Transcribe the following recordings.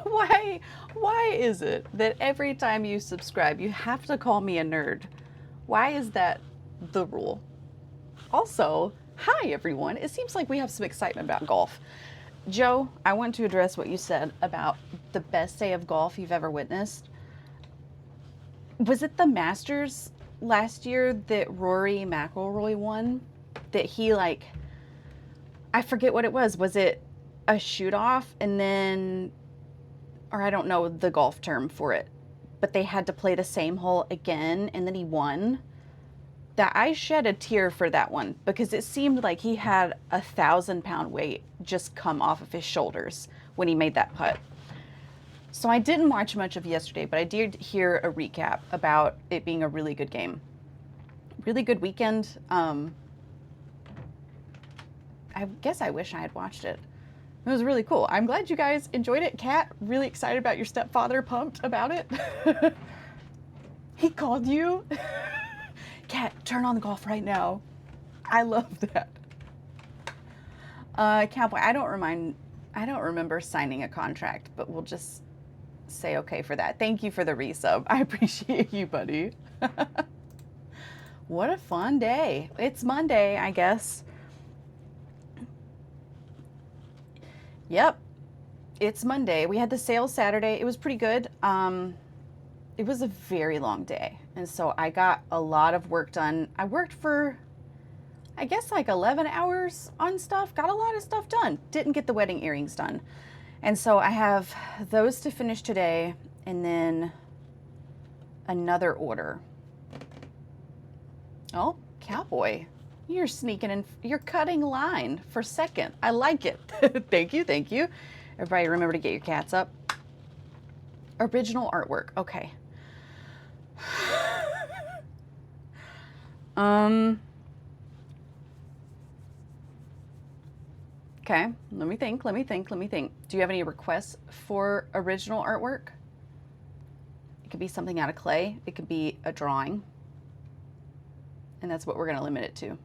Why, why is it that every time you subscribe, you have to call me a nerd? Why is that the rule? Also, hi everyone. It seems like we have some excitement about golf. Joe, I want to address what you said about the best day of golf you've ever witnessed. Was it the Masters last year that Rory McIlroy won? That he like, I forget what it was. Was it a shoot off and then, or I don't know the golf term for it, but they had to play the same hole again and then he won? That I shed a tear for that one because it seemed like he had 1,000-pound weight just come off of his shoulders when he made that putt. So I didn't watch much of yesterday, but I did hear a recap about it being a really good game. Really good weekend. I guess I wish I had watched it. It was really cool. I'm glad you guys enjoyed it. Kat, really excited about your stepfather, pumped about it. He called you. Kat, turn on the golf right now. I love that. Cowboy, I don't remember signing a contract, but we'll just say okay for that. Thank you for the resub. I appreciate you, buddy. What a fun day. It's Monday, I guess. Yep. It's Monday. We had the sale Saturday. It was pretty good. It was a very long day. And so I got a lot of work done. I worked for, I guess, like 11 hours on stuff. Got a lot of stuff done. Didn't get the wedding earrings done. And so I have those to finish today and then another order. Oh, Cowboy, you're sneaking in. You're cutting line for second. I like it. Thank you. Thank you. Everybody remember to get your cats up. Original artwork. Okay. Okay, let me think. Do you have any requests for original artwork? It could be something out of clay. It could be a drawing. And that's what we're going to limit it to.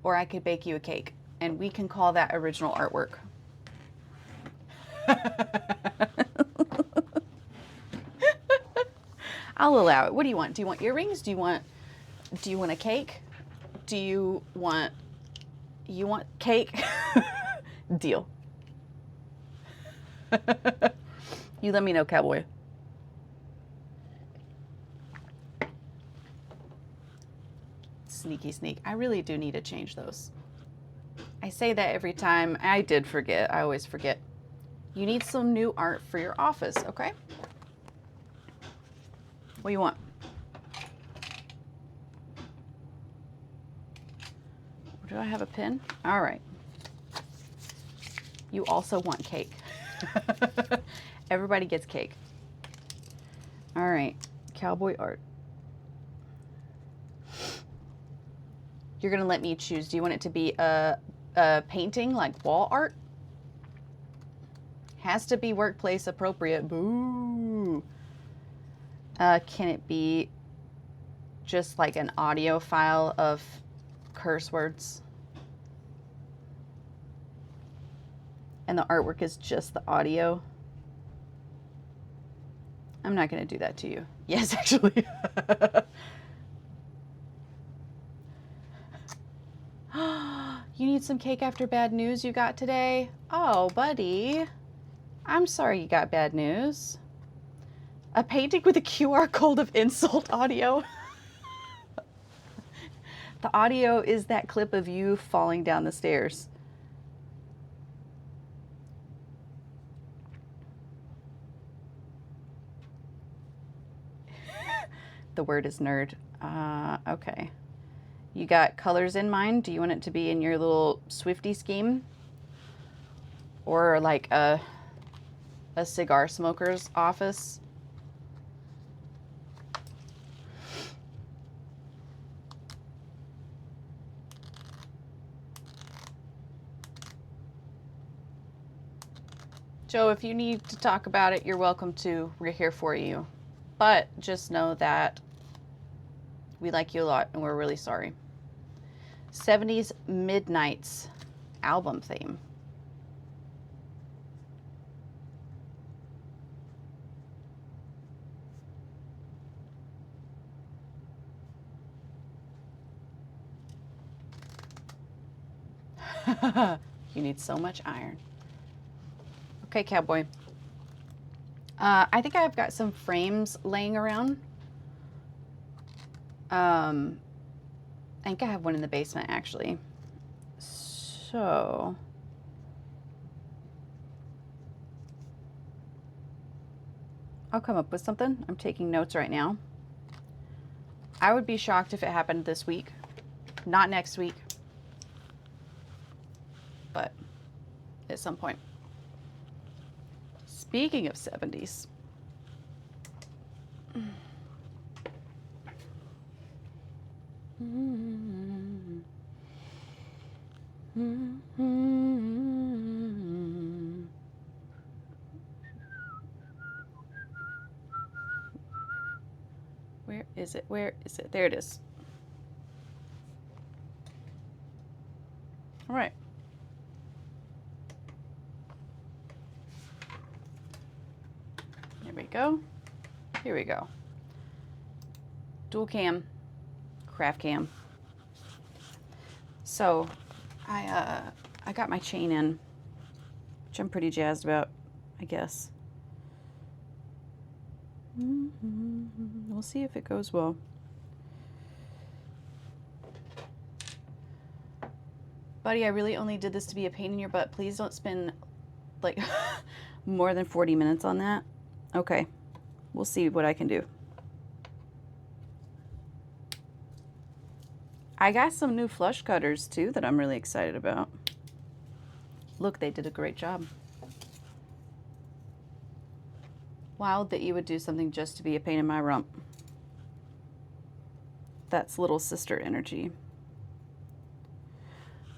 Or I could bake you a cake, and we can call that original artwork. I'll allow it. What do you want? Do you want earrings? Do you want a cake? Do you want cake? Deal. You let me know, Cowboy. Sneaky sneak. I really do need to change those. I say that every time. I did forget. I always forget. You need some new art for your office, okay? What do you want? Do I have a pin? All right. You also want cake. Everybody gets cake. All right. Cowboy art. You're going to let me choose. Do you want it to be a painting, like wall art? Has to be workplace appropriate. Boo. Can it be just like an audio file of curse words? And the artwork is just the audio? I'm not going to do that to you. Yes, actually. You need some cake after bad news you got today? Oh, buddy. I'm sorry you got bad news. A painting with a QR code of insult audio. The audio is that clip of you falling down the stairs. The word is nerd. Okay. You got colors in mind? Do you want it to be in your little Swiftie scheme? Or like a cigar smoker's office? Joe, if you need to talk about it, you're welcome to. We're here for you. But just know that we like you a lot and we're really sorry. 70s Midnights album theme. You need so much iron. Okay, cowboy. I think I've got some frames laying around. I think I have one in the basement, actually. So... I'll come up with something. I'm taking notes right now. I would be shocked if it happened this week. Not next week. But at some point. Speaking of 70s. Where is it? Where is it? There it is. All right. Here we go. Here we go. Dual cam, craft cam. So I got my chain in, which I'm pretty jazzed about, I guess. We'll see if it goes well. Buddy, I really only did this to be a pain in your butt. Please don't spend like more than 40 minutes on that. Okay, we'll see what I can do. I got some new flush cutters too that I'm really excited about. Look, they did a great job. Wild that you would do something just to be a pain in my rump. That's little sister energy.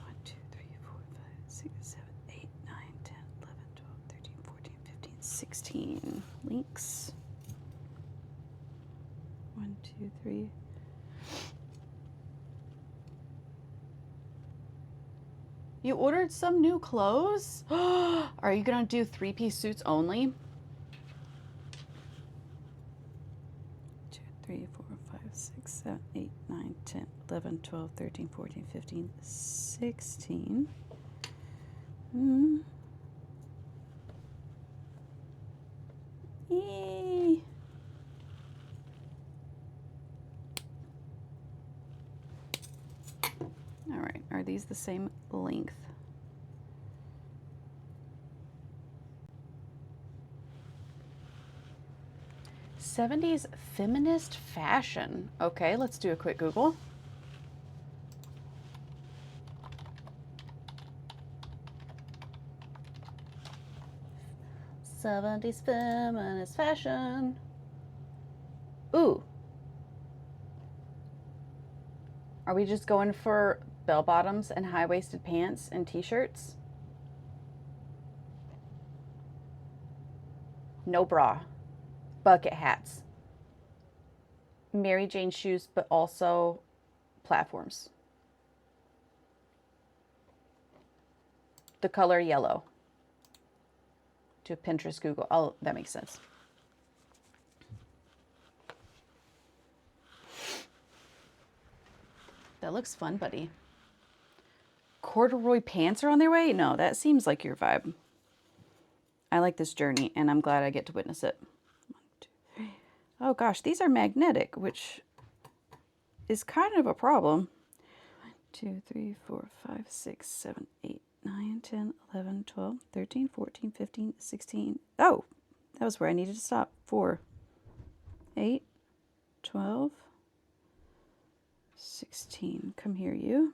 1, 2, 3, 4, 5, 6, 7, 8, 9, 10, 11, 12, 13, 14, 15, 16 links. 1, 2, 3. You ordered some new clothes? Are you gonna do 3-piece suits only? 2, 3, 4, 5, 6, 7, 8, 9, 10, 11, 12, 13, 14, 15, 16. Yay. All right, are these the same length? '70s feminist fashion. Okay, let's do a quick Google. '70s feminist fashion. Ooh. Are we just going for bell bottoms and high-waisted pants and t-shirts? No bra. Bucket hats. Mary Jane shoes, but also platforms. The color yellow. To Pinterest, Google. Oh, that makes sense. That looks fun, buddy. Corduroy pants are on their way? No, that seems like your vibe. I like this journey, and I'm glad I get to witness it. 1, 2, 3. Oh gosh, these are magnetic, which is kind of a problem. 1, 2, 3, 4, 5, 6, 7, 8, 9, 10, 11, 12, 13, 14, 15, 16. Oh, that was where I needed to stop. 4, 8, 12, 16. Come here, you.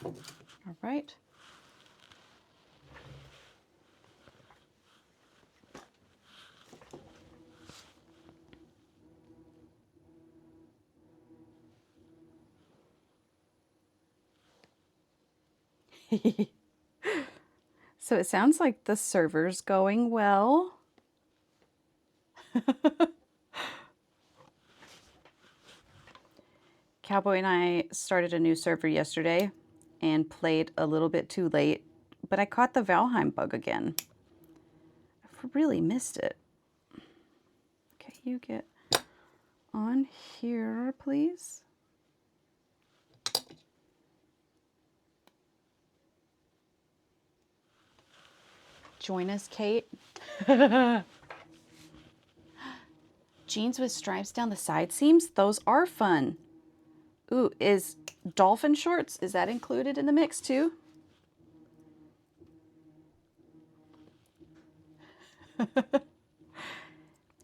All right. So it sounds like the server's going well. Cowboy and I started a new server yesterday and played a little bit too late, but I caught the Valheim bug again. I've really missed it. Okay, you get on here, please. Join us, Kate. Jeans with stripes down the side seams. Those are fun. Ooh, is dolphin shorts, is that included in the mix too?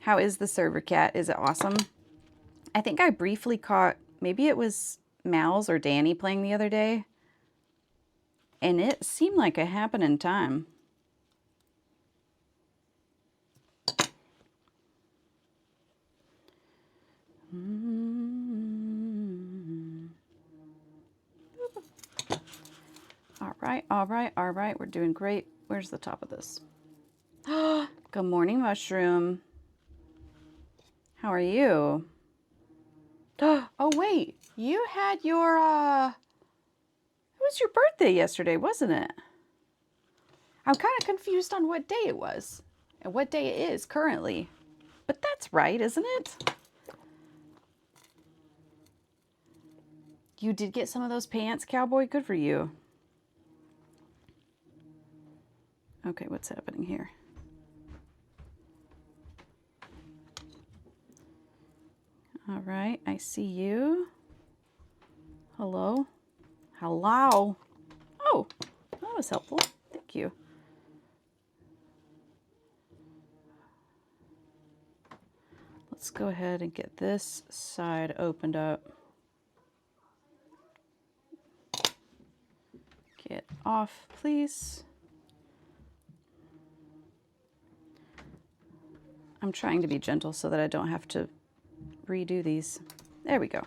How is the server cat? Is it awesome? I think I briefly caught, maybe it was Mal's or Danny playing the other day. And it seemed like a happening time. All right, all right, all right. We're doing great. Where's the top of this? Good morning, Mushroom. How are you? Oh, wait. You had your, it was your birthday yesterday, wasn't it? I'm kind of confused on what day it was and what day it is currently. But that's right, isn't it? You did get some of those pants, Cowboy. Good for you. Okay, what's happening here? All right, I see you. Hello? Hello? Oh, that was helpful. Thank you. Let's go ahead and get this side opened up. Get off, please. I'm trying to be gentle so that I don't have to redo these. There we go.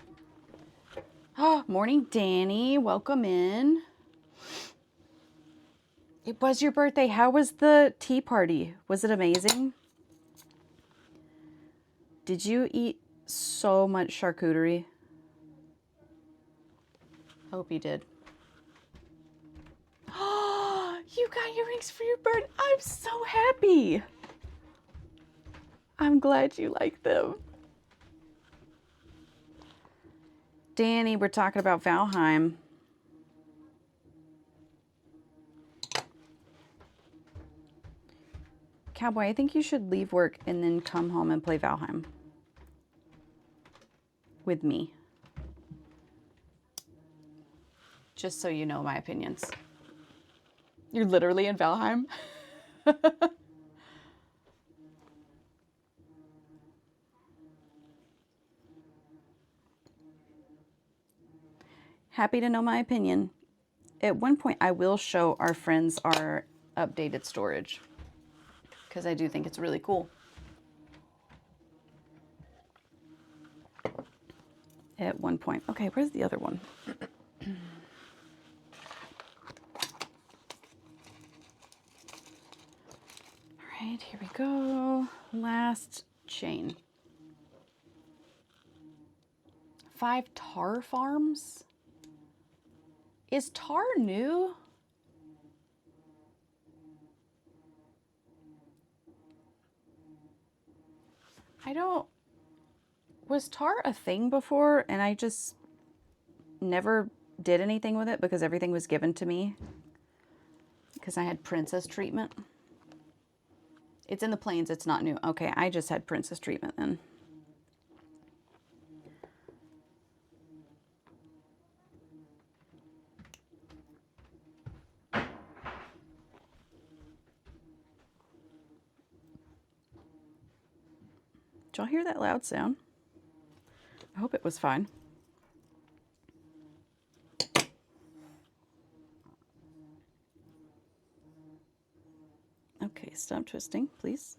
Oh, morning, Danny. Welcome in. It was your birthday. How was the tea party? Was it amazing? Did you eat so much charcuterie? Hope you did. Oh, you got earrings for your birthday. I'm so happy. I'm glad you like them. Danny, we're talking about Valheim. Cowboy, I think you should leave work and then come home and play Valheim with me. Just so you know my opinions. You're literally in Valheim? Happy to know my opinion. At one point, I will show our friends our updated storage because I do think it's really cool. At one point. Okay, where's the other one? All right, here we go. Last chain. 5 tar farms? Is tar new? Was tar a thing before and I just never did anything with it because everything was given to me because I had princess treatment? It's in the plains, it's not new. Okay, I just had princess treatment then. Did y'all hear that loud sound? I hope it was fine. Okay, stop twisting, please.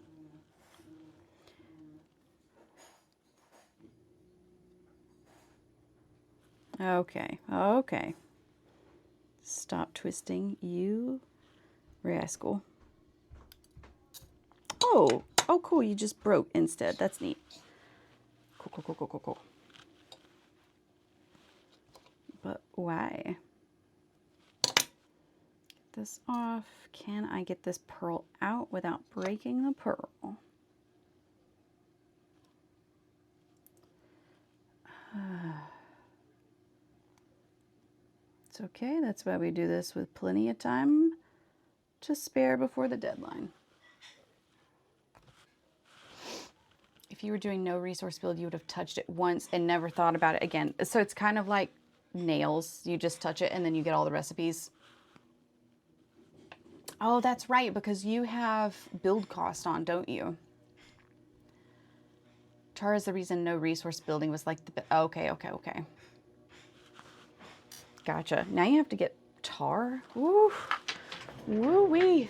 Okay, okay. Stop twisting, you rascal. Oh, oh cool, you just broke instead. That's neat. Cool, cool, cool, cool, cool, cool. But why? Get this off. Can I get this pearl out without breaking the pearl? It's okay. That's why we do this with plenty of time to spare before the deadline. If you were doing no resource build, you would have touched it once and never thought about it again. So it's kind of like nails. You just touch it and then you get all the recipes. Oh, that's right, because you have build cost on, don't you? Tar is the reason no resource building was like the... Okay. Gotcha. Now you have to get tar? Woo! Woo-wee!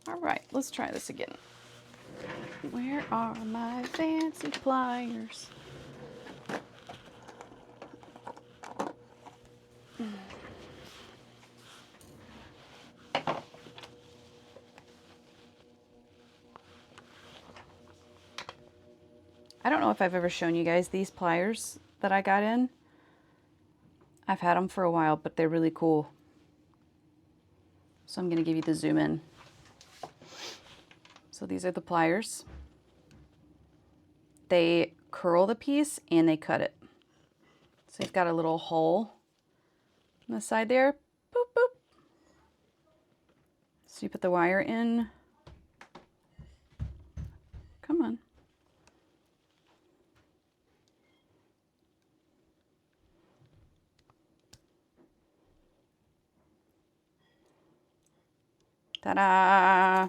All right, let's try this again. Where are my fancy pliers? I don't know if I've ever shown you guys these pliers that I got in. I've had them for a while, but they're really cool. So I'm going to give you the zoom in. So these are the pliers. They curl the piece and they cut it. So you've got a little hole on the side there. Boop, boop. So you put the wire in. Come on. Ta-da!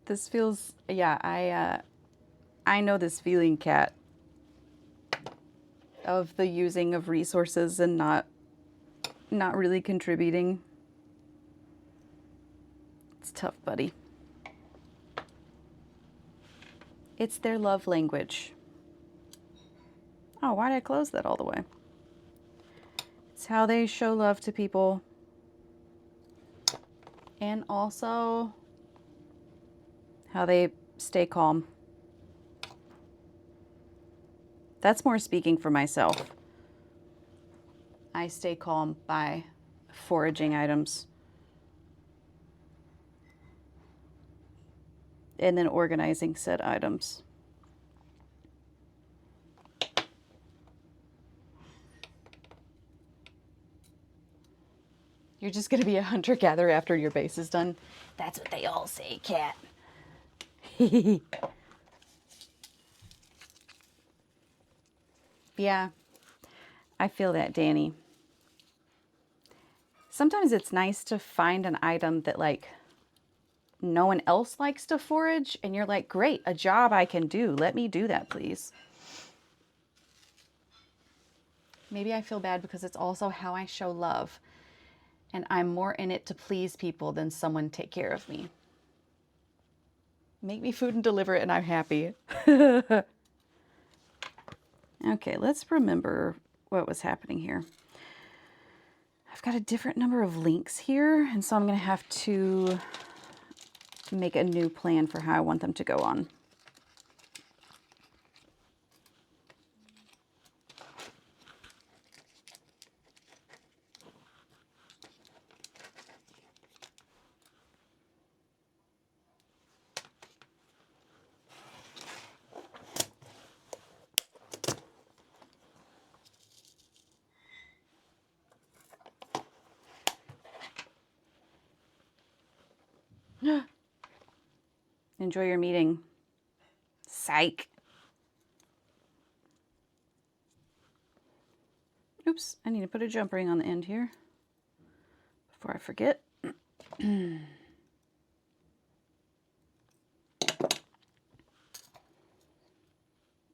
This feels, yeah, I know this feeling, Kat, of the using of resources and not really contributing. It's tough, buddy. It's their love language. Oh, why did I close that all the way? It's how they show love to people. And also how they stay calm. That's more speaking for myself. I stay calm by foraging items. And then organizing said items. You're just going to be a hunter-gatherer after your base is done? That's what they all say, Kat. Yeah, I feel that, Danny. Sometimes it's nice to find an item that, like, no one else likes to forage, and you're like, great, a job I can do. Let me do that, please. Maybe I feel bad because it's also how I show love. And I'm more in it to please people than someone take care of me. Make me food and deliver it and I'm happy. Okay, let's remember what was happening here. I've got a different number of links here, and so I'm going to have to make a new plan for how I want them to go on. Enjoy your meeting. Psych. Oops, I need to put a jump ring on the end here before I forget.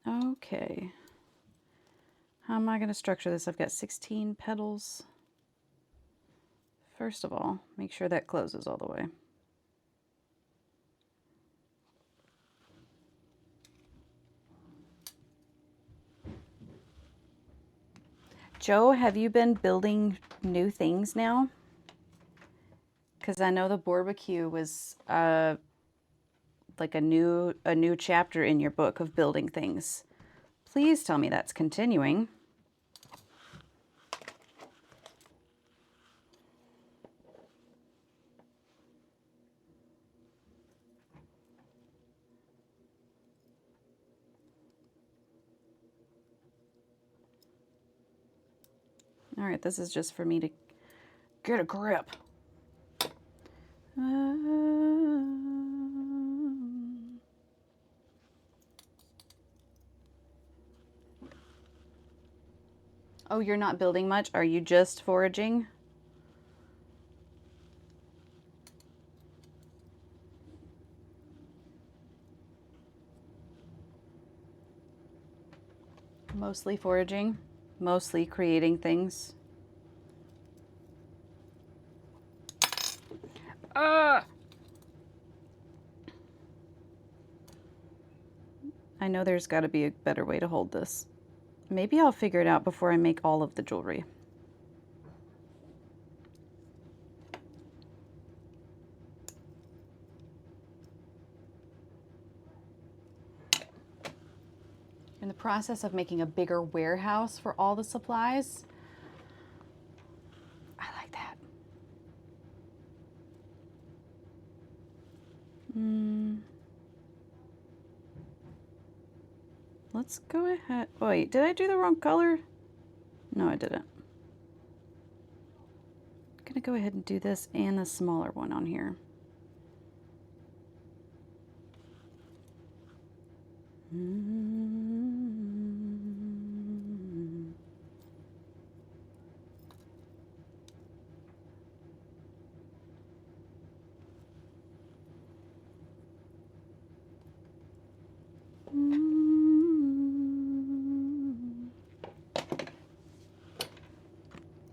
Okay. How am I going to structure this? I've got 16 petals. First of all, make sure that closes all the way. Joe, have you been building new things now? Because I know the barbecue was like a new chapter in your book of building things. Please tell me that's continuing. All right, this is just for me to get a grip. Oh, you're not building much? Are you just foraging? Mostly foraging, mostly creating things. I know there's got to be a better way to hold this. Maybe I'll figure it out before I make all of the jewelry. In the process of making a bigger warehouse for all the supplies. I like that. Let's go ahead. Wait, did I do the wrong color? No, I didn't. I'm gonna go ahead and do this and the smaller one on here.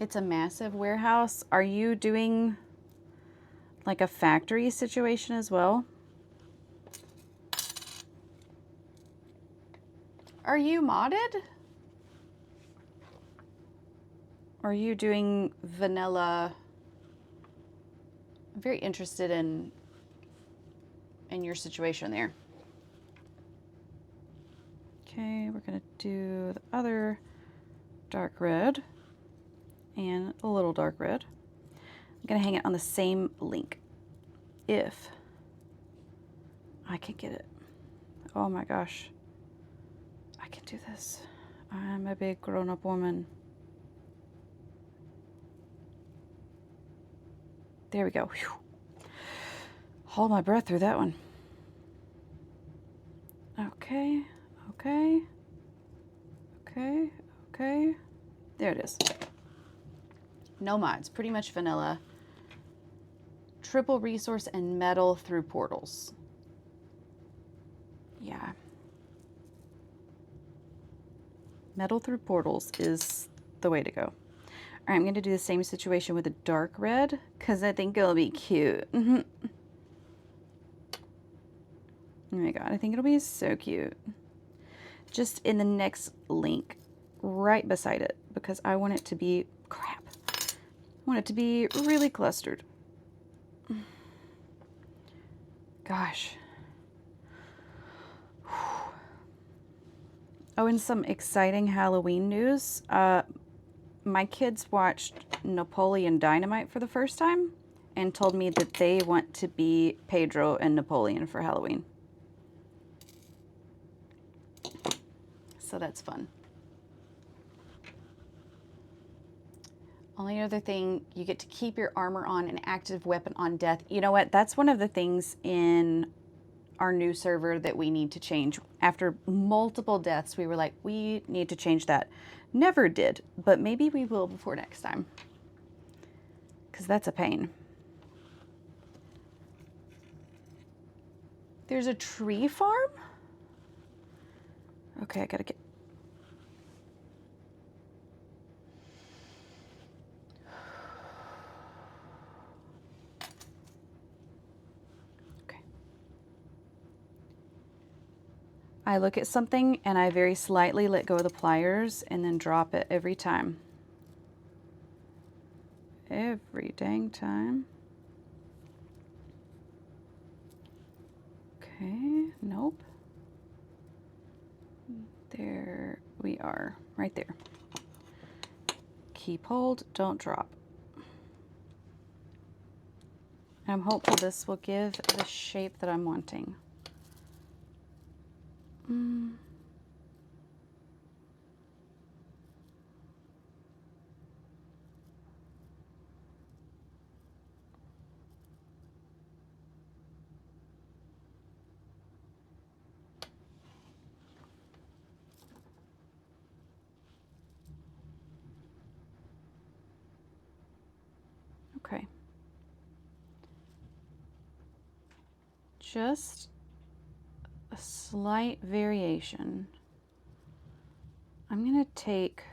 It's a massive warehouse. Are you doing like a factory situation as well? Are you modded? Or are you doing vanilla? I'm very interested in your situation there. Okay, we're gonna do the other dark red and a little dark red. I'm gonna hang it on the same link if I can get it. Oh my gosh, I can do this. I'm a big grown-up woman. There we go. Whew. Hold my breath through that one. Okay, okay, okay, okay. There it is. No mods, pretty much vanilla. Triple resource and metal through portals. Yeah. Metal through portals is the way to go. All right, I'm going to do the same situation with a dark red because I think it'll be cute. Oh my god, I think it'll be so cute. Just in the next link, right beside it, because I want it to be, crap, I want it to be really clustered. Gosh. Oh, and some exciting Halloween news. My kids watched Napoleon Dynamite for the first time and told me that they want to be Pedro and Napoleon for Halloween. So that's fun. Only other thing, you get to keep your armor on an active weapon on death. You know what? That's one of the things in our new server that we need to change. After multiple deaths, we were like, we need to change that. Never did, but maybe we will before next time. Because that's a pain. There's a tree farm? Okay, I gotta get... Okay. I look at something and I very slightly let go of the pliers and then drop it every time. every dang time. Okay, nope. There we are, right there. Keep hold, don't drop. I'm hopeful this will give the shape that I'm wanting. Okay. Just a slight variation. I'm going to take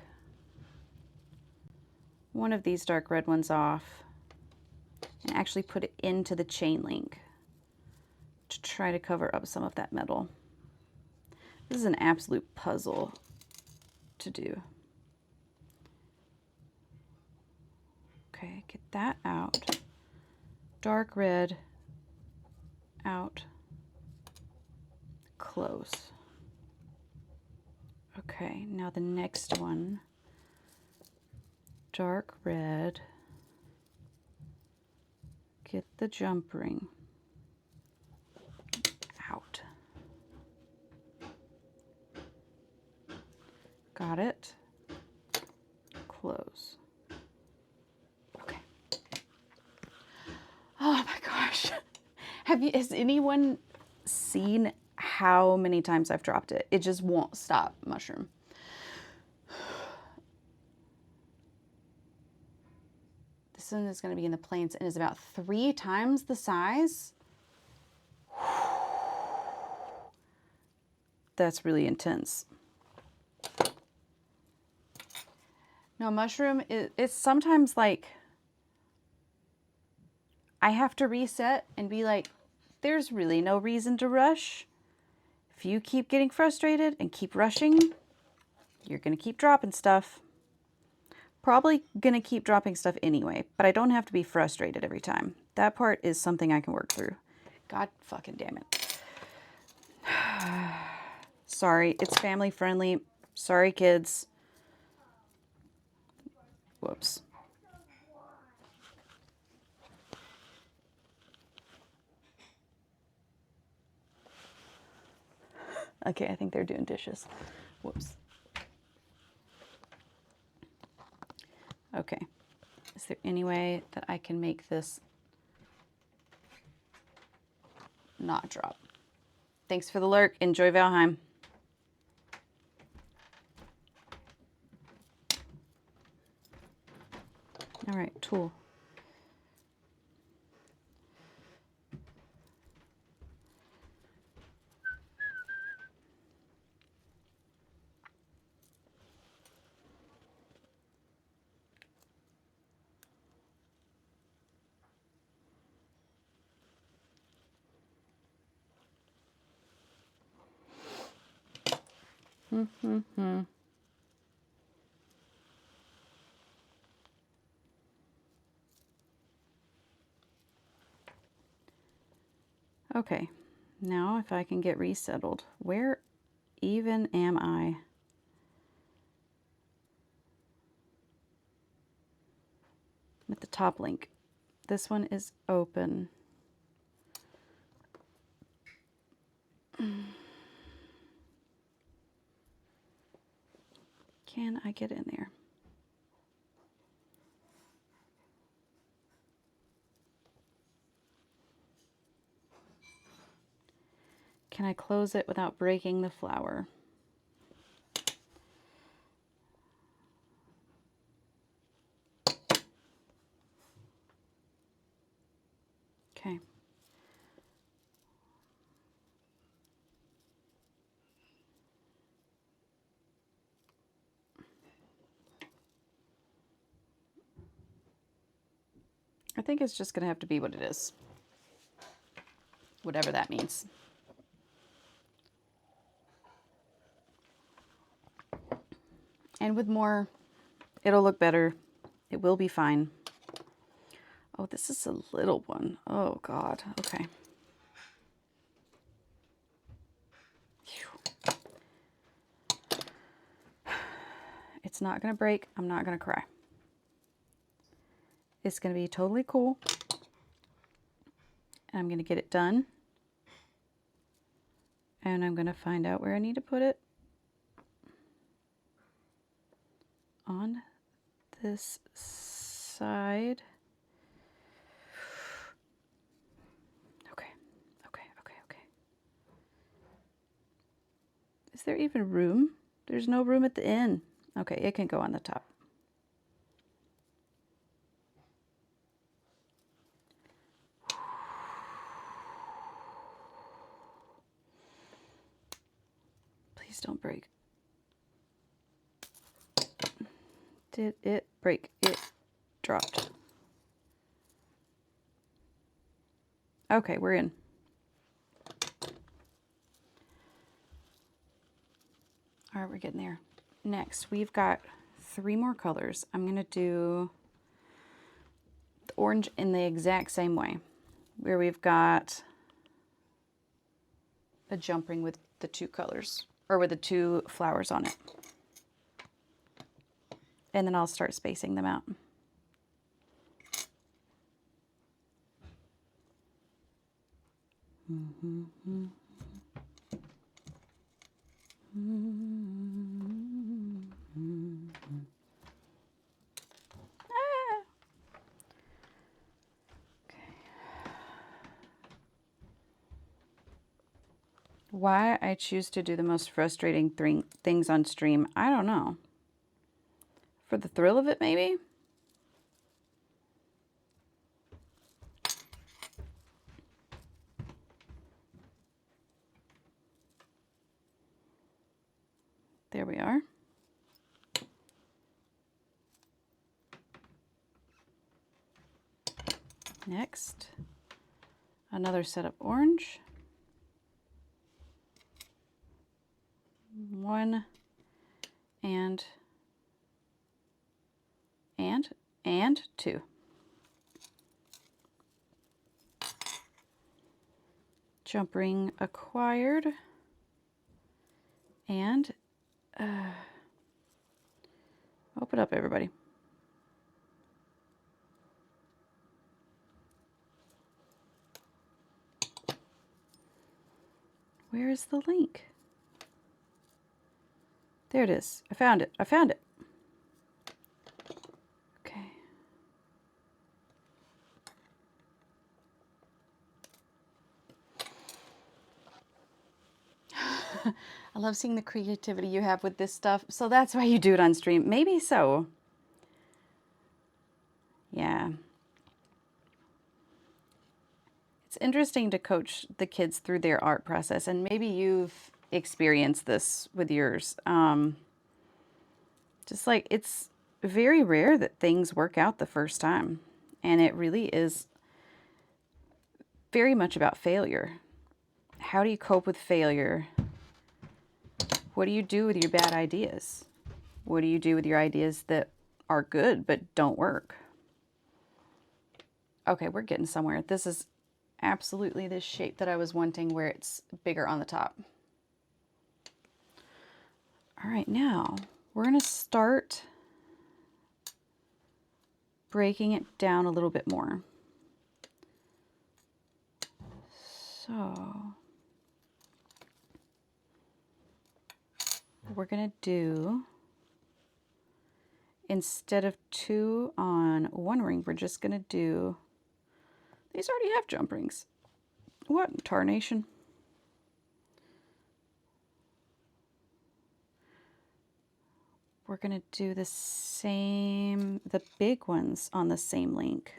one of these dark red ones off and actually put it into the chain link to try to cover up some of that metal. This is an absolute puzzle to do. Okay, get that out. Dark red out. Close. Okay, now the next one. Dark red. Get the jump ring out. Got it. Close. Okay. Oh my gosh. Has anyone seen how many times I've dropped it? It just won't stop, mushroom. This one is going to be in the plains and is about 3 times the size. That's really intense. No, mushroom, it's sometimes like I have to reset and be like, there's really no reason to rush. If you keep getting frustrated and keep rushing, you're going to keep dropping stuff. Probably going to keep dropping stuff anyway, but I don't have to be frustrated every time. That part is something I can work through. God fucking damn it. Sorry, it's family friendly. Sorry, kids. Whoops. Okay, I think they're doing dishes. Whoops. Okay. Is there any way that I can make this not drop? Thanks for the lurk. Enjoy Valheim. All right, tool. Okay, now if I can get resettled, where even am I? I'm at the top link. This one is open. Can I get in there? Can I close it without breaking the flower? Okay. I think it's just going to have to be what it is. Whatever that means. And with more, it'll look better. It will be fine. Oh, this is a little one. Oh, God. Okay. Phew. It's not going to break. I'm not going to cry. It's going to be totally cool. And I'm going to get it done. And I'm going to find out where I need to put it. On this side. Okay. Is there even room? There's no room at the end. Okay, it can go on the top. Please don't break. Did it break? It dropped. Okay, we're in. All right, we're getting there. Next, we've got 3 more colors. I'm going to do the orange in the exact same way, where we've got a jump ring with the 2 colors, or with the 2 flowers on it. And then I'll start spacing them out. Why I choose to do the most frustrating things on stream, I don't know. For the thrill of it, maybe? There we are. Next, another set of orange. 1 and 2. Jump ring acquired. And open up, everybody. Where is the link? There it is. I found it. Okay. I love seeing the creativity you have with this stuff. So that's why you do it on stream. Maybe so. Yeah. It's interesting to coach the kids through their art process, and maybe you've experienced this with yours. Just like, it's very rare that things work out the first time, and it really is very much about failure. How do you cope with failure? What do you do with your bad ideas? What do you do with your ideas that are good but don't work? Okay, we're getting somewhere. This is absolutely this shape that I was wanting, where it's bigger on the top. All right, now we're going to start breaking it down a little bit more. So we're going to do, instead of 2 on 1 ring, we're just going to do, these already have jump rings. What in tarnation? We're going to do the same, the big ones on the same link,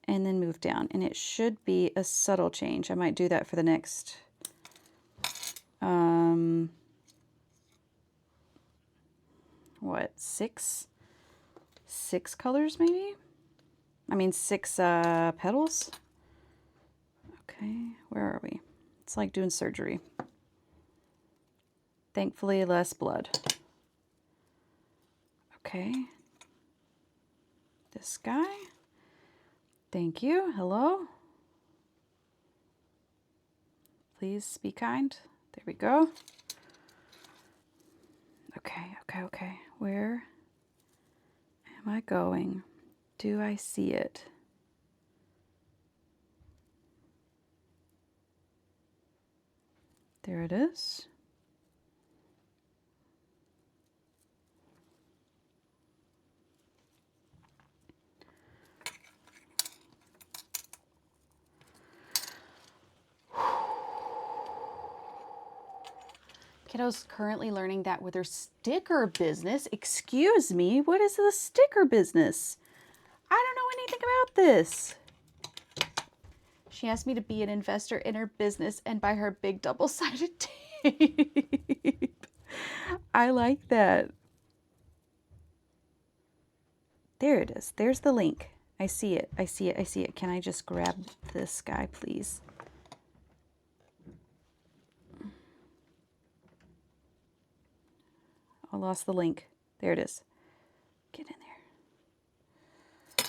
and then move down. And it should be a subtle change. I might do that for the next, what, 6 colors maybe? I mean 6 petals. Okay, where are we? It's like doing surgery. Thankfully, less blood. Okay. This guy. Thank you. Hello. Please be kind. There we go. Okay, okay, okay. Where am I going? Do I see it? There it is. Kiddo's currently learning that with her sticker business. Excuse me, what is the sticker business? I don't know anything about this. She asked me to be an investor in her business and buy her big double-sided tape. I like that. There it is. There's the link. I see it. I see it. I see it. Can I just grab this guy, please? I lost the link. There it is. Get in there.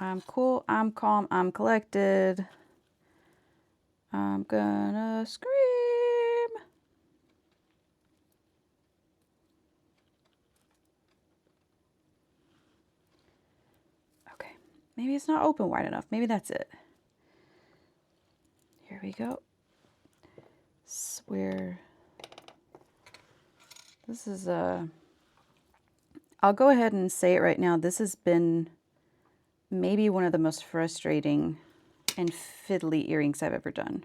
I'm cool. I'm calm. I'm collected. I'm gonna scream. Okay. Maybe it's not open wide enough. Maybe that's it. Here we go. Swear. This is I'll go ahead and say it right now. This has been maybe one of the most frustrating and fiddly earrings I've ever done.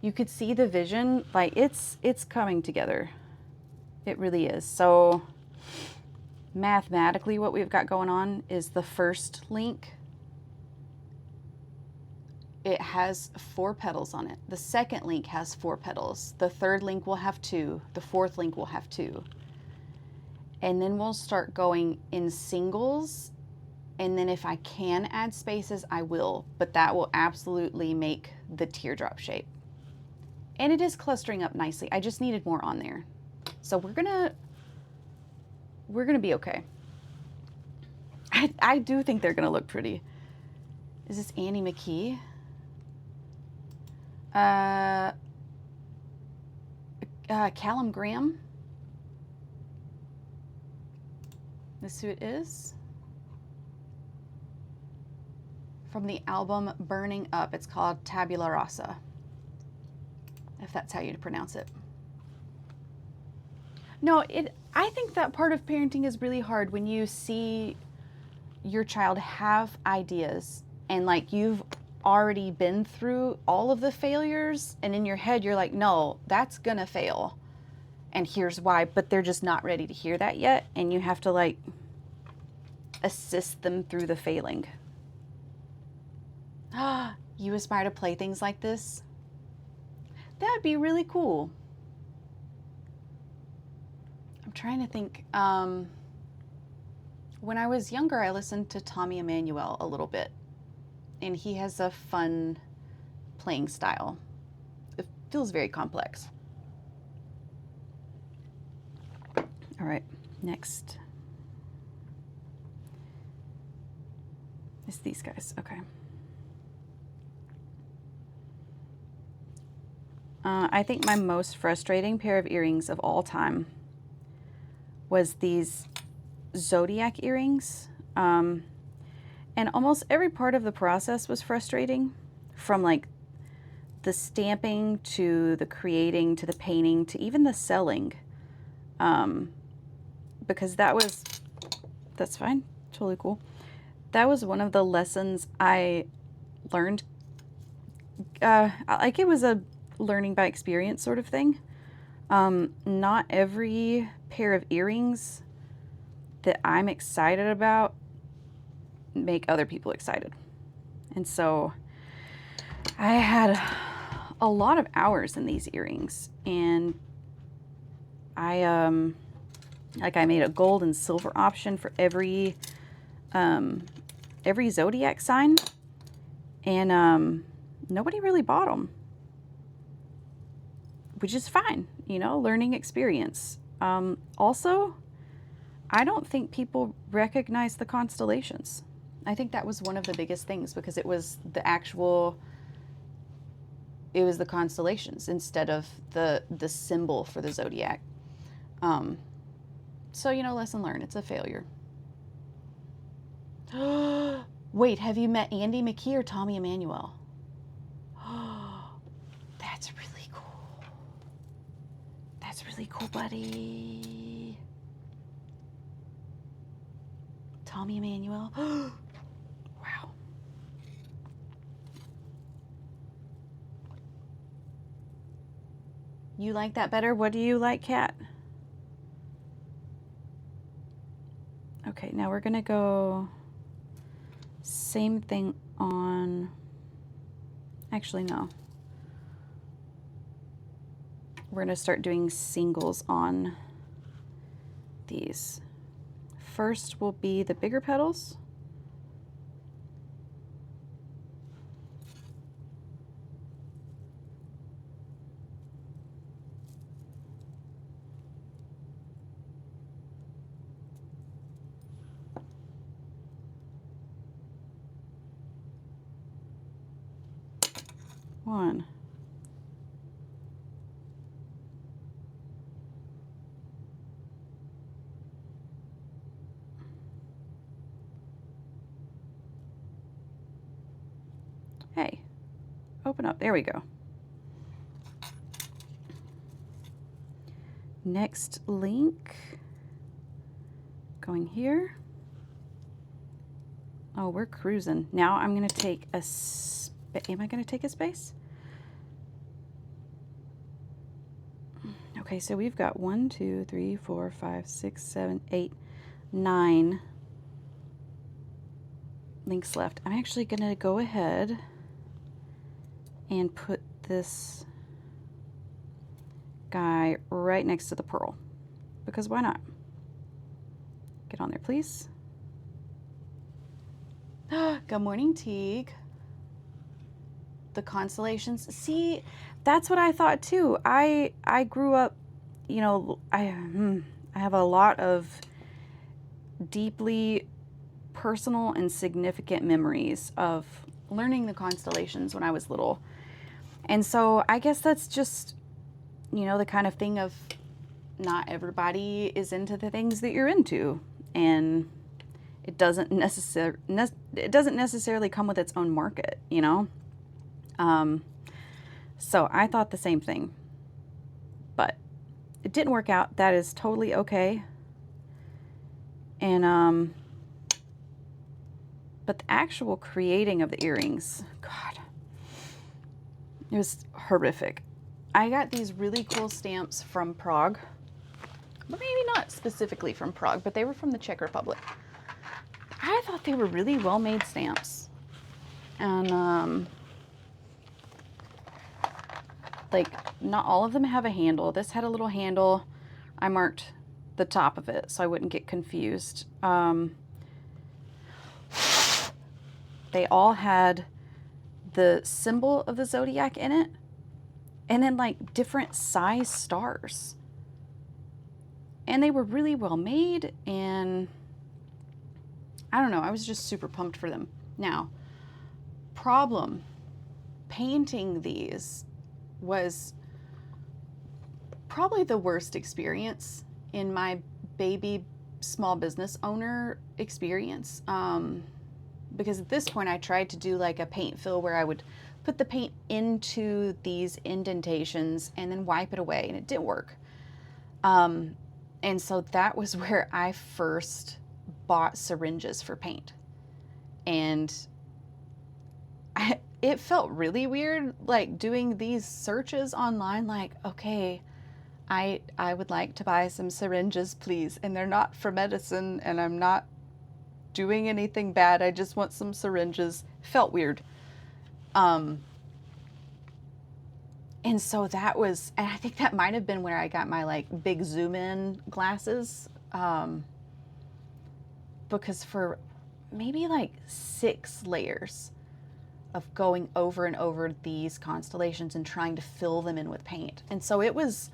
You could see the vision, like it's coming together. It really is. So mathematically what we've got going on is the first link, it has 4 petals on it. The second link has 4 petals. The third link will have 2. The fourth link will have 2. And then we'll start going in singles. And then if I can add spaces, I will. But that will absolutely make the teardrop shape. And it is clustering up nicely. I just needed more on there. So we're gonna be okay. I do think they're gonna look pretty. Is this Annie McKee? Callum Graham. This is who it is. From the album Burning Up. It's called Tabula Rasa, if that's how you pronounce it. No, I think that part of parenting is really hard when you see your child have ideas and like you've already been through all of the failures, and in your head you're like, no, that's gonna fail and here's why, but they're just not ready to hear that yet, and you have to like assist them through the failing. You aspire to play things like this? That'd be really cool. I'm trying to think. When I was younger, I listened to Tommy Emmanuel a little bit, and he has a fun playing style. It feels very complex. All right, next. It's these guys, okay. I think my most frustrating pair of earrings of all time was these zodiac earrings. And almost every part of the process was frustrating, from like the stamping to the creating to the painting to even the selling. Because that's fine, totally cool. That was one of the lessons I learned. Like it was a learning by experience sort of thing. Not every pair of earrings that I'm excited about make other people excited. And so I had a lot of hours in these earrings, and I made a gold and silver option for every zodiac sign, and nobody really bought them, which is fine, you know, learning experience. Also, I don't think people recognize the constellations. I think that was one of the biggest things because it was the constellations instead of the symbol for the zodiac. So, you know, lesson learned. It's a failure. Wait, have you met Andy McKee or Tommy Emmanuel? That's really cool. That's really cool, buddy. Tommy Emmanuel. Wow. You like that better? What do you like, Kat? Okay, now we're gonna go same thing on, actually no. We're gonna start doing singles on these. First will be the bigger petals. One. Hey, open up. There we go. Next link, going here. Oh, we're cruising. Now I'm going to take a am I going to take a space? Okay, so we've got 1, 2, 3, 4, 5, 6, 7, 8, 9 links left. I'm actually going to go ahead and put this guy right next to the pearl, because why not? Get on there, please. Good morning, Teague. The constellations. See, that's what I thought too. I grew up, you know, I have a lot of deeply personal and significant memories of learning the constellations when I was little. And so I guess that's just, you know, the kind of thing of not everybody is into the things that you're into, and it doesn't necessarily come with its own market, you know. So I thought the same thing, but it didn't work out. That is totally okay. And but the actual creating of the earrings, God, it was horrific. I got these really cool stamps from Prague, but maybe not specifically from Prague, but they were from the Czech Republic. I thought they were really well-made stamps. And like, not all of them have a handle. This had a little handle. I marked the top of it so I wouldn't get confused. They all had the symbol of the zodiac in it, and then like different size stars. And they were really well made, and I don't know, I was just super pumped for them. Now, problem, painting these was probably the worst experience in my baby small business owner experience. Because at this point I tried to do like a paint fill where I would put the paint into these indentations and then wipe it away, and it didn't work. And so that was where I first bought syringes for paint. And it felt really weird, like doing these searches online, like, okay, I would like to buy some syringes, please. And they're not for medicine, and I'm not doing anything bad. I just want some syringes. Felt weird. And so that was, and I think that might have been where I got my like big zoom in glasses. Because for maybe like 6 layers of going over and over these constellations and trying to fill them in with paint. And so it was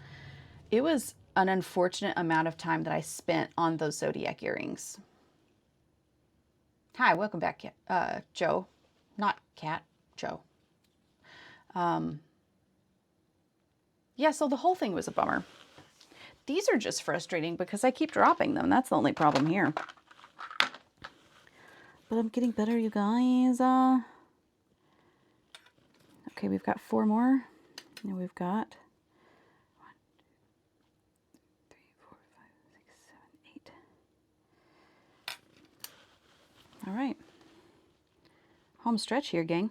an unfortunate amount of time that I spent on those zodiac earrings. Hi, welcome back, Joe. Not Cat, Joe. Yeah, so the whole thing was a bummer. These are just frustrating because I keep dropping them. That's the only problem here. But I'm getting better, you guys. Okay, we've got 4 more. And we've got 1, 2, 3, 4, 5, 6, 7, 8. All right. Home stretch here, gang.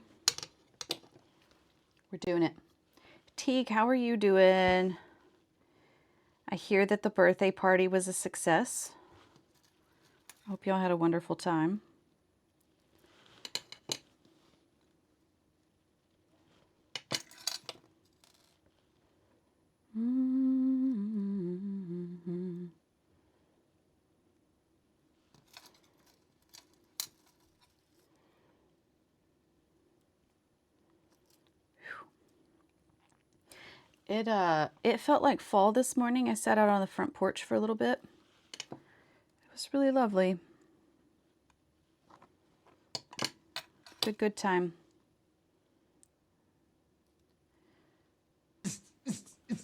We're doing it. Teague, how are you doing? I hear that the birthday party was a success. I hope y'all had a wonderful time. It felt like fall this morning. I sat out on the front porch for a little bit. It was really lovely. Good time.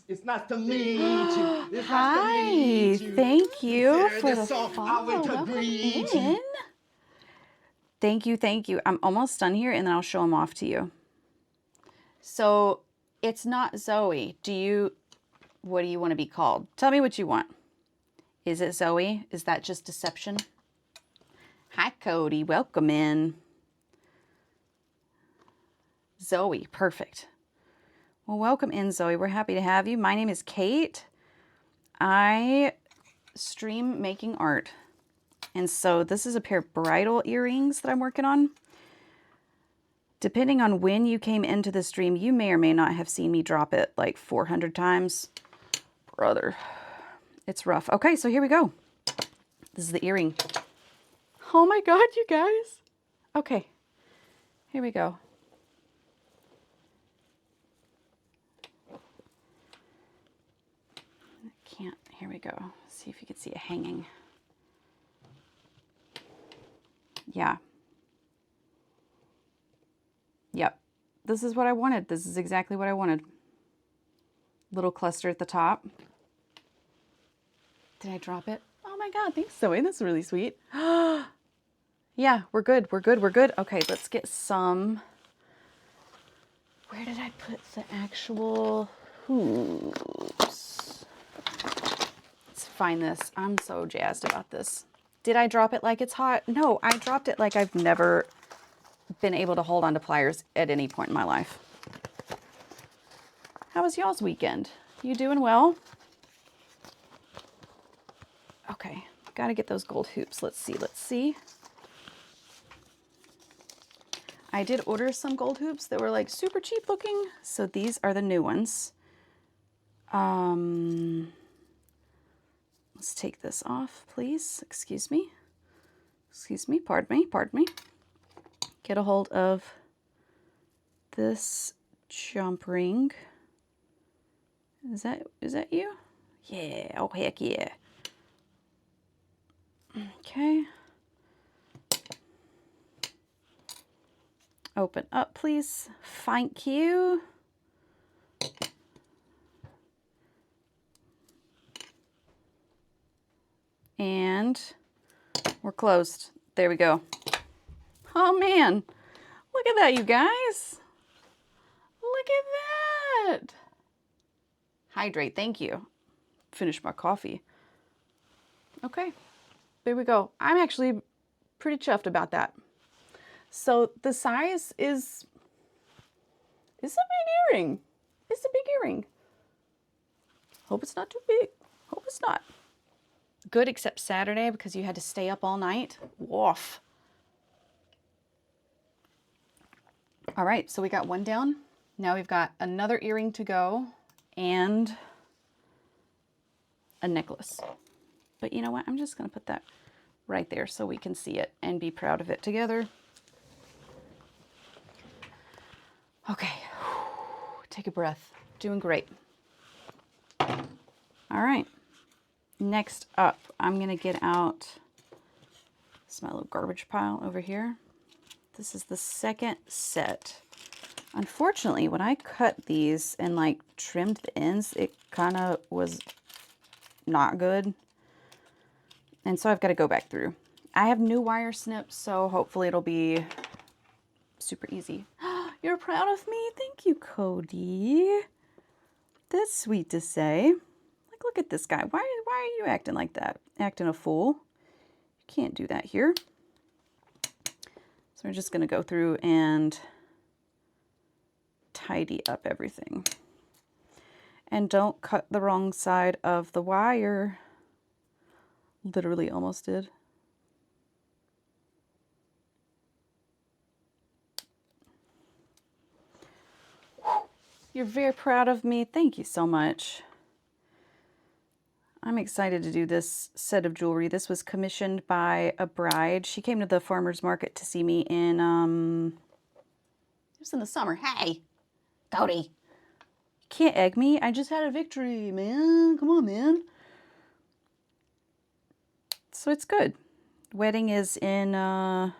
It's nice to meet you. It's Hi, nice to meet you. thank you for the song. follow. I went to Welcome greet in. you. Thank you, thank you. I'm almost done here, and then I'll show them off to you. So it's not Zoe. What do you want to be called? Tell me what you want. Is it Zoe? Is that just deception? Hi, Cody. Welcome in. Zoe, perfect. Well, welcome in, Zoe. We're happy to have you. My name is Kate. I stream making art. And so this is a pair of bridal earrings that I'm working on. Depending on when you came into the stream, you may or may not have seen me drop it like 400 times. Brother, it's rough. Okay, so here we go. This is the earring. Oh my God, you guys. Okay, here we go. Here we go. See if you can see it hanging. Yeah. Yep. This is what I wanted. This is exactly what I wanted. Little cluster at the top. Did I drop it? Oh my God, thanks, Zoe. That's really sweet. Yeah, we're good. We're good. We're good. Okay, let's get some. Where did I put the actual hoops? Let's find this. I'm so jazzed about this. Did I drop it like it's hot? No, I dropped it like I've never been able to hold on to pliers at any point in my life. How was y'all's weekend? You doing well? Okay, gotta get those gold hoops. Let's see. I did order some gold hoops that were like super cheap looking. So these are the new ones. Let's take this off, please. Excuse me. Pardon me. Get a hold of this jump ring. Is that you? Yeah, oh heck yeah. Okay. Open up, please. Thank you. And we're closed. There we go. Oh man, look at that, you guys. Look at that. Hydrate, thank you. Finish my coffee. Okay, there we go. I'm actually pretty chuffed about that. So the size is a big earring. It's a big earring. Hope it's not too big. Hope it's not. Good except Saturday because you had to stay up all night. Woof. All right, so we got one down. Now we've got another earring to go and a necklace. But you know what? I'm just going to put that right there so we can see it and be proud of it together. Okay, take a breath. Doing great. All right, Next up, I'm going to get out, this is my little garbage pile over here. This is the second set. Unfortunately, when I cut these and like trimmed the ends, it kind of was not good. And so I've got to go back through. I have new wire snips, so hopefully it'll be super easy. You're proud of me? Thank you, Cody. That's sweet to say. Like, look at this guy. Why are you acting like that? Acting a fool. You can't do that here. So we're just going to go through and tidy up everything. And don't cut the wrong side of the wire. Literally almost did. You're very proud of me. Thank you so much. I'm excited to do this set of jewelry. This was commissioned by a bride. She came to the farmer's market to see me in, it was in the summer. Hey, Cody. You can't egg me. I just had a victory, man. Come on, man. So it's good. Wedding is in, I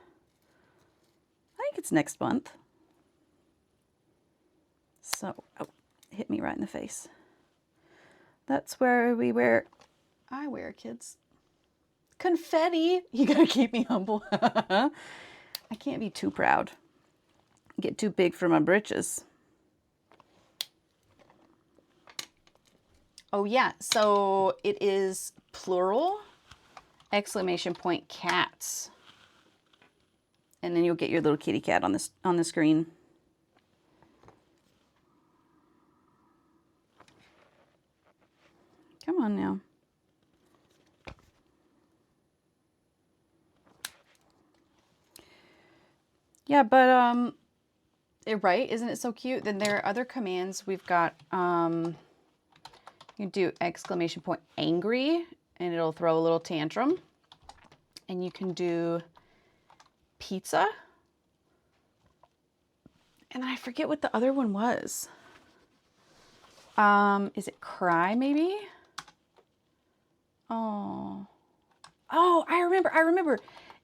think it's next month. So, oh, hit me right in the face. That's where we wear, I wear, kids. Confetti. You gotta keep me humble. I can't be too proud. Get too big for my britches. Oh yeah, so it is plural, exclamation point, cats. And then you'll get your little kitty cat on the screen. Come on now. Yeah, but right, isn't it so cute? Then there are other commands. We've got you do exclamation point angry and it'll throw a little tantrum. And you can do pizza. And I forget what the other one was. Is it cry maybe? Oh, I remember.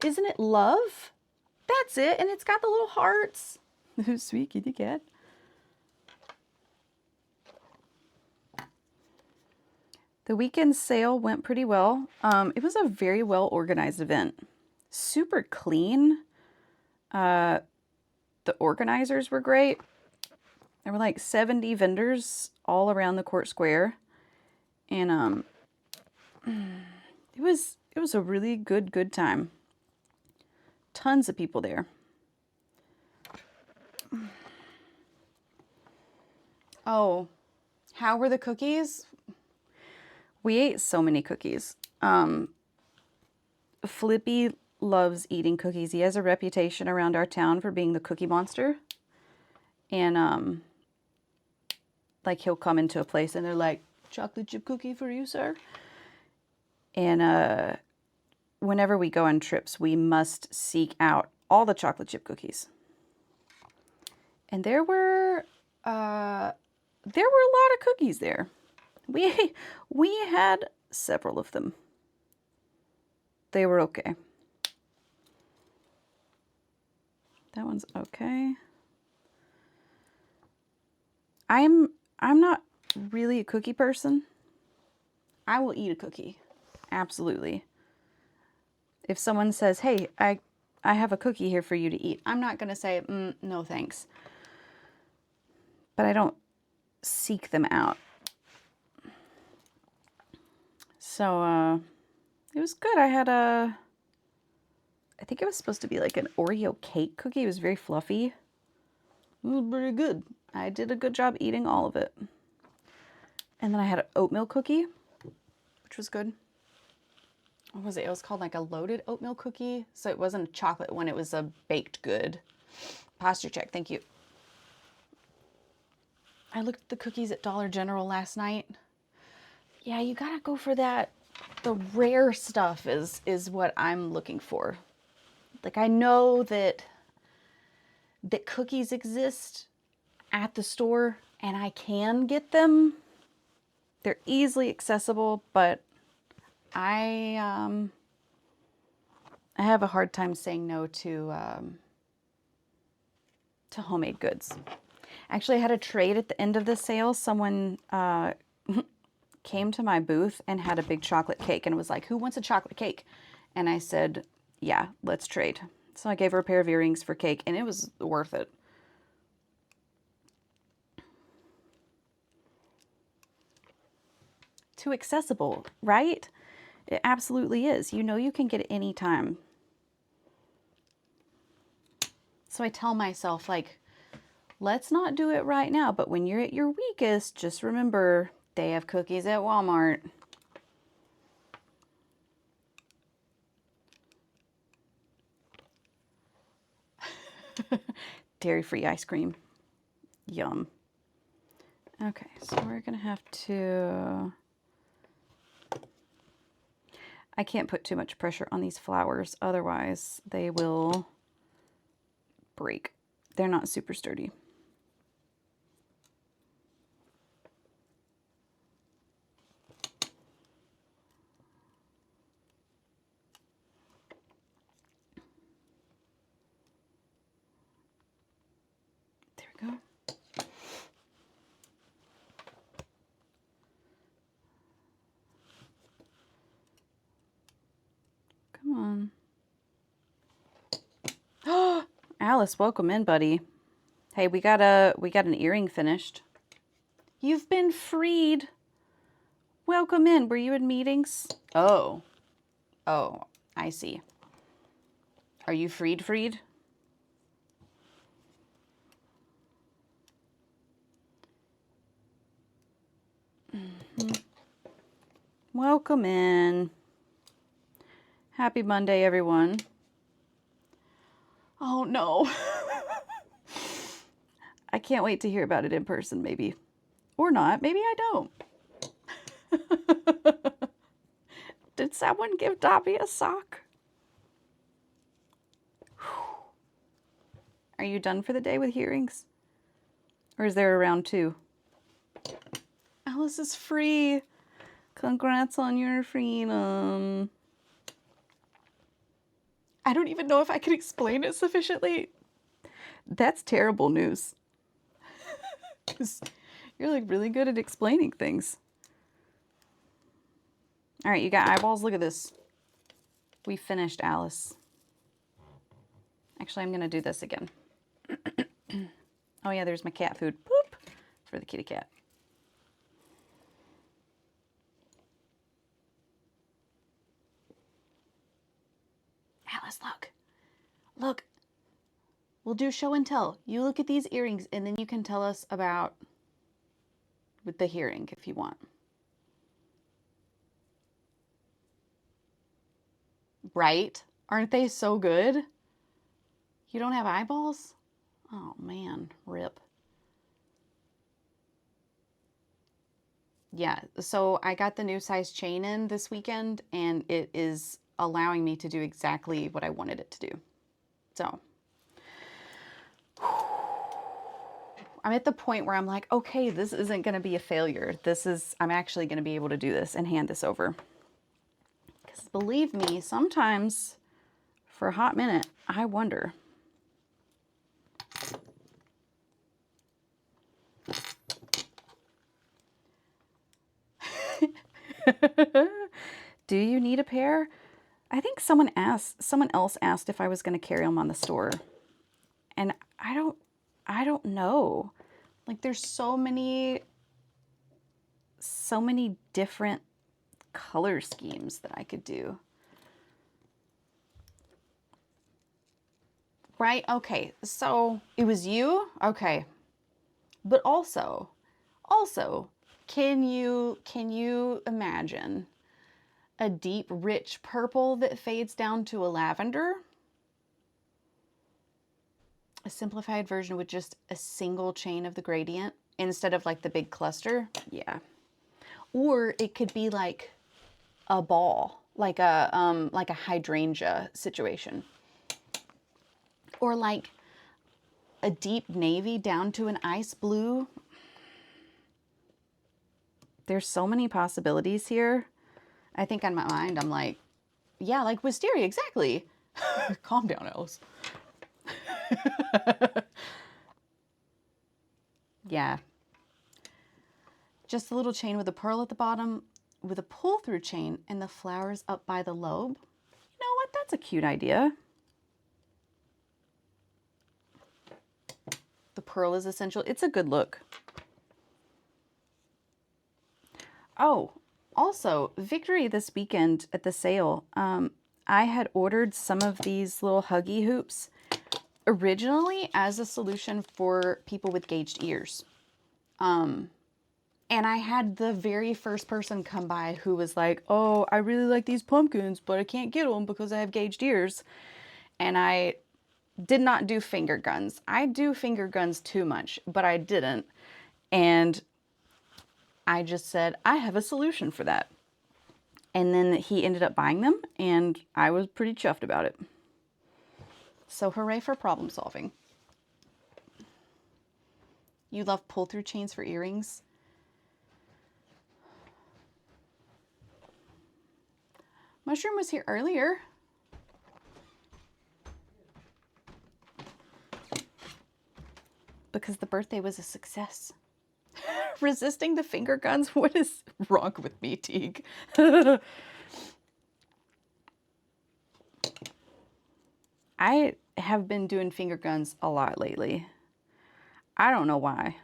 Isn't it love? That's it. And it's got the little hearts. Sweet kitty cat. The weekend sale went pretty well. It was a very well organized event. Super clean. The organizers were great. There were like 70 vendors all around the court square. And it was a really good time. Tons of people there. Oh, how were the cookies? We ate so many cookies. Flippy loves eating cookies. He has a reputation around our town for being the cookie monster. And like he'll come into a place and they're like, chocolate chip cookie for you, sir. And whenever we go on trips, we must seek out all the chocolate chip cookies. And there were a lot of cookies there. We had several of them. They were okay. That one's okay. I'm not really a cookie person. I will eat a cookie. Absolutely. If someone says, hey, I have a cookie here for you to eat, I'm not going to say, no thanks. But I don't seek them out. So, it was good. I had I think it was supposed to be like an Oreo cake cookie. It was very fluffy. It was pretty good. I did a good job eating all of it. And then I had an oatmeal cookie, which was good. What was it? It was called like a loaded oatmeal cookie. So it wasn't a chocolate one. It was a baked good. Posture check. Thank you. I looked at the cookies at Dollar General last night. Yeah, you gotta go for that. The rare stuff is what I'm looking for. Like, I know that cookies exist at the store and I can get them. They're easily accessible, but I have a hard time saying no to homemade goods. Actually, I had a trade at the end of the sale. Someone came to my booth and had a big chocolate cake and was like, "Who wants a chocolate cake?" And I said, "Yeah, let's trade." So I gave her a pair of earrings for cake, and it was worth it. Too accessible, right? It absolutely is. You know you can get it anytime. So I tell myself, like, let's not do it right now, but when you're at your weakest, just remember they have cookies at Walmart. Dairy-free ice cream. Yum. Okay, so we're gonna have to... I can't put too much pressure on these flowers, otherwise they will break. They're not super sturdy. There we go. Come on. Alice, welcome in, buddy. Hey, we got an earring finished. You've been freed. Welcome in. Were you in meetings? Oh. Oh, I see. Are you freed? Welcome in. Happy Monday, everyone. Oh, no. I can't wait to hear about it in person, maybe. Or not. Maybe I don't. Did someone give Dobby a sock? Are you done for the day with hearings? Or is there a round 2? Alice is free. Congrats on your freedom. I don't even know if I can explain it sufficiently. That's terrible news. 'Cause you're like really good at explaining things. All right, you got eyeballs? Look at this. We finished Alice. Actually, I'm going to do this again. Oh yeah, there's my cat food. Poop! For the kitty cat. Alice, look. Look. We'll do show and tell. You look at these earrings and then you can tell us about with the hearing if you want. Right? Aren't they so good? You don't have eyeballs? Oh man, rip. Yeah, so I got the new size chain in this weekend and it is allowing me to do exactly what I wanted it to do. So I'm at the point where I'm like, okay, this isn't going to be a failure. I'm actually going to be able to do this and hand this over. Because believe me, sometimes for a hot minute, I wonder. Do you need a pair? I think someone else asked if I was going to carry them on the store. And I don't know. Like there's so many different color schemes that I could do. Right? Okay. So it was you? Okay. But also, can you imagine a deep, rich purple that fades down to a lavender? A simplified version with just a single chain of the gradient instead of like the big cluster? Yeah. Or it could be like a ball, like a hydrangea situation. Or like a deep navy down to an ice blue. There's so many possibilities here. I think in my mind, I'm like, yeah, like wisteria, exactly. Calm down, Alice. Yeah. Just a little chain with a pearl at the bottom with a pull-through chain and the flowers up by the lobe. You know what? That's a cute idea. The pearl is essential. It's a good look. Oh, also, Victory this weekend at the sale. I had ordered some of these little huggy hoops originally as a solution for people with gauged ears. And I had the very first person come by who was like, oh, I really like these pumpkins, but I can't get them because I have gauged ears. And I did not do finger guns. I do finger guns too much, but I didn't. And I just said, I have a solution for that. And then he ended up buying them, and I was pretty chuffed about it. So hooray for problem solving. You love pull-through chains for earrings? Mushroom was here earlier. Because the birthday was a success. Resisting the finger guns? What is wrong with me, Teague? I have been doing finger guns a lot lately. I don't know why.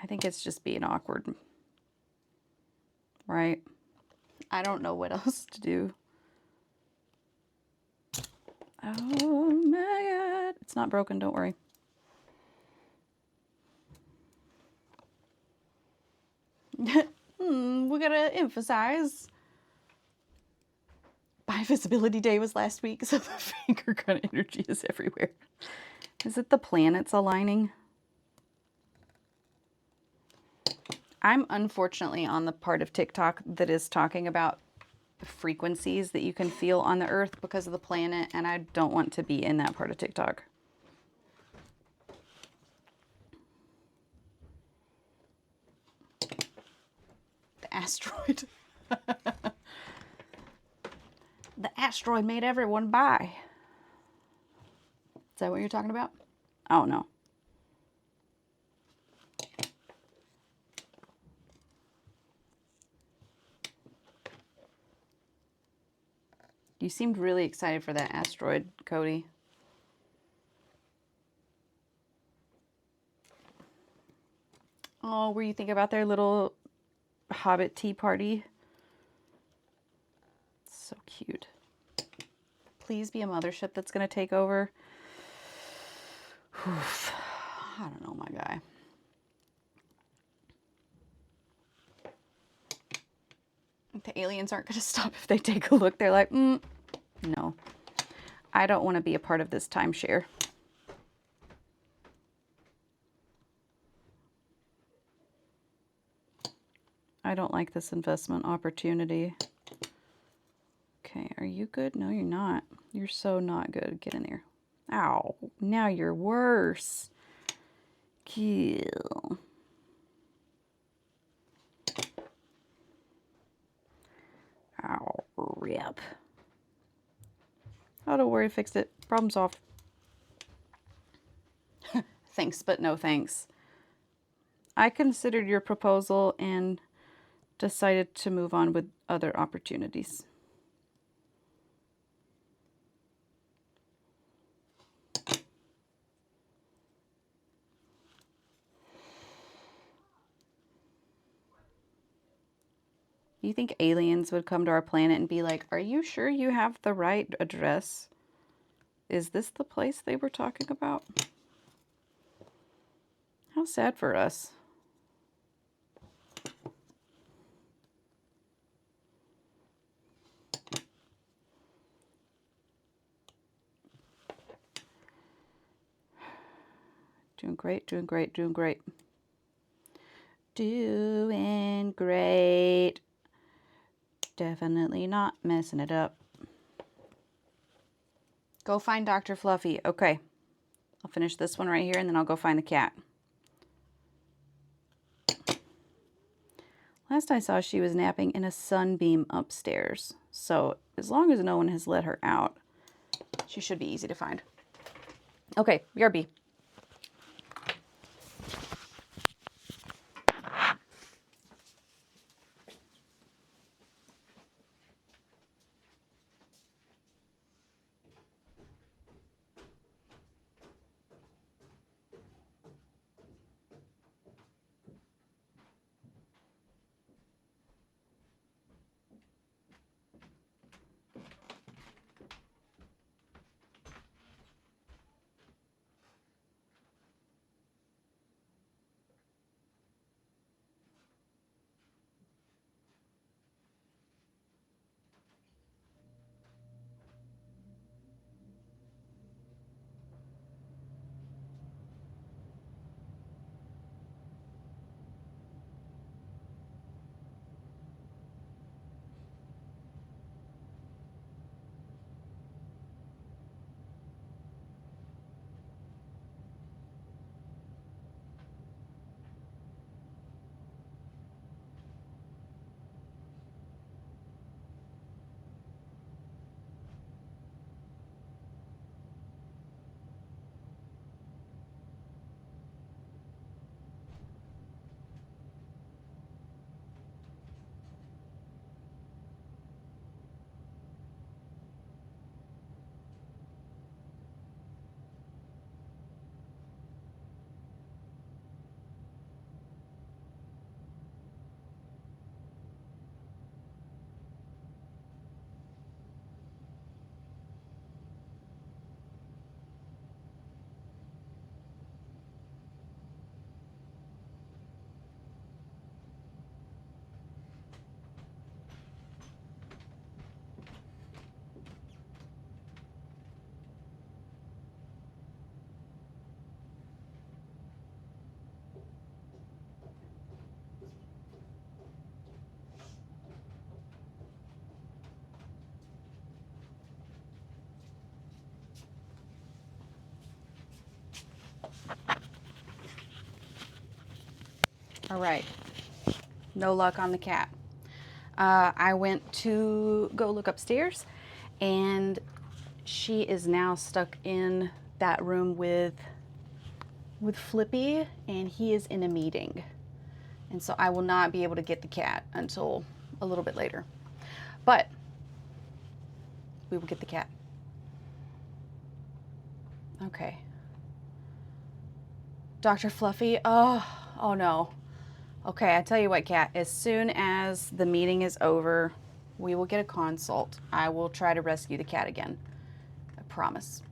I think it's just being awkward. Right? I don't know what else to do. Oh my God. It's not broken, don't worry. We gotta emphasize. Bi-visibility day was last week, so the finger gun energy is everywhere. Is it the planets aligning? I'm unfortunately on the part of TikTok that is talking about frequencies that you can feel on the earth because of the planet, and I don't want to be in that part of TikTok. The asteroid. The asteroid made everyone buy. Is that what you're talking about? Oh no. You seemed really excited for that asteroid, Cody. Oh, were you thinking about their little Hobbit tea party? So cute. Please be a mothership that's going to take over. Oof. I don't know, my guy. The aliens aren't going to stop if they take a look. They're like, no. I don't want to be a part of this timeshare. I don't like this investment opportunity. Okay, are you good? No, you're not. You're so not good. Get in there. Ow, now you're worse. Kill. Ow, rip. Oh, don't worry, fixed it. Problem solved. Thanks, but no thanks. I considered your proposal and decided to move on with other opportunities. You think aliens would come to our planet and be like, are you sure you have the right address? Is this the place they were talking about? How sad for us. Doing great, doing great, doing great. Doing great. Definitely not messing it up. Go find Dr. Fluffy. Okay. I'll finish this one right here and then I'll go find the cat. Last I saw, she was napping in a sunbeam upstairs. So as long as no one has let her out, she should be easy to find. Okay, BRB. All right. No luck on the cat. I went to go look upstairs, and she is now stuck in that room with Flippy, and he is in a meeting. And so I will not be able to get the cat until a little bit later. But we will get the cat. Okay. Dr. Fluffy, oh no. Okay, I tell you what, Cat, as soon as the meeting is over, we will get a consult. I will try to rescue the cat again. I promise.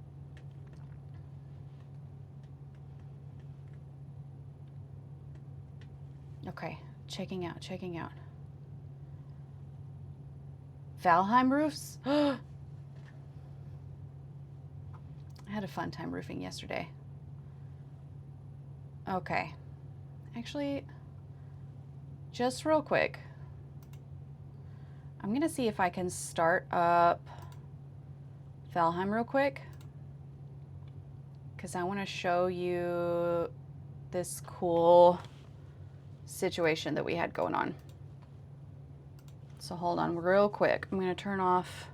Okay, checking out. Valheim roofs? I had a fun time roofing yesterday. Okay. Actually, just real quick, I'm gonna see if I can start up Valheim real quick, because I want to show you this cool situation that we had going on. So hold on real quick. I'm gonna turn off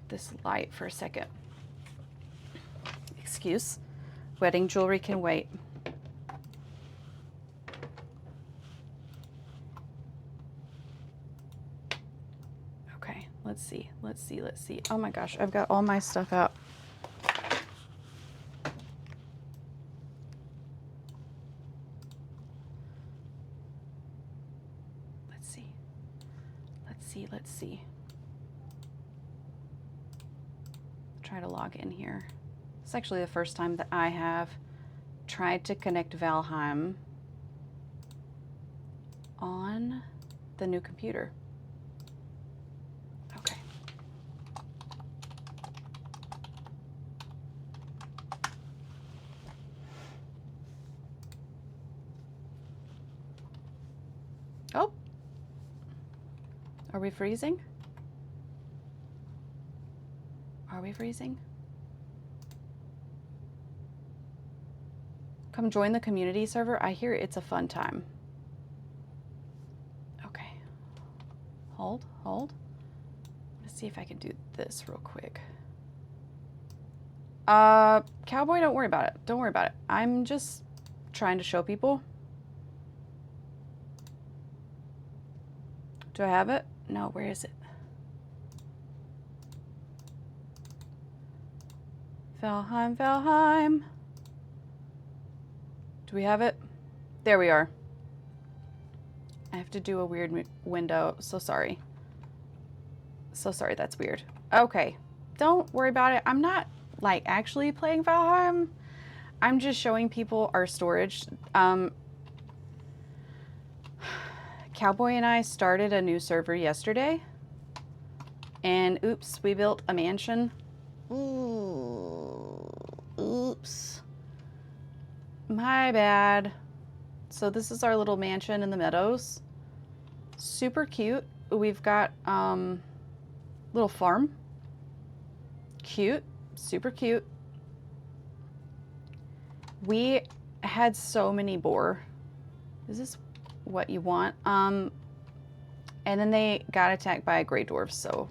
this light for a second. Excuse. Wedding jewelry can wait. Okay, let's see. Oh my gosh, I've got all my stuff out. Let's see. Try to log in here. It's actually the first time that I have tried to connect Valheim on the new computer. Okay. Oh. Are we freezing? Are we freezing? Come join the community server. I hear it's a fun time. hold. Let's see if I can do this real quick. Cowboy, don't worry about it. Don't worry about it. I'm just trying to show people. Do I have it? No, where is it? Valheim, Valheim. Do we have it? There we are. I have to do a weird window. So sorry. So sorry, that's weird. Okay, don't worry about it. I'm not like actually playing Valheim. I'm just showing people our storage. Cowboy and I started a new server yesterday. And oops, we built a mansion. Oops. My bad. So this is our little mansion in the meadows. Super cute. We've got little farm. Cute. Super cute. We had so many boar. Is this what you want? And then they got attacked by a gray dwarf, so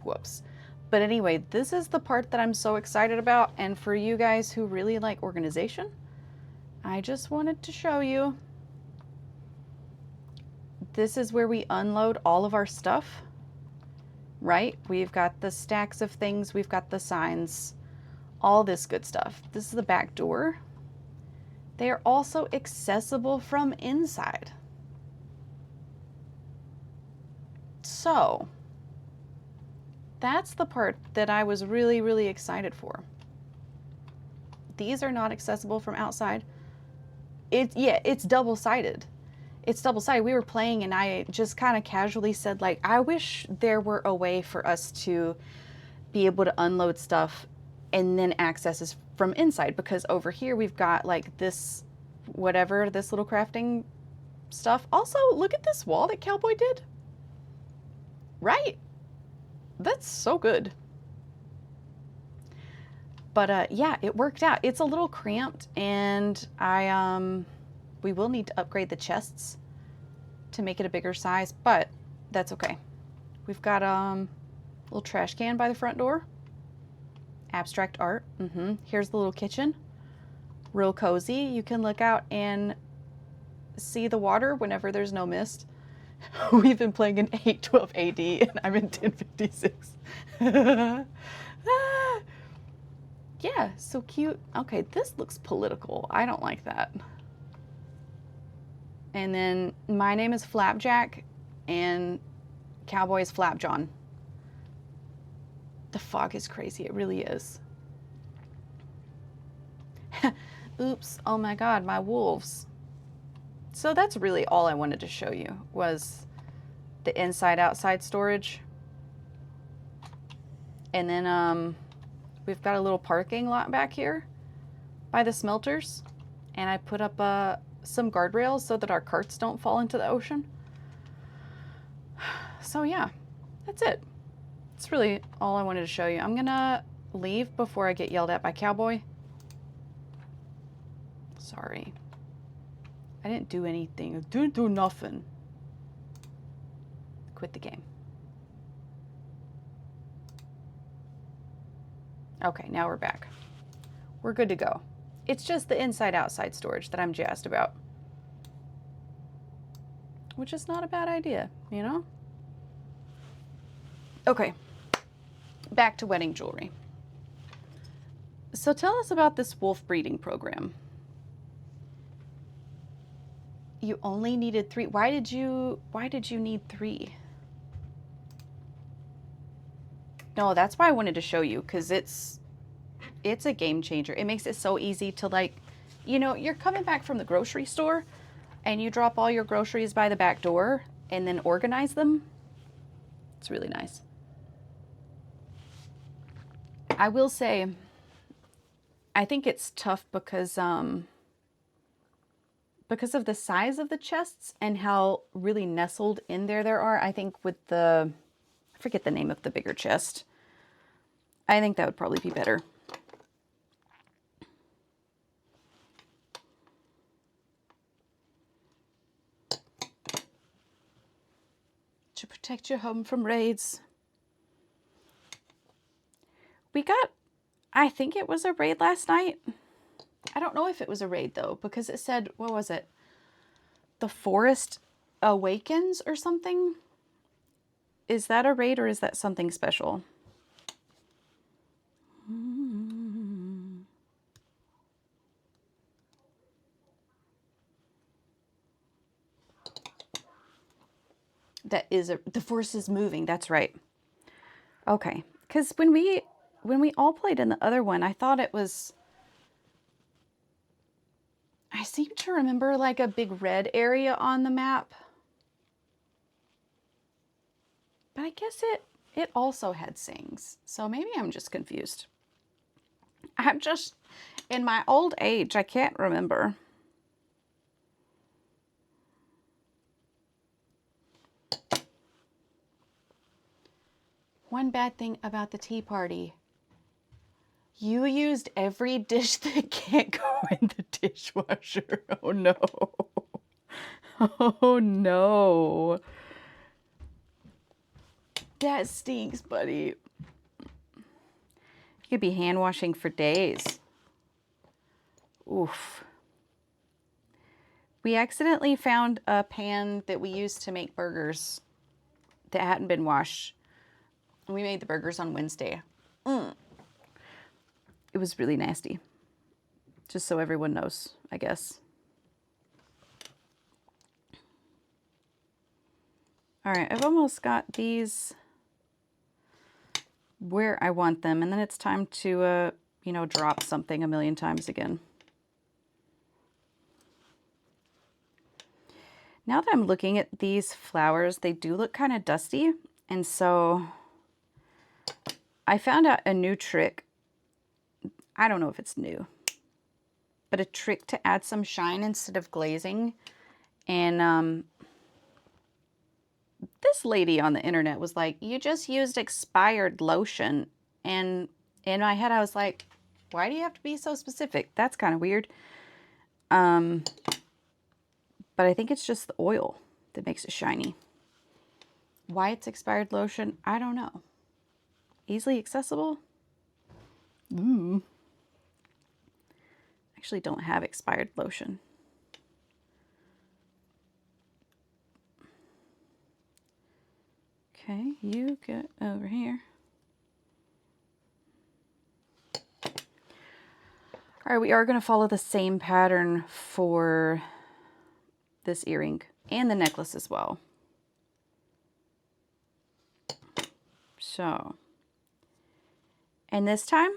whoops. But anyway, this is the part that I'm so excited about, and for you guys who really like organization, I just wanted to show you. This is where we unload all of our stuff, right? We've got the stacks of things, we've got the signs, all this good stuff. This is the back door. They are also accessible from inside. So, that's the part that I was really, really excited for. These are not accessible from outside. It's double-sided. It's double-sided. We were playing and I just kind of casually said, like, I wish there were a way for us to be able to unload stuff and then access this from inside, because over here we've got like this, whatever, this little crafting stuff. Also, look at this wall that Cowboy did. Right? That's so good. But yeah, it worked out. It's a little cramped, and we will need to upgrade the chests to make it a bigger size, but that's okay. We've got a little trash can by the front door. Abstract art. Here's the little kitchen. Real cozy. You can look out and see the water whenever there's no mist. We've been playing in 812 AD and I'm in 1056. Yeah, so cute. Okay, this looks political. I don't like that. And then my name is Flapjack and Cowboy is Flapjohn. The fog is crazy. It really is. Oops. Oh my God, my wolves. So that's really all I wanted to show you was the inside-outside storage. And then we've got a little parking lot back here by the smelters. And I put up some guardrails so that our carts don't fall into the ocean. So yeah, that's it. That's really all I wanted to show you. I'm gonna leave before I get yelled at by Cowboy. Sorry. I didn't do anything. I didn't do nothing. Quit the game. Okay, now we're back. We're good to go. It's just the inside-outside storage that I'm jazzed about. Which is not a bad idea, you know? Okay. Back to wedding jewelry. So tell us about this wolf breeding program. You only needed 3. Why did you need 3? No, that's why I wanted to show you, because it's a game changer. It makes it so easy to, like, you know, you're coming back from the grocery store and you drop all your groceries by the back door and then organize them. It's really nice. I will say, I think it's tough because of the size of the chests and how really nestled in there are. I think with I forget the name of the bigger chest. I think that would probably be better. protect your home from raids. We got, I think it was a raid last night. I don't know if it was a raid though, because it said, what was it? The Forest Awakens or something? Is that a raid or is that something special? That is the force is moving. That's right. Okay, because when we all played in the other one, I thought it was. I seem to remember like a big red area on the map, but I guess it also had sings. So maybe I'm just confused. I'm just in my old age. I can't remember. One bad thing about the tea party. You used every dish that can't go in the dishwasher. Oh no. Oh no. That stinks, buddy. You could be hand washing for days. Oof. We accidentally found a pan that we used to make burgers that hadn't been washed. We made the burgers on Wednesday. It was really nasty. Just so everyone knows, I guess. All right, I've almost got these where I want them, and then it's time to, you know, drop something a million times again. Now that I'm looking at these flowers, they do look kind of dusty, and so I found out a new trick. I don't know if it's new, but a trick to add some shine instead of glazing. And this lady on the internet was like, you just used expired lotion. And in my head, I was like, why do you have to be so specific? That's kind of weird. But I think it's just the oil that makes it shiny. Why it's expired lotion, I don't know. Easily accessible? Actually don't have expired lotion. Okay, you get over here. All right, we are going to follow the same pattern for this earring and the necklace as well. So, and this time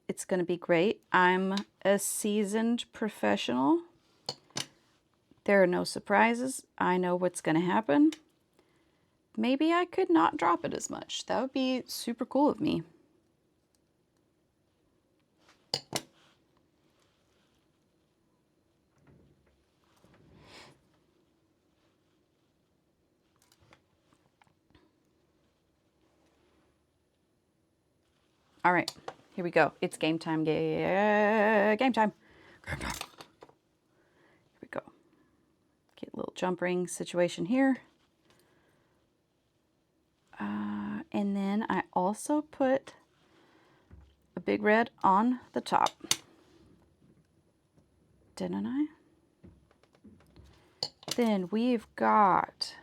it's going to be great. I'm a seasoned professional. There are no surprises. I know what's going to happen. Maybe I could not drop it as much. That would be super cool of me. All right, here we go. It's game time. Game time. Here we go. Get a little jump ring situation here. And then I also put a big red on the top. Didn't I? Then we've got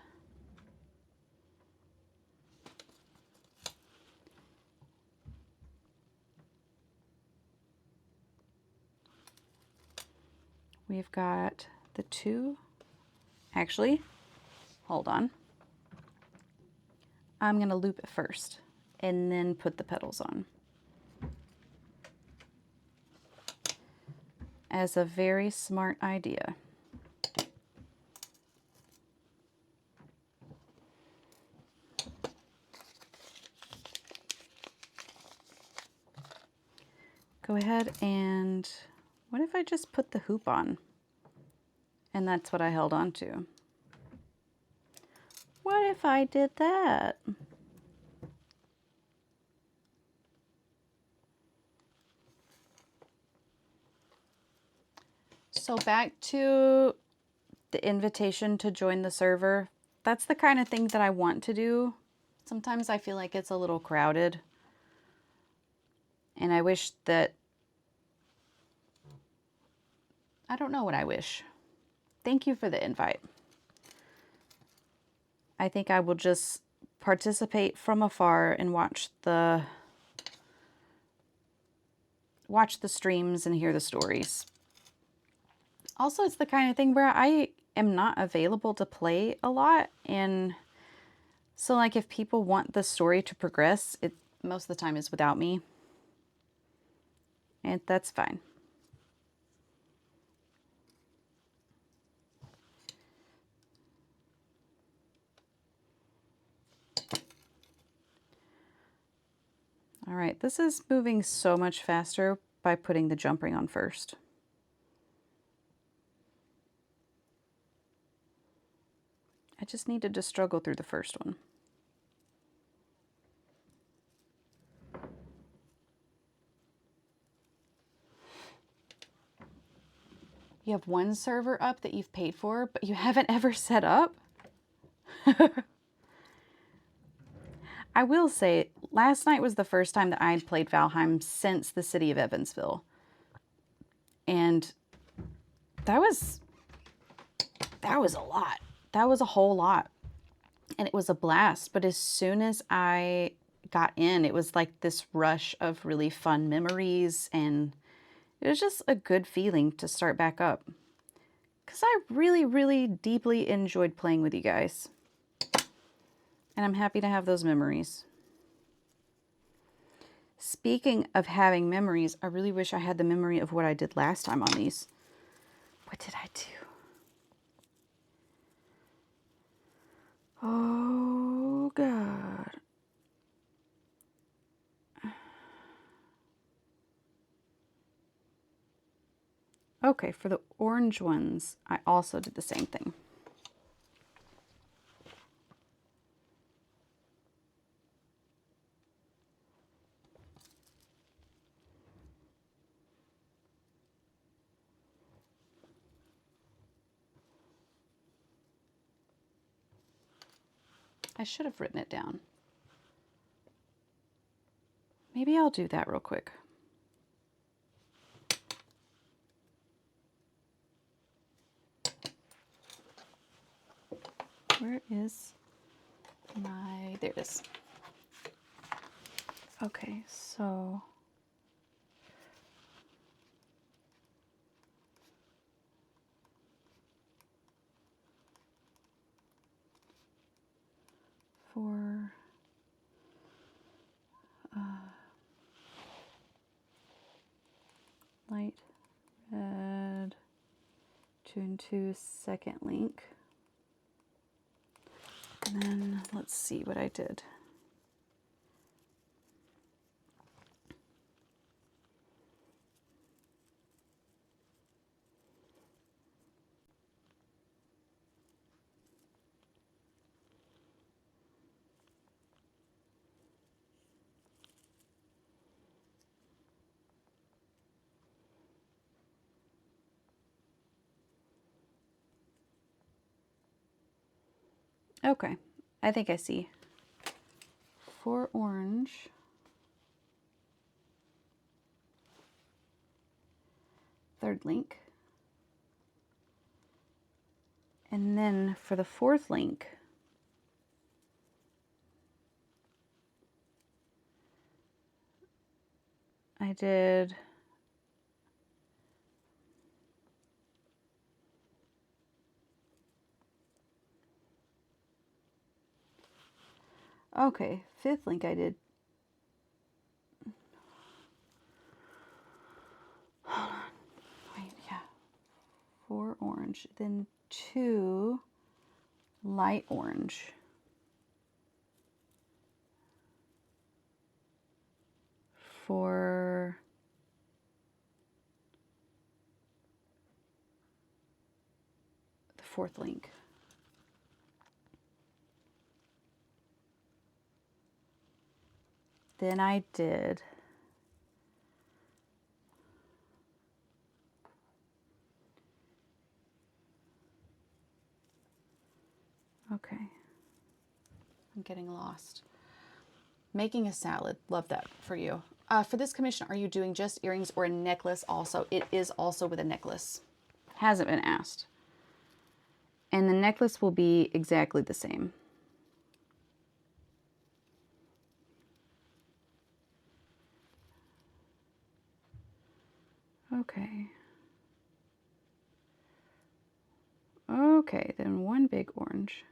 the two. Actually, hold on. I'm going to loop it first and then put the petals on. As a very smart idea. Go ahead and, what if I just put the hoop on? And that's what I held on to. What if I did that? So back to the invitation to join the server. that's the kind of thing that I want to do. Sometimes I feel like it's a little crowded. And I wish that, I don't know what I wish. Thank you for the invite. I think I will just participate from afar and watch the streams and hear the stories. Also, it's the kind of thing where I am not available to play a lot, and so like if people want the story to progress, it most of the time is without me. And that's fine. All right, this is moving so much faster by putting the jump ring on first. I just needed to struggle through the first one. You have one server up that you've paid for, but you haven't ever set up? I will say, last night was the first time that I had played Valheim since the city of Evansville. And that was a lot. That was a whole lot. And it was a blast. But as soon as I got in, it was like this rush of really fun memories. And it was just a good feeling to start back up. Because I really, really deeply enjoyed playing with you guys. And I'm happy to have those memories. Speaking of having memories, I really wish I had the memory of what I did last time on these. What did I do? Oh, God. Okay, for the orange ones, I also did the same thing. I should have written it down. Maybe I'll do that real quick. Where is my... There it is. Okay, so... For... light red 2 and 2 second link. And then let's see what I did. Okay, I think I see. For orange, third link. And then for the fourth link, I did okay, fifth link I did. Hold on. Wait, yeah. 4 orange, then 2 light orange. For the fourth link. Then I did Okay. I'm getting lost. Making a salad. Love that for you. For this commission, are you doing just earrings or a necklace also? It is also with a necklace. Hasn't been asked. And the necklace will be exactly the same. Okay. Okay, then one big orange.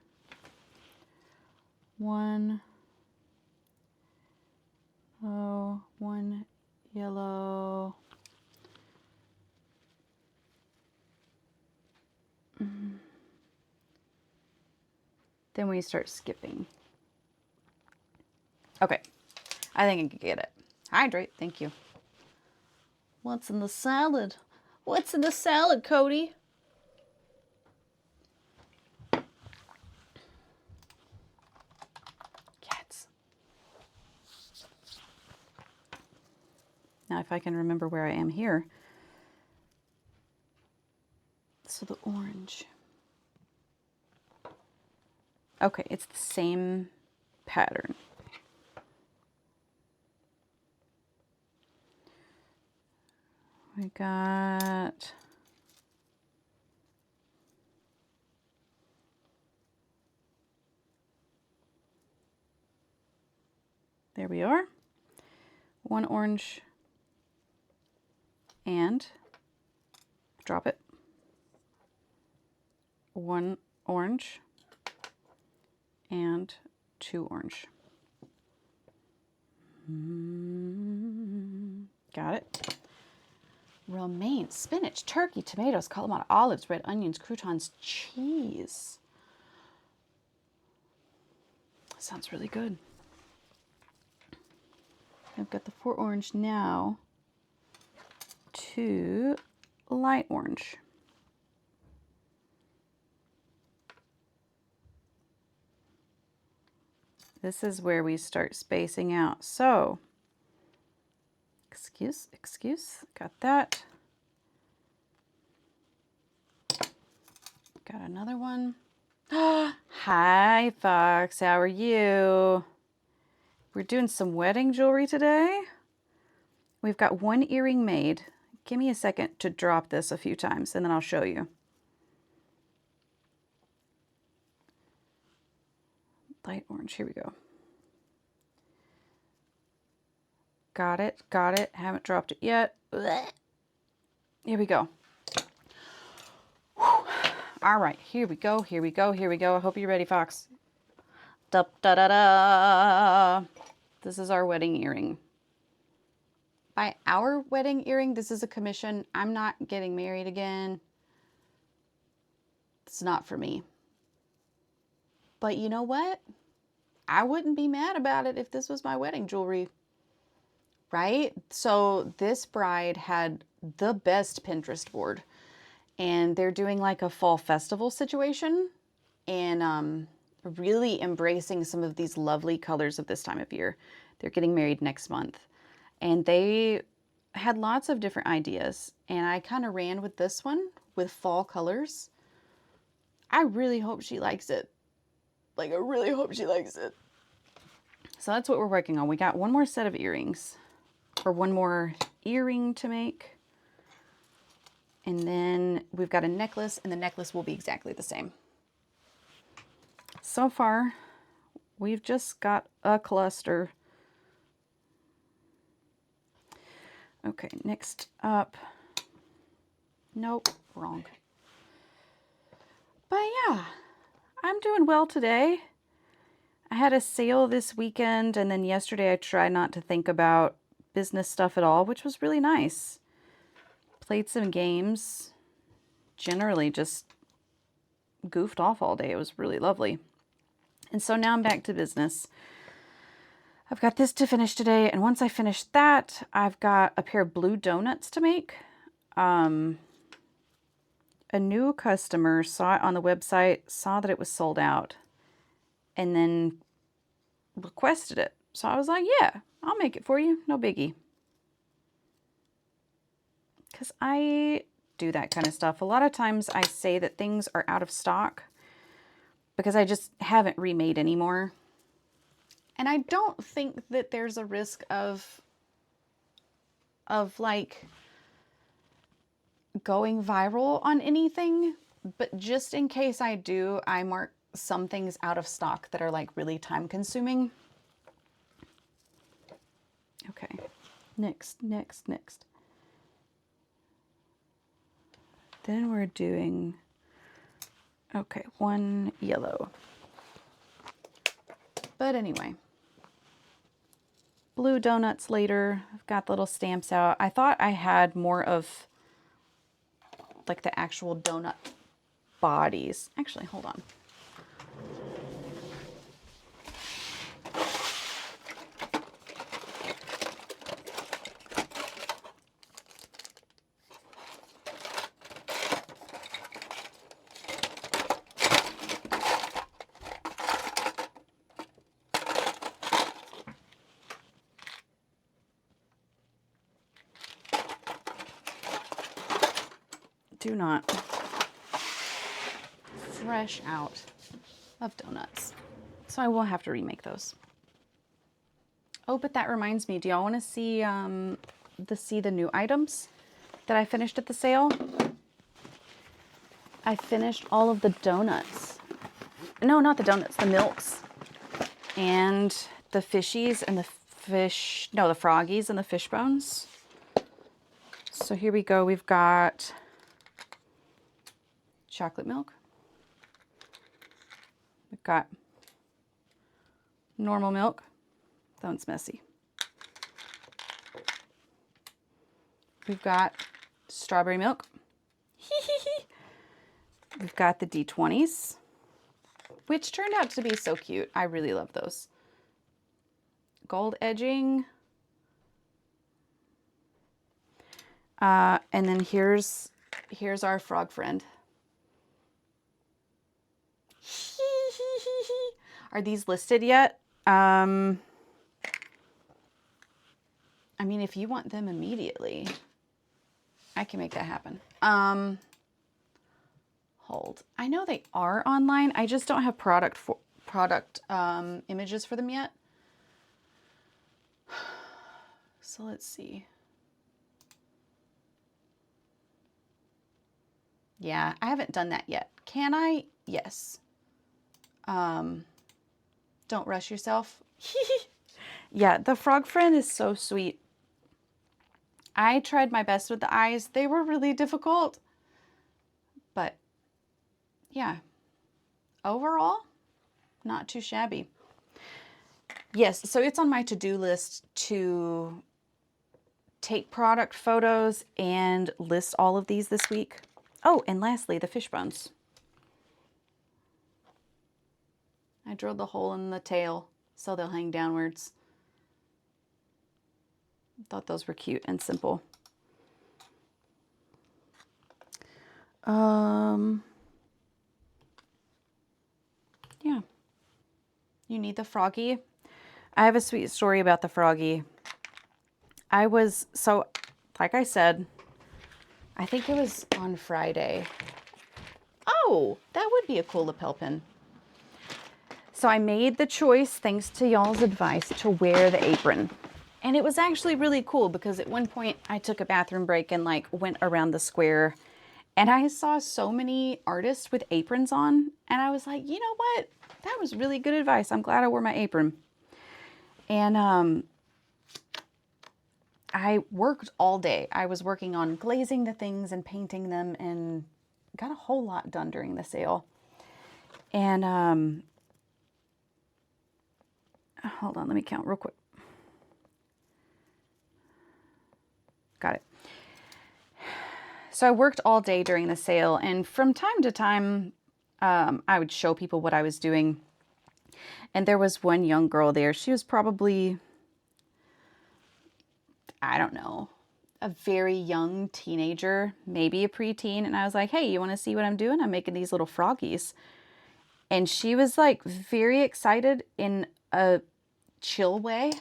One yellow. Then we start skipping. Okay, I think I can get it. Hydrate, thank you. What's in the salad? What's in the salad, Cody? Cats. Now, if I can remember where I am here. So the orange. Okay, it's the same pattern. We got there we are. One orange and drop it. One orange and two orange. Got it. Romaine, spinach, turkey, tomatoes, Kalamata, olives, red onions, croutons, cheese. Sounds really good. I've got the 4 orange now to light orange. This is where we start spacing out. So, excuse, got that. Got another one. Hi, Fox, how are you? We're doing some wedding jewelry today. We've got one earring made. Give me a second to drop this a few times and then I'll show you. Light orange, here we go. Got it, haven't dropped it yet. Here we go. Whew. All right, here we go. I hope you're ready, Fox. Da da da da. This is our wedding earring. By our wedding earring, this is a commission. I'm not getting married again. It's not for me. But you know what? I wouldn't be mad about it if this was my wedding jewelry. Right? So this bride had the best Pinterest board. And they're doing like a fall festival situation. And really embracing some of these lovely colors of this time of year. They're getting married next month. And they had lots of different ideas. And I kind of ran with this one with fall colors. I really hope she likes it. Like, I really hope she likes it. So that's what we're working on. We got one more set of earrings. Or one more earring to make. And then we've got a necklace. And the necklace will be exactly the same. So far, we've just got a cluster. Okay, next up. Nope, wrong. But yeah, I'm doing well today. I had a sale this weekend, and then yesterday I tried not to think about business stuff at all, which was really nice. Played some games. Generally just goofed off all day. It was really lovely. And so now I'm back to business. I've got this to finish today, and once I finish that, I've got a pair of blue donuts to make. A new customer saw it on the website, saw that it was sold out, and then requested it. So I was like, yeah, I'll make it for you. No biggie. Because I do that kind of stuff. A lot of times I say that things are out of stock, because I just haven't remade anymore. And I don't think that there's a risk of like going viral on anything, but just in case I do, I mark some things out of stock that are like really time consuming. Okay, next. Then we're doing, okay, one yellow. But anyway, blue donuts later. I've got the little stamps out. I thought I had more of like the actual donut bodies. Actually, hold on. Do not fresh out of donuts. So I will have to remake those. Oh, but that reminds me, do y'all want to see the new items that I finished at the sale? I finished all of the donuts. No, not the donuts, the milks. And the fishies and the the froggies and the fish bones. So here we go. We've got chocolate milk. We've got normal milk. That one's messy. We've got strawberry milk. We've got the D20s, which turned out to be so cute. I really love those. Gold edging. And then here's our frog friend. Are these listed yet? I mean, if you want them immediately, I can make that happen. Hold. I know they are online. I just don't have product images for them yet. So let's see. Yeah, I haven't done that yet. Can I? Yes. Don't rush yourself. Yeah, the frog friend is so sweet. I tried my best with the eyes. They were really difficult. But yeah, overall, not too shabby. Yes, so it's on my to-do list to take product photos and list all of these this week. Oh, and lastly, the fish bones. I drilled the hole in the tail so they'll hang downwards. Thought those were cute and simple. Yeah. You need the froggy. I have a sweet story about the froggy. Like I said, I think it was on Friday. Oh, that would be a cool lapel pin. So I made the choice, thanks to y'all's advice, to wear the apron. And it was actually really cool because at one point I took a bathroom break and like went around the square and I saw so many artists with aprons on and I was like, you know what? That was really good advice. I'm glad I wore my apron. And I worked all day. I was working on glazing the things and painting them and got a whole lot done during the sale. And hold on, let me count real quick. Got it. So I worked all day during the sale, and from time to time, I would show people what I was doing. And there was one young girl there. She was probably, I don't know, a very young teenager, maybe a preteen. And I was like, hey, you want to see what I'm doing? I'm making these little froggies. And she was like very excited in a chill way.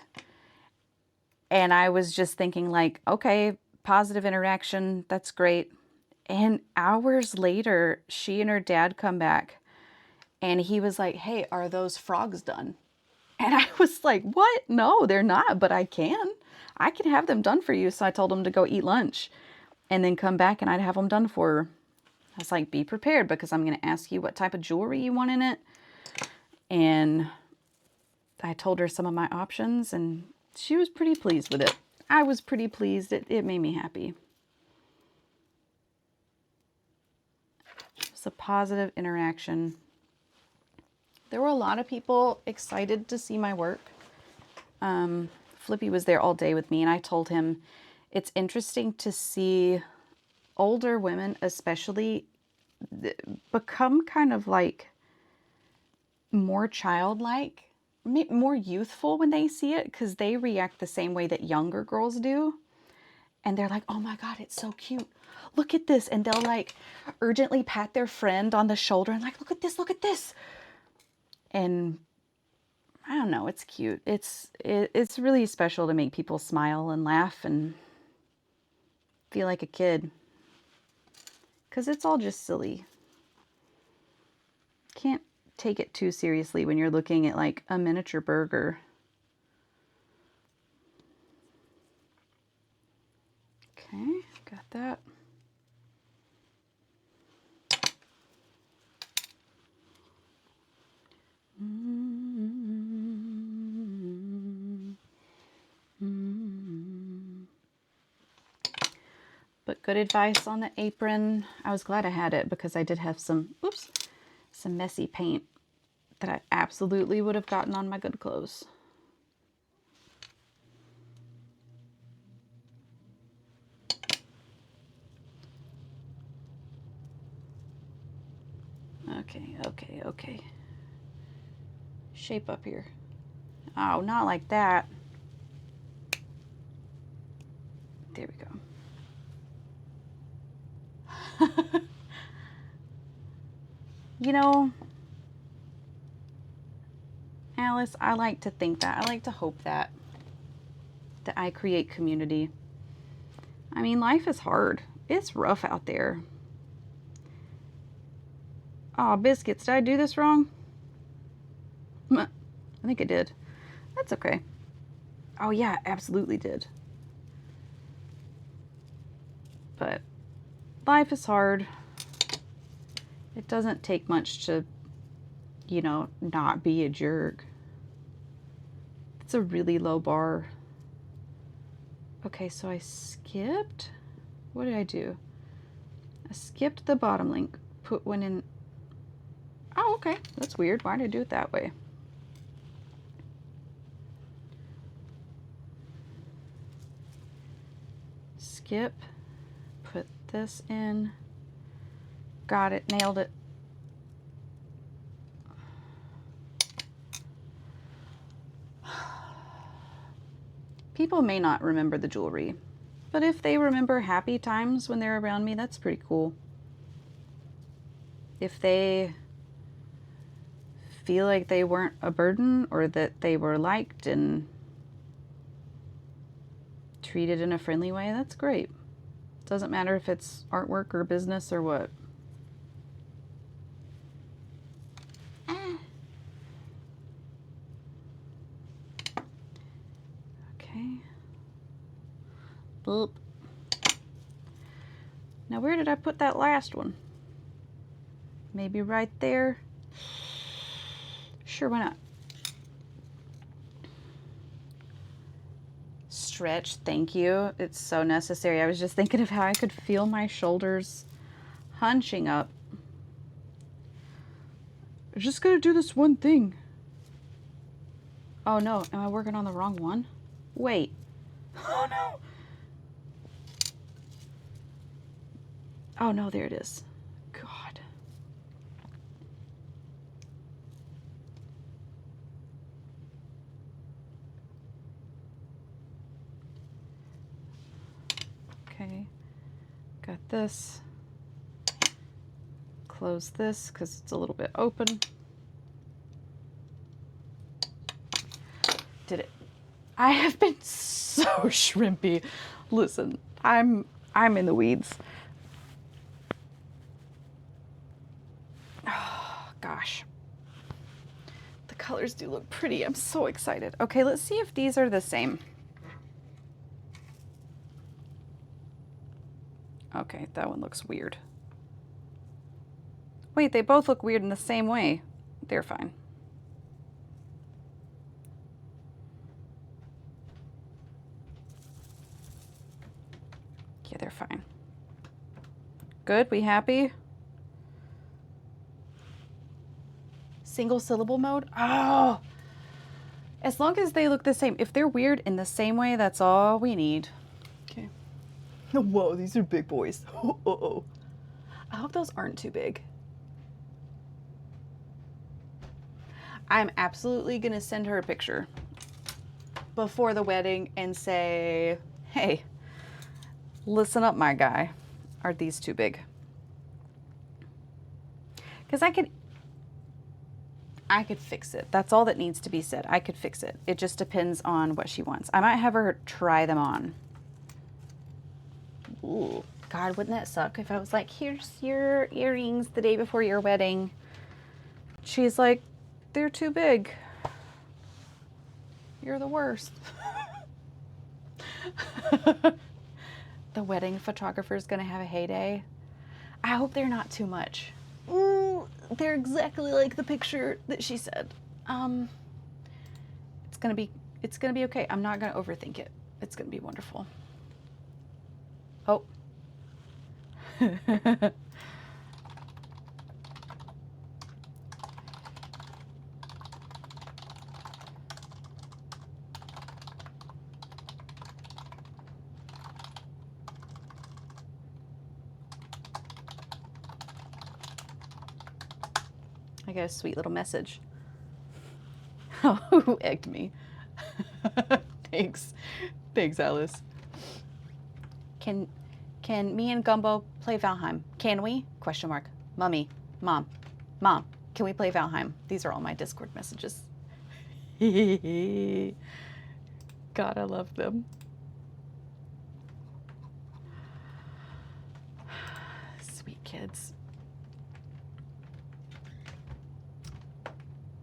And I was just thinking like, okay, positive interaction. That's great. And hours later, she and her dad come back And he was like, hey, are those frogs done? And I was like, what? No, they're not, but I can. I can have them done for you. So I told him to go eat lunch and then come back and I'd have them done for her. I was like, be prepared because I'm going to ask you what type of jewelry you want in it. And I told her some of my options and she was pretty pleased with it. I was pretty pleased. It made me happy. It's a positive interaction. There were a lot of people excited to see my work. Flippy was there all day with me and I told him it's interesting to see older women especially become kind of like more childlike, more youthful when they see it because they react the same way that younger girls do. And they're like, oh my God, it's so cute. Look at this. And they'll like urgently pat their friend on the shoulder and like, look at this, look at this. And I don't know, it's cute. It's really special to make people smile and laugh and feel like a kid. Because it's all just silly. Can't take it too seriously when you're looking at like a miniature burger. Okay, got that. But good advice on the apron. I was glad I had it because I did have some messy paint that I absolutely would have gotten on my good clothes. Okay. Shape up here. Oh, not like that. There we go. You know, Alice, I like to think that. I like to hope that I create community. I mean, life is hard. It's rough out there. Oh, biscuits, did I do this wrong? I think I did. That's okay. Oh yeah, absolutely did. But life is hard. It doesn't take much to, you know, not be a jerk. It's a really low bar. Okay, so I skipped. What did I do? I skipped the bottom link. Put one in. Oh, okay. That's weird. Why did I do it that way? Skip. Put this in. Got it. Nailed it. People may not remember the jewelry, but if they remember happy times when they're around me, that's pretty cool. If they feel like they weren't a burden or that they were liked and treated in a friendly way, that's great. Doesn't matter if it's artwork or business or what. Okay. Boop. Now where did I put that last one? Maybe right there. Sure, why not? Stretch, thank you. It's so necessary. I was just thinking of how I could feel my shoulders hunching up. I'm just gonna do this one thing. Oh no, am I working on the wrong one? Wait. Oh no. Oh no, there it is. God. Okay, got this. Close this because it's a little bit open. Did it. I have been so shrimpy. Listen, I'm in the weeds. Oh, gosh. colors do look pretty. I'm so excited. Okay, let's see if these are the same. Okay, that one looks weird. Wait, they both look weird in the same way. They're fine. Yeah, they're fine. Good, we happy? Single syllable mode? Oh! As long as they look the same. If they're weird in the same way, that's all we need. Okay. Whoa, these are big boys. Uh-oh. I hope those aren't too big. I'm absolutely gonna send her a picture before the wedding and say, hey, listen up, my guy. Are these too big? Because I could fix it. That's all that needs to be said. I could fix it. It just depends on what she wants. I might have her try them on. Ooh, God, wouldn't that suck if I was like, here's your earrings the day before your wedding. She's like, they're too big. You're the worst. The wedding photographer is going to have a heyday. I hope they're not too much. Ooh, they're exactly like the picture that she said. It's gonna be okay. I'm not gonna overthink it. It's gonna be wonderful. Oh. I got a sweet little message. Oh, who egged me? Thanks. Thanks, Alice. Can me and Gumbo play Valheim? Can we? Question mark. Mummy. Mom. Can we play Valheim? These are all my Discord messages. God, I love them. Sweet kids.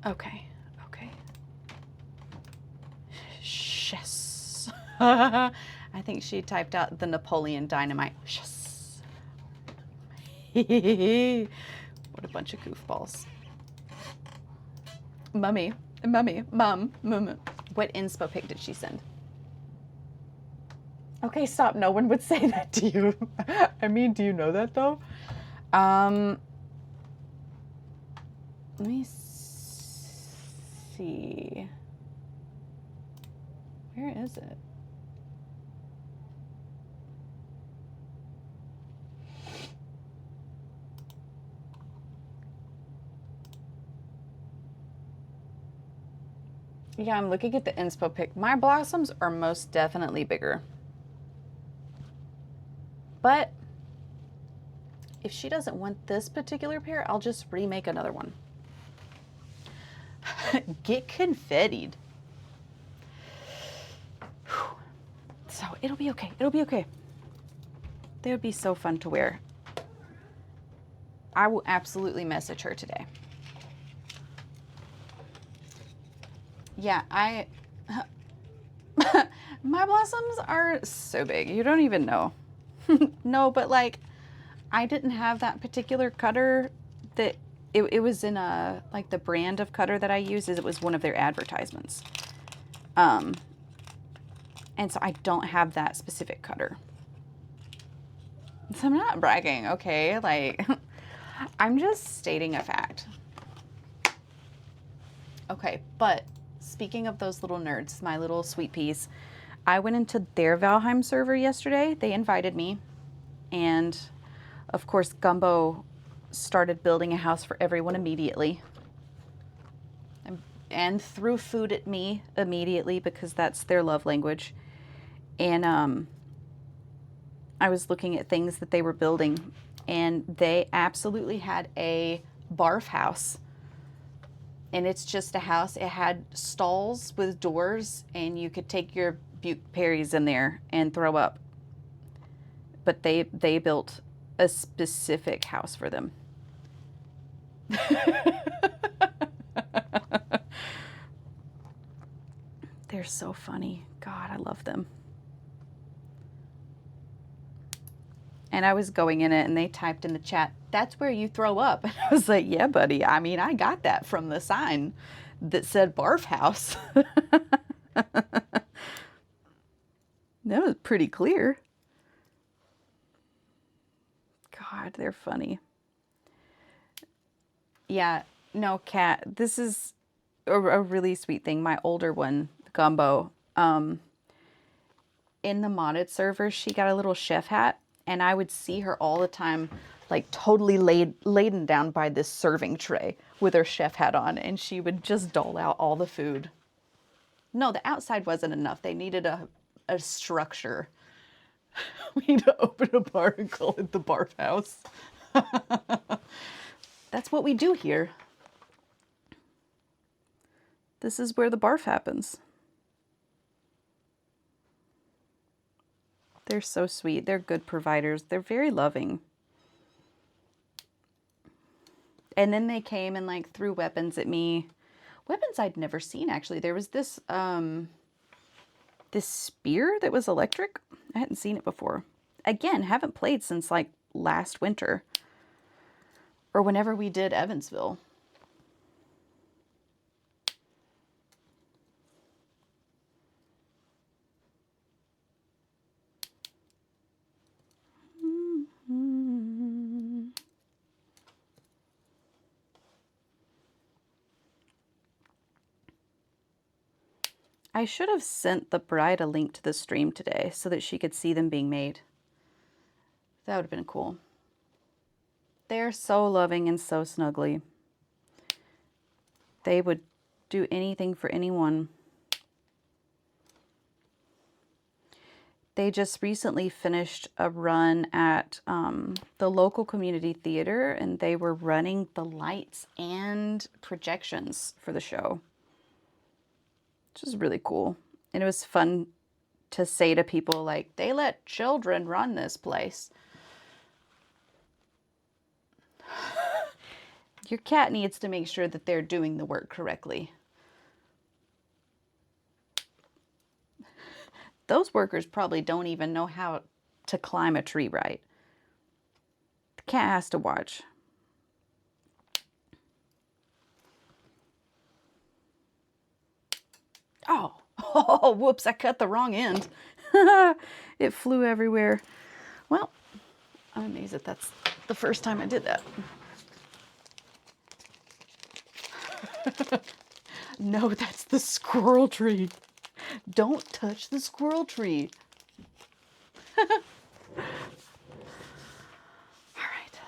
Okay. Yes. I think she typed out the Napoleon Dynamite. Yes. What a bunch of goofballs. Mom. What inspo pic did she send? Okay, stop. No one would say that to you. I mean, do you know that though? Let me see. Where is it? Yeah, I'm looking at the inspo pic. My blossoms are most definitely bigger. But if she doesn't want this particular pair, I'll just remake another one. Get confettied. So it'll be okay. It'll be okay. They would be so fun to wear. I will absolutely message her today. Yeah, my blossoms are so big. You don't even know. No, but like, I didn't have that particular cutter that it was in a, like the brand of cutter that I use is it was one of their advertisements. And so I don't have that specific cutter. So I'm not bragging, okay? Like, I'm just stating a fact. Okay, but speaking of those little nerds, my little sweet peas, I went into their Valheim server yesterday. They invited me. And of course, Gumbo started building a house for everyone immediately. And threw food at me immediately because that's their love language. And I was looking at things that they were building, and they absolutely had a barf house. And it's just a house. It had stalls with doors, and you could take your Butte Perry's in there and throw up. But they built a specific house for them. They're so funny. God, I love them. And I was going in it and they typed in the chat, "That's where you throw up." And I was like, "Yeah, buddy. I mean, I got that from the sign that said barf house." That was pretty clear. God, they're funny. Yeah, no, Kat, this is a really sweet thing. My older one, Gumbo, in the modded server, she got a little chef hat, and I would see her all the time, like totally laden down by this serving tray with her chef hat on, and she would just dole out all the food. No, the outside wasn't enough. They needed a structure. We need to open a bar and call it the Barf House. That's what we do here. This is where the barf happens. They're so sweet. They're good providers. They're very loving. And then they came and like threw weapons at me. Weapons I'd never seen, actually. There was this this spear that was electric. I hadn't seen it before. Again, haven't played since like last winter or whenever we did Evansville. I should have sent the bride a link to the stream today so that she could see them being made. That would have been cool. They're so loving and so snuggly. They would do anything for anyone. They just recently finished a run at the local community theater, and they were running the lights and projections for the show, which is really cool. And it was fun to say to people, like, they let children run this place. Your cat needs to make sure that they're doing the work correctly. Those workers probably don't even know how to climb a tree right. The cat has to watch. Oh, oh, whoops, I cut the wrong end. It flew everywhere. Well, I'm amazed that that's the first time I did that. No, that's the squirrel tree. Don't touch the squirrel tree. All right.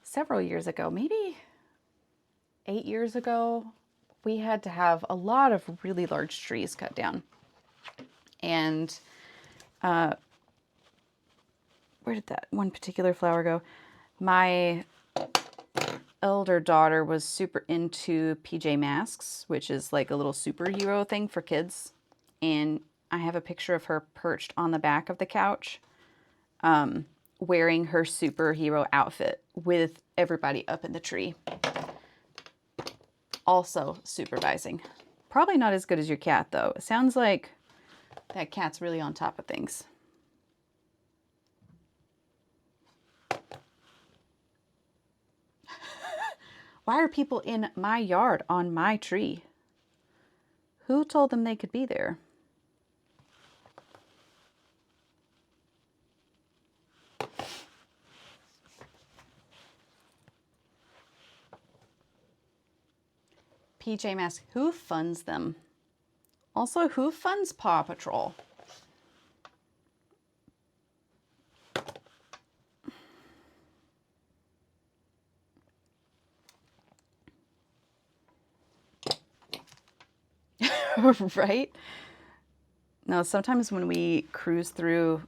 Several years ago, maybe 8 years ago, we had to have a lot of really large trees cut down. And where did that one particular flower go? My elder daughter was super into PJ Masks, which is like a little superhero thing for kids. And I have a picture of her perched on the back of the couch, wearing her superhero outfit with everybody up in the tree. Also supervising. Probably not as good as your cat, though. It sounds like that cat's really on top of things. Why are people in my yard on my tree? Who told them they could be there? PJ Masks, who funds them? Also, who funds Paw Patrol? Right? No, sometimes when we cruise through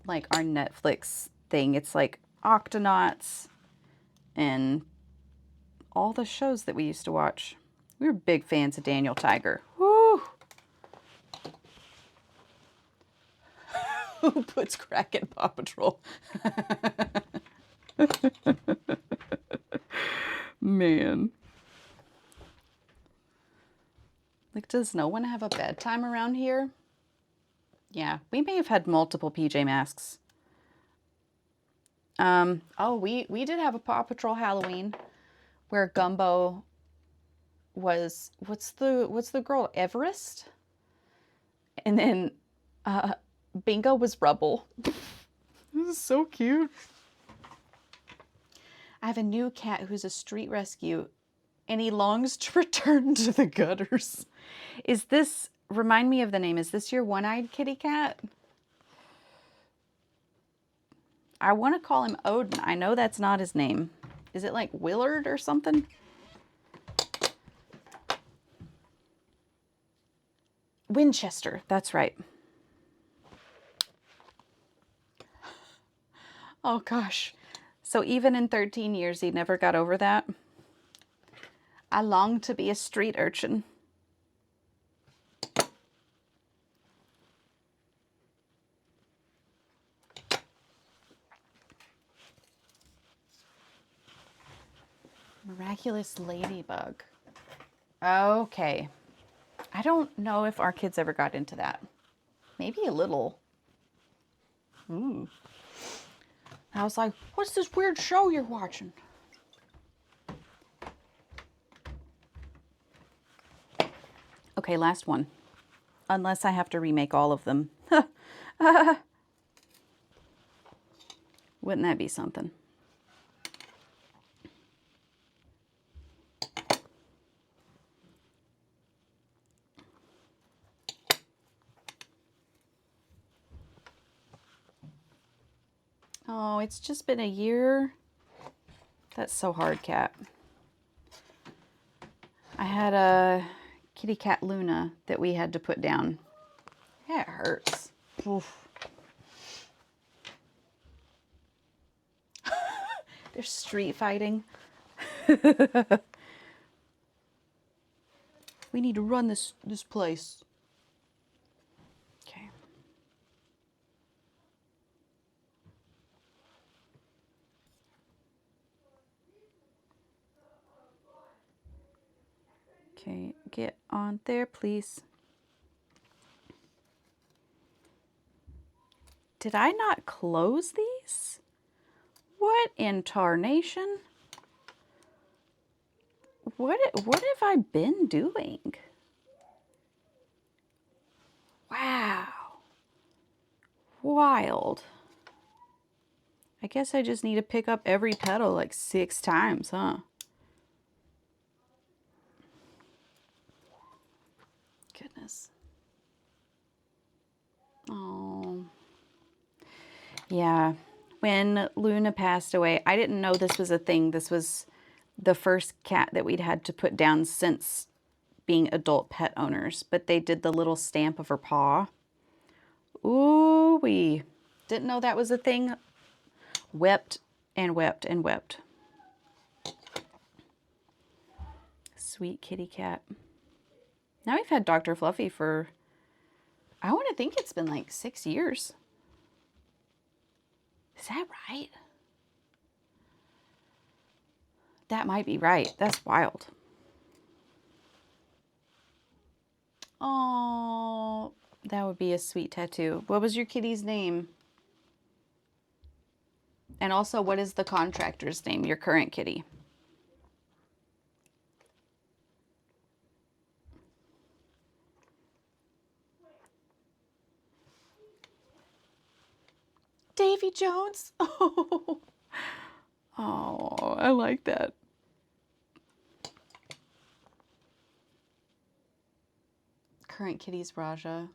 like our Netflix thing, it's like Octonauts and all the shows that we used to watch. We were big fans of Daniel Tiger. Woo! Who puts crack in Paw Patrol? Man. Like, does no one have a bedtime around here? Yeah, we may have had multiple PJ Masks. Oh, we did have a Paw Patrol Halloween where Gumbo was what's the girl, Everest? And then Bingo was Rubble. This is so cute. I have a new cat who's a street rescue and he longs to return to the gutters. Is this, remind me of the name, is this your one-eyed kitty cat? I want to call him Odin. I know that's not his name. Is it like Willard or something? Winchester, that's right. Oh gosh. So even in 13 years, he never got over that. I long to be a street urchin. Miraculous ladybug. Okay. I don't know if our kids ever got into that. Maybe a little. Ooh. I was like, what's this weird show you're watching? Okay, last one. Unless I have to remake all of them. Wouldn't that be something? Oh, it's just been a year. That's so hard, Cat. I had a kitty cat Luna that we had to put down. Yeah, it hurts. Oof. They're street fighting. We need to run this place. Okay. Okay, get on there, please. Did I not close these? What in tarnation? What have I been doing? Wow. Wild. I guess I just need to pick up every petal like 6 times, huh? Goodness. Oh. Yeah. When Luna passed away, I didn't know this was a thing. This was the first cat that we'd had to put down since being adult pet owners. But they did the little stamp of her paw. Ooh, we didn't know that was a thing. Wept and wept and wept. Sweet kitty cat. Now we've had Dr. Fluffy for, I want to think it's been like 6 years. Is that right? That might be right. That's wild. Oh, that would be a sweet tattoo. What was your kitty's name? And also, what is the contractor's name, your current kitty? Davy Jones? Oh, oh, I like that. Current kitty's Raja.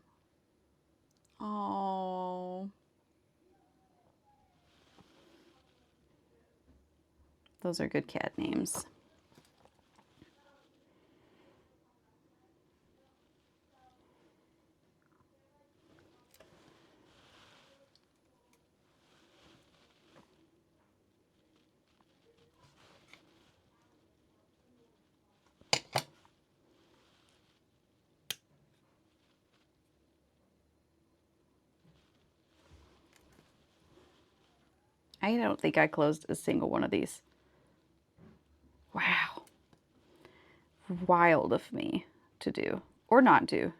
Oh. Those are good cat names. I don't think I closed a single one of these. Wow. wild of me to do or not do.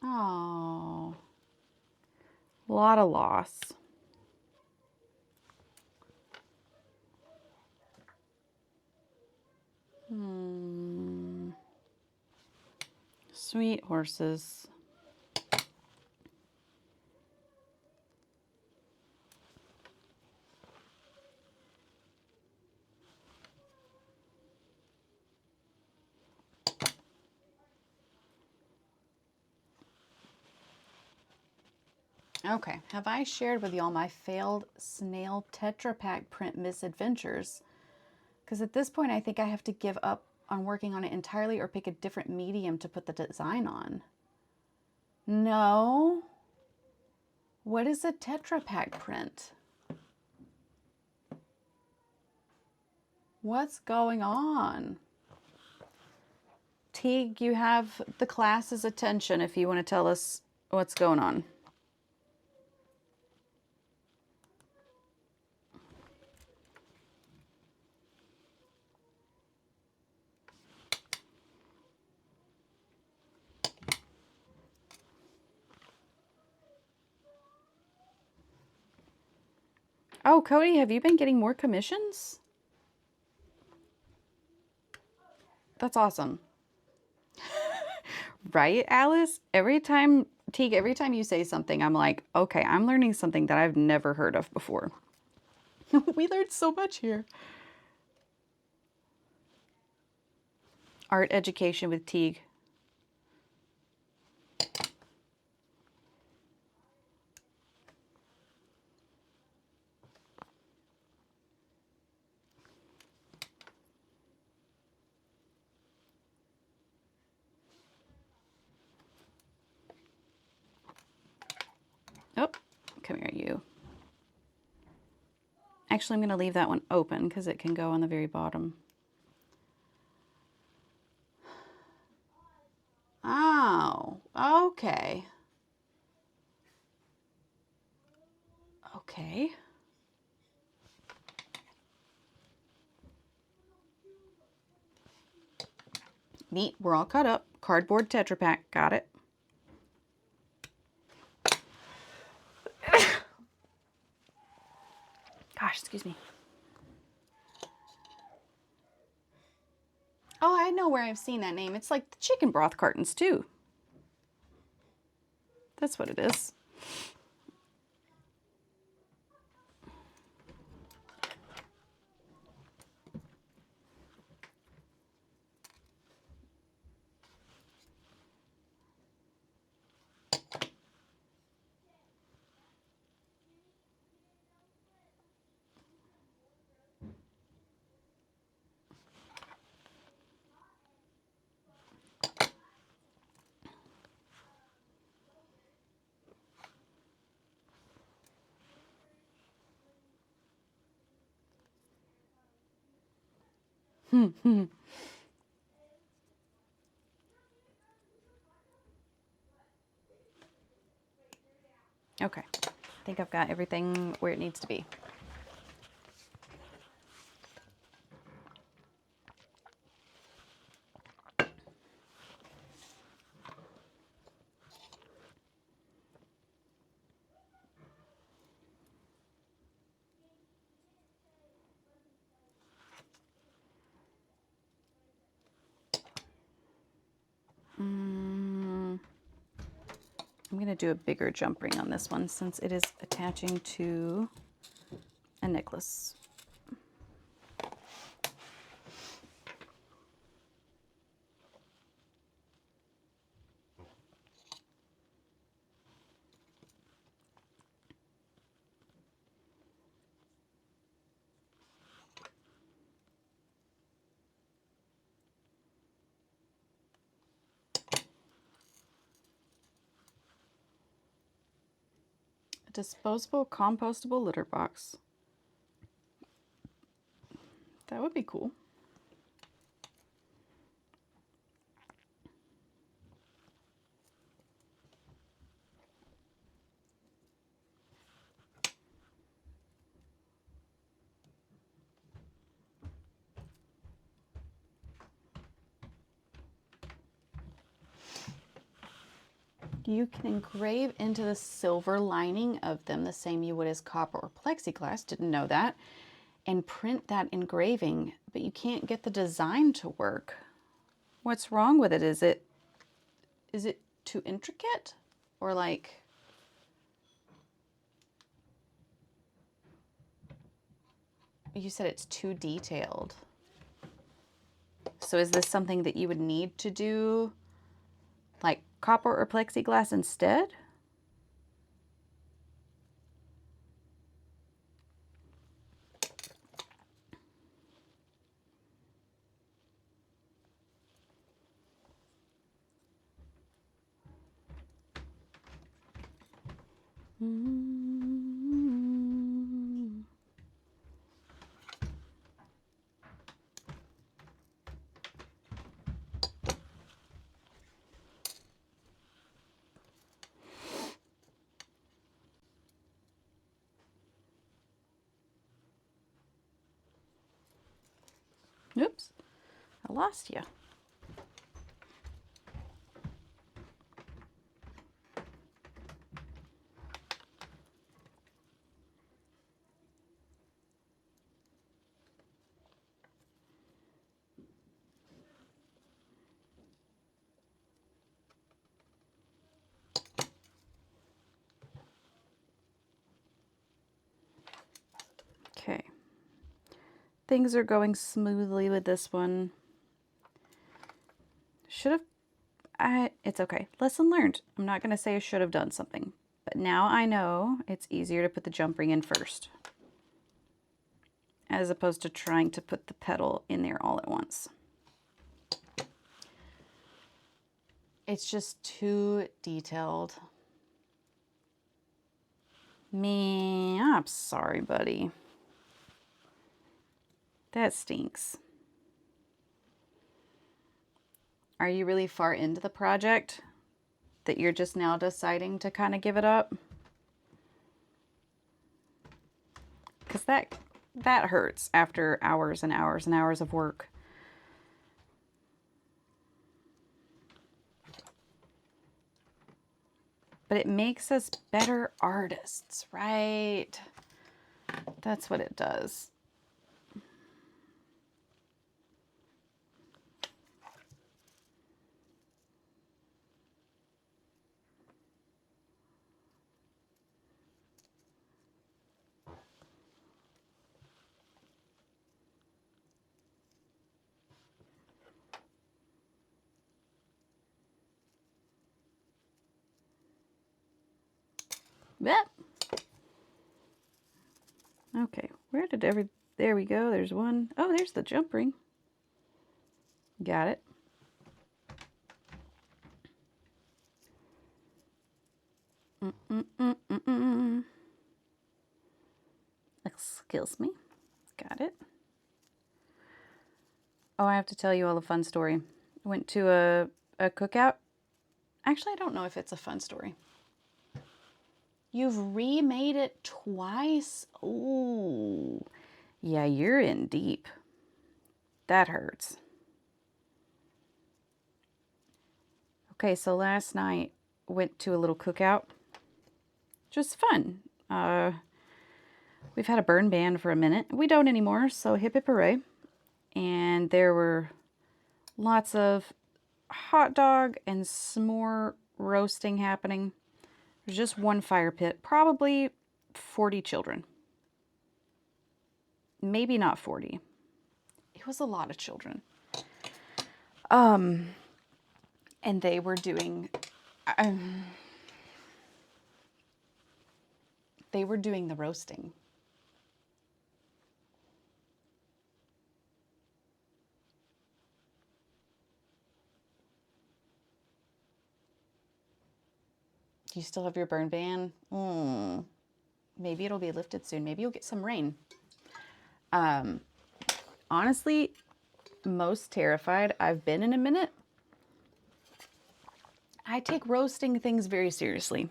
Oh, a lot of loss. Sweet horses. Okay, have I shared with y'all my failed snail Tetra Pak print misadventures? Because at this point, I think I have to give up on working on it entirely or pick a different medium to put the design on. No? What is a Tetra Pak print? What's going on? Teague, you have the class's attention if you want to tell us what's going on. Oh, Cody, have you been getting more commissions? That's awesome. Right, Alice? Teague, every time you say something, I'm like, okay, I'm learning something that I've never heard of before. We learned so much here. Art education with Teague. Oh, come here, you. Actually, I'm going to leave that one open because it can go on the very bottom. Oh, okay. Okay. Neat, we're all cut up. Cardboard Tetra Pak, got it. Gosh, excuse me. Oh, I know where I've seen that name. It's like the chicken broth cartons, too. That's what it is. Okay, I think I've got everything where it needs to be. I'm going to do a bigger jump ring on this one since it is attaching to a necklace. A disposable, compostable litter box. That would be cool. You can engrave into the silver lining of them the same you would as copper or plexiglass. Didn't know that. And print that engraving, but you can't get the design to work. What's wrong with it? Is it too intricate? Or like, you said it's too detailed. So is this something that you would need to do like copper or plexiglass instead? Oops, I lost you. Okay. Things are going smoothly with this one. It's okay. Lesson learned. I'm not going to say I should have done something, but now I know it's easier to put the jump ring in first, as opposed to trying to put the petal in there all at once. It's just too detailed. I'm sorry, buddy. That stinks. Are you really far into the project that you're just now deciding to kind of give it up? Because that hurts after hours and hours and hours of work. But it makes us better artists, right? That's what it does. Yep. Okay, where did there we go, there's one. Oh, there's the jump ring. Got it. Excuse me. Got it. Oh, I have to tell you all a fun story. I went to a cookout. Actually, I don't know if it's a fun story. You've remade it twice? Ooh. Yeah, you're in deep. That hurts. Okay, so last night went to a little cookout. Just fun. We've had a burn ban for a minute. We don't anymore, so hip hip hooray. And there were lots of hot dog and s'more roasting happening. There's just one fire pit, probably 40 children. Maybe not 40. It was a lot of children. And they were doing the roasting. Do you still have your burn ban? Maybe it'll be lifted soon. Maybe you'll get some rain. Honestly, most terrified I've been in a minute. I take roasting things very seriously.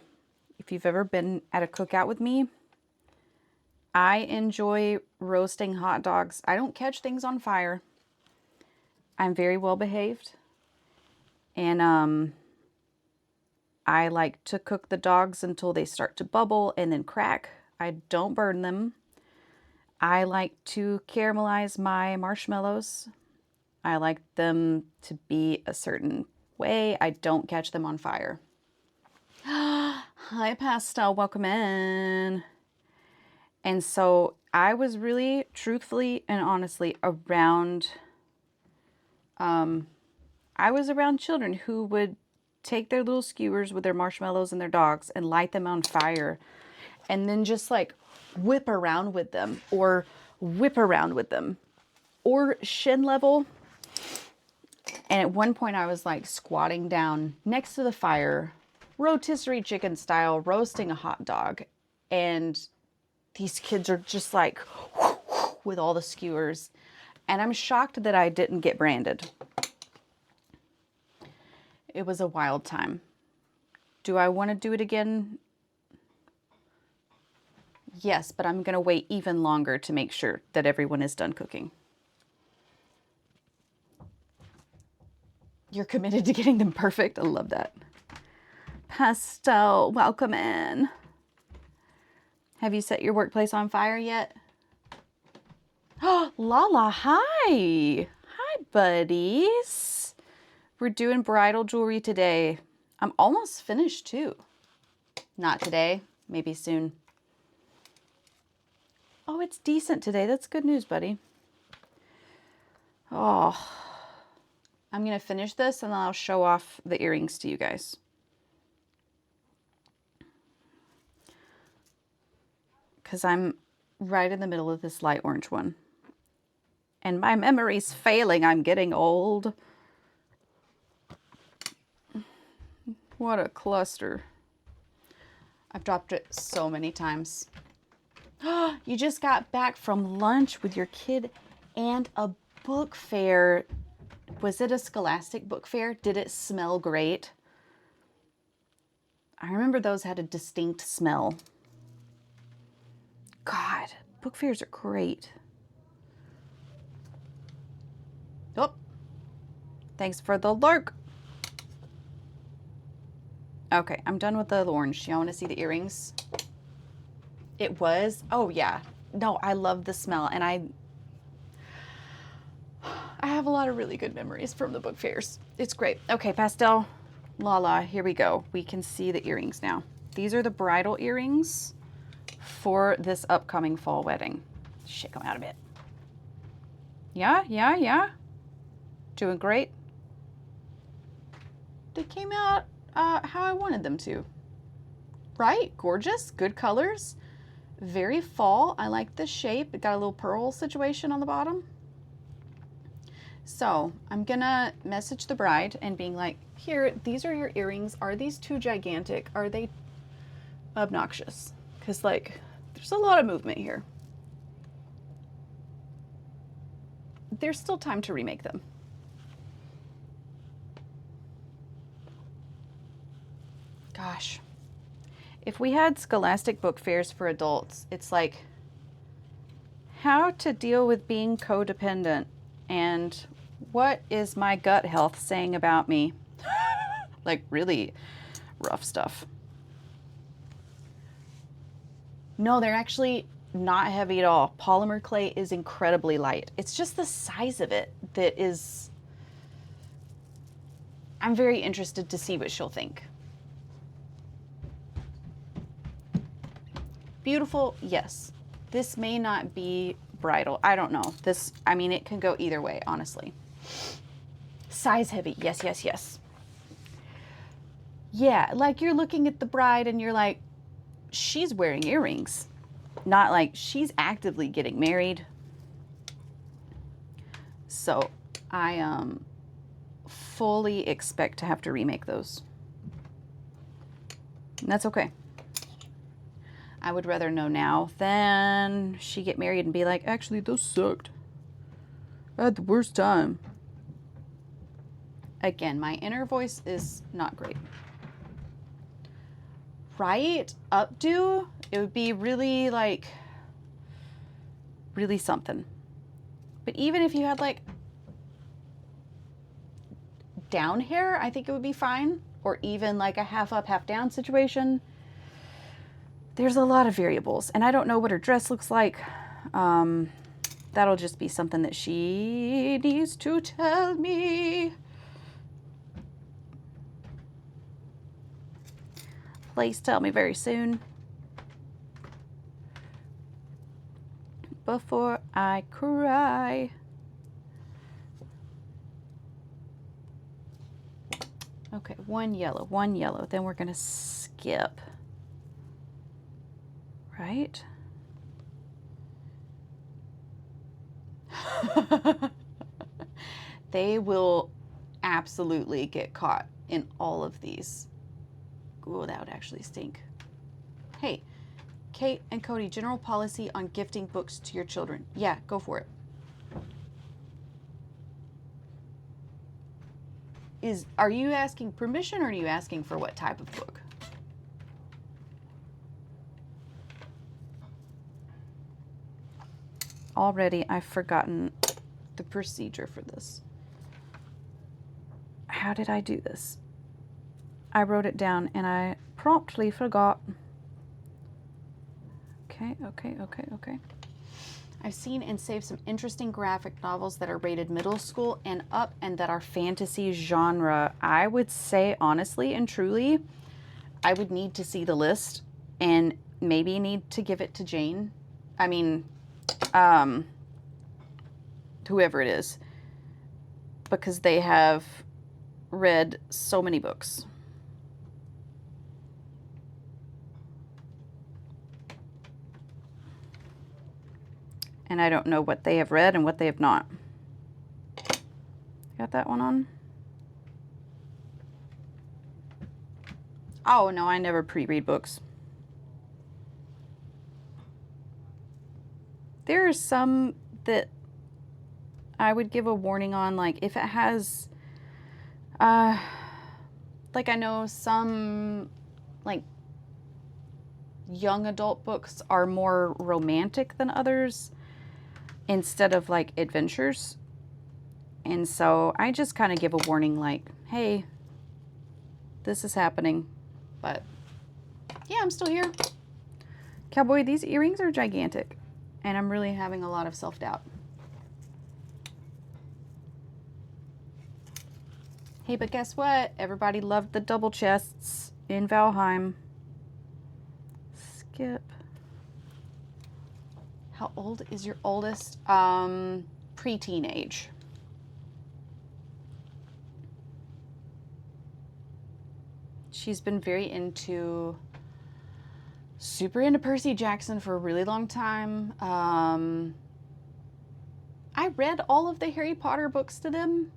If you've ever been at a cookout with me, I enjoy roasting hot dogs. I don't catch things on fire. I'm very well behaved. And I like to cook the dogs until they start to bubble and then crack. I don't burn them. I like to caramelize my marshmallows. I like them to be a certain way. I don't catch them on fire. Hi, Pastel. Welcome in. And so I was really, truthfully and honestly around, I was around children who would take their little skewers with their marshmallows and their dogs and light them on fire and then just like whip around with them or shin level. And at one point I was like squatting down next to the fire, rotisserie chicken style, roasting a hot dog. And these kids are just like with all the skewers. And I'm shocked that I didn't get branded. It was a wild time. Do I want to do it again? Yes, but I'm going to wait even longer to make sure that everyone is done cooking. You're committed to getting them perfect. I love that. Pastel, welcome in. Have you set your workplace on fire yet? Oh, Lala, hi. Hi, buddies. We're doing bridal jewelry today. I'm almost finished too. Not today, maybe soon. Oh, it's decent today. That's good news, buddy. Oh, I'm going to finish this and then I'll show off the earrings to you guys. Because I'm right in the middle of this light orange one. And my memory's failing. I'm getting old. What a cluster. I've dropped it so many times. You just got back from lunch with your kid and a book fair. Was it a Scholastic book fair? Did it smell great? I remember those had a distinct smell. God, book fairs are great. Oh, thanks for the lurk. Okay, I'm done with the orange. Y'all want to see the earrings? It was? Oh, yeah. No, I love the smell. And I have a lot of really good memories from the book fairs. It's great. Okay, Pastel, Lala, here we go. We can see the earrings now. These are the bridal earrings for this upcoming fall wedding. Shake them out a bit. Yeah. Doing great. They came out how I wanted them to. Right? Gorgeous. Good colors. Very fall. I like the shape. It got a little pearl situation on the bottom. So I'm gonna message the bride and being like, here, these are your earrings. Are these too gigantic? Are they obnoxious? Because like, there's a lot of movement here. There's still time to remake them. Gosh. If we had Scholastic book fairs for adults, it's like how to deal with being codependent and what is my gut health saying about me? Like really rough stuff. No, they're actually not heavy at all. Polymer clay is incredibly light. It's just the size of it that is... I'm very interested to see what she'll think. Beautiful, yes. This may not be bridal. I don't know. This, I mean, it can go either way, honestly. Size heavy, yes. Yeah, like you're looking at the bride and you're like, she's wearing earrings. Not like she's actively getting married. So I fully expect to have to remake those. And that's okay. I would rather know now than she get married and be like, actually, those sucked. I had the worst time. Again, my inner voice is not great. Right? Updo, it would be really like, really something. But even if you had like down hair, I think it would be fine. or even like a half up, half down situation. There's a lot of variables, and I don't know what her dress looks like. That'll just be something that she needs to tell me. Please tell me very soon. Before I cry. Okay, one yellow. Then we're gonna skip. Right? They will absolutely get caught in all of these. Ooh, that would actually stink. Hey, Kate and Cody, general policy on gifting books to your children. Yeah, go for it. Are you asking permission, or are you asking for what type of book? Already, I've forgotten the procedure for this. How did I do this? I wrote it down and I promptly forgot. Okay. I've seen and saved some interesting graphic novels that are rated middle school and up and that are fantasy genre. I would say, honestly and truly, I would need to see the list and maybe need to give it to Jane. I mean, whoever it is, because they have read so many books. And I don't know what they have read and what they have not. Got that one on? Oh, no, I never pre-read books. There are some that I would give a warning on, like if it has, like I know some, like, young adult books are more romantic than others instead of like adventures. And so I just kind of give a warning like, hey, this is happening. But yeah, I'm still here. Cowboy, these earrings are gigantic and I'm really having a lot of self-doubt. Hey, but guess what? Everybody loved the double chests in Valheim. Skip. How old is your oldest? Pre-teenage. She's been super into Percy Jackson for a really long time. I read all of the Harry Potter books to them,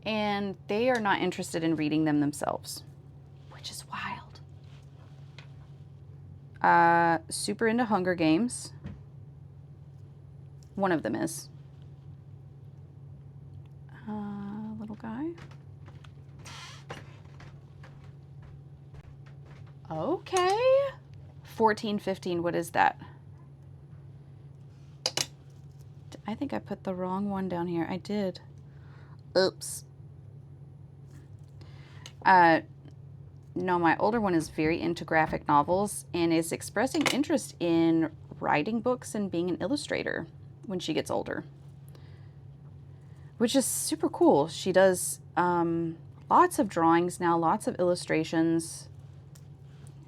and they are not interested in reading them themselves, which is wild. Super into Hunger Games. One of them is. Little guy. Okay. 14, 15, what is that? I think I put the wrong one down here. I did. Oops. No, my older one is very into graphic novels and is expressing interest in writing books and being an illustrator when she gets older, which is super cool. She does lots of drawings now, lots of illustrations.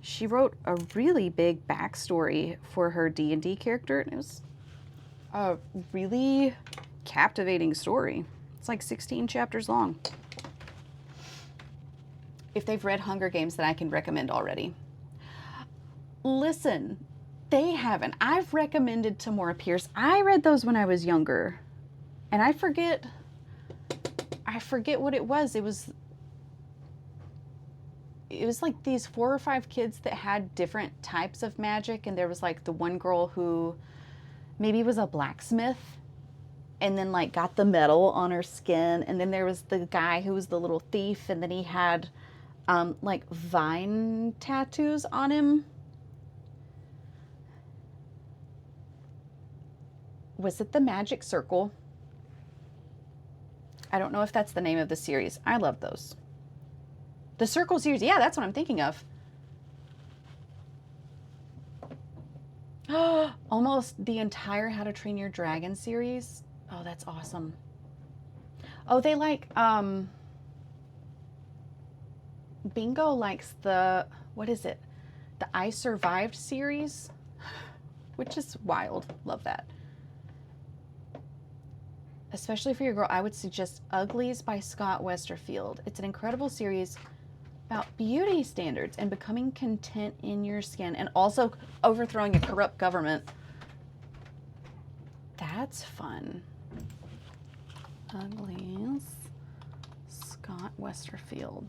She wrote a really big backstory for her D&D character, and it was a really captivating story. It's like 16 chapters long. If they've read Hunger Games, then I can recommend already. Listen, they haven't. I've recommended Tamora Pierce. I read those when I was younger, and I forget what it was. It was like these 4 or 5 kids that had different types of magic, and there was like the one girl who maybe was a blacksmith and then like got the metal on her skin, and then there was the guy who was the little thief, and then he had like vine tattoos on him. Was it the Magic Circle? I don't know if that's the name of the series. I love those. The Circle series. Yeah, that's what I'm thinking of. Almost the entire How to Train Your Dragon series. Oh, that's awesome. Oh, they like, Bingo likes the, what is it? The I Survived series, which is wild. Love that. Especially for your girl, I would suggest Uglies by Scott Westerfield. It's an incredible series about beauty standards and becoming content in your skin and also overthrowing a corrupt government. That's fun. Uglies, Scott Westerfield.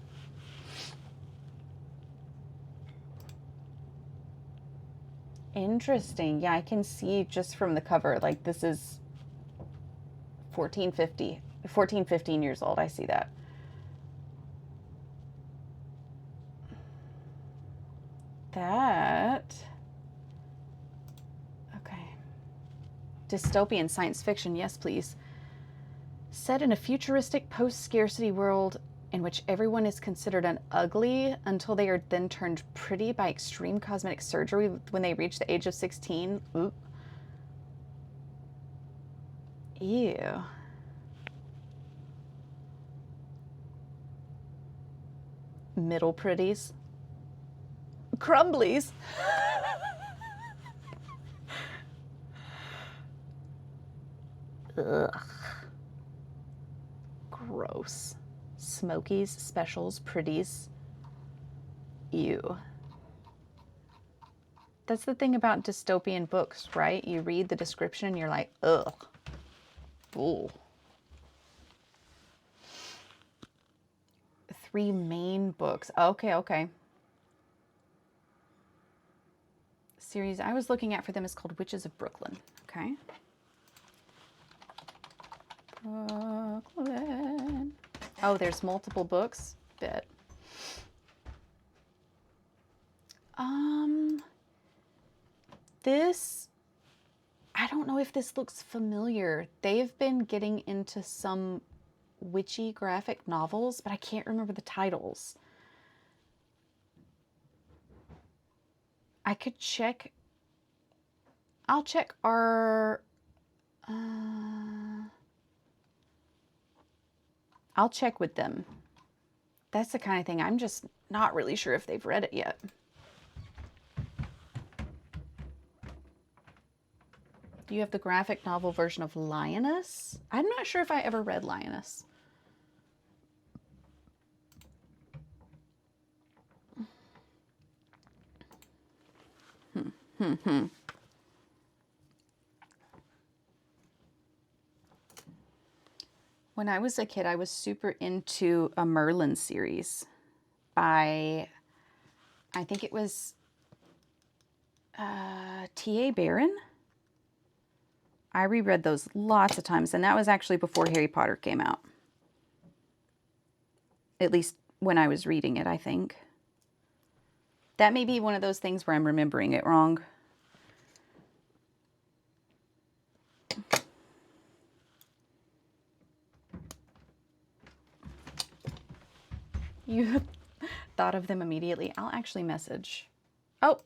Interesting. Yeah, I can see just from the cover, like this is 14, 15 years old. I see that. Okay. Dystopian science fiction, yes, please. Set in a futuristic post-scarcity world in which everyone is considered an ugly until they are then turned pretty by extreme cosmetic surgery when they reach the age of 16. Ooh. Ew. Middle pretties. Crumblies. Ugh. Gross. Smokies, specials, pretties. Ew. That's the thing about dystopian books, right? You read the description and you're like, ugh. Ooh. 3 main books. Okay, okay. Series I was looking at for them is called Witches of Brooklyn. Okay. Brooklyn. Oh, there's multiple books. Bet. This, I don't know if this looks familiar. They've been getting into some witchy graphic novels, but I can't remember the titles. I could check. I'll check our. I'll check with them. That's the kind of thing I'm just not really sure if they've read it yet. Do you have the graphic novel version of Lioness? I'm not sure if I ever read Lioness. When I was a kid, I was super into a Merlin series by, I think it was T.A. Barron. I reread those lots of times, and that was actually before Harry Potter came out. At least when I was reading it, I think. That may be one of those things where I'm remembering it wrong. You thought of them immediately. I'll actually message. Oh.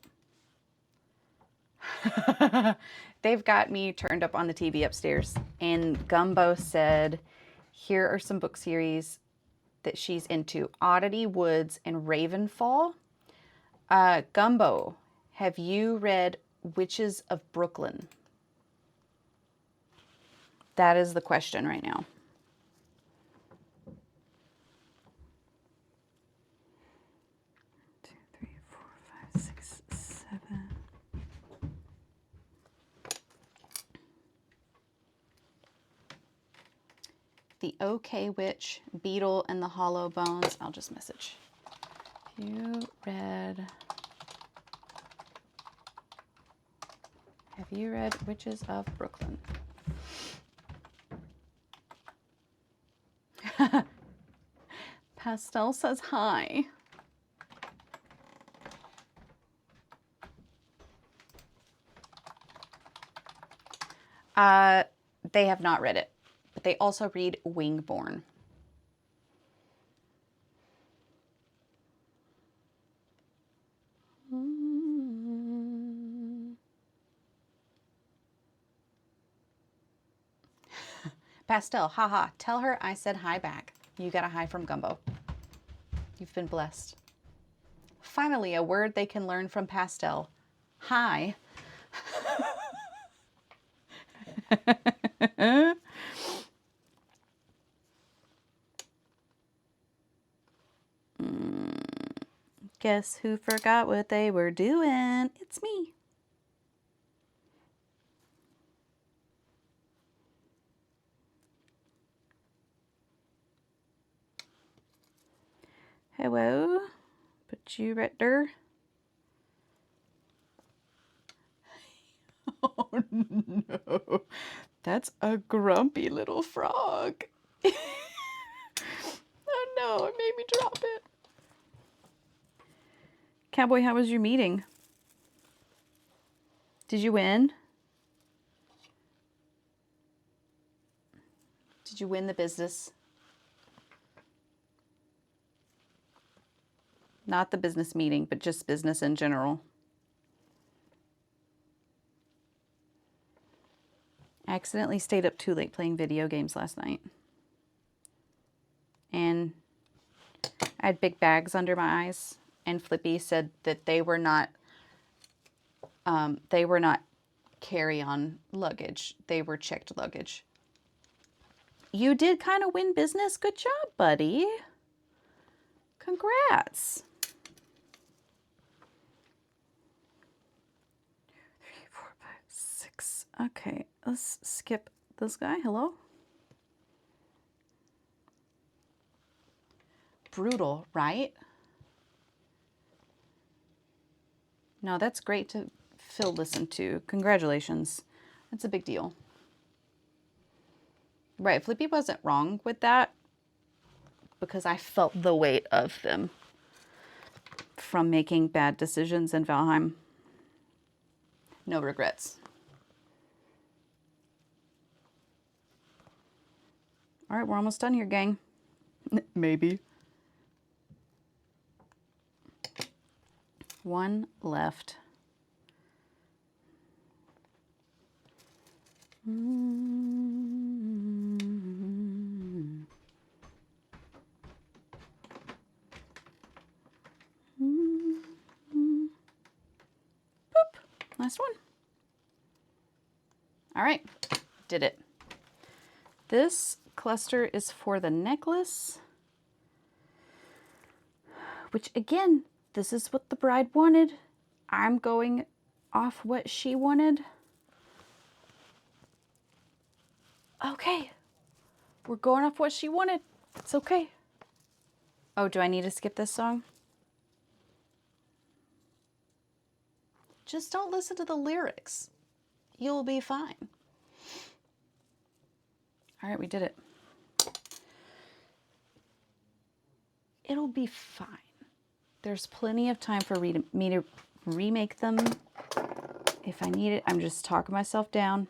They've got me turned up on the TV upstairs. And Gumbo said, here are some book series that she's into. Oddity Woods and Ravenfall. Gumbo, have you read Witches of Brooklyn? That is the question right now. The OK Witch, Beetle, and the Hollow Bones. I'll just message. Have you read Witches of Brooklyn? Pastel says hi. They have not read it, but they also read Wingborn. Pastel, haha. Tell her I said hi back. You got a hi from Gumbo. You've been blessed. Finally, a word they can learn from Pastel. Hi. Guess who forgot what they were doing? It's me. Hello. Put you right there. Oh no. That's a grumpy little frog. Oh no, it made me drop it. Cowboy, how was your meeting? Did you win? Did you win the business? Not the business meeting, but just business in general. I accidentally stayed up too late playing video games last night. And I had big bags under my eyes. And Flippy said that they were not carry-on luggage. They were checked luggage. You did kind of win business. Good job, buddy. Congrats. 3, 4, 5, 6. Okay, let's skip this guy. Hello. Brutal, right? No, that's great to Phil listen to. Congratulations. That's a big deal. Right, Flippy wasn't wrong with that because I felt the weight of them from making bad decisions in Valheim. No regrets. All right, we're almost done here, gang. Maybe. 1 left. Boop. Last one. All right, did it. This cluster is for the necklace, which again, this is what the bride wanted. I'm going off what she wanted. Okay, we're going off what she wanted. It's okay. Oh, do I need to skip this song? Just don't listen to the lyrics. You'll be fine. All right, we did it. It'll be fine. There's plenty of time for me to remake them. If I need it, I'm just talking myself down.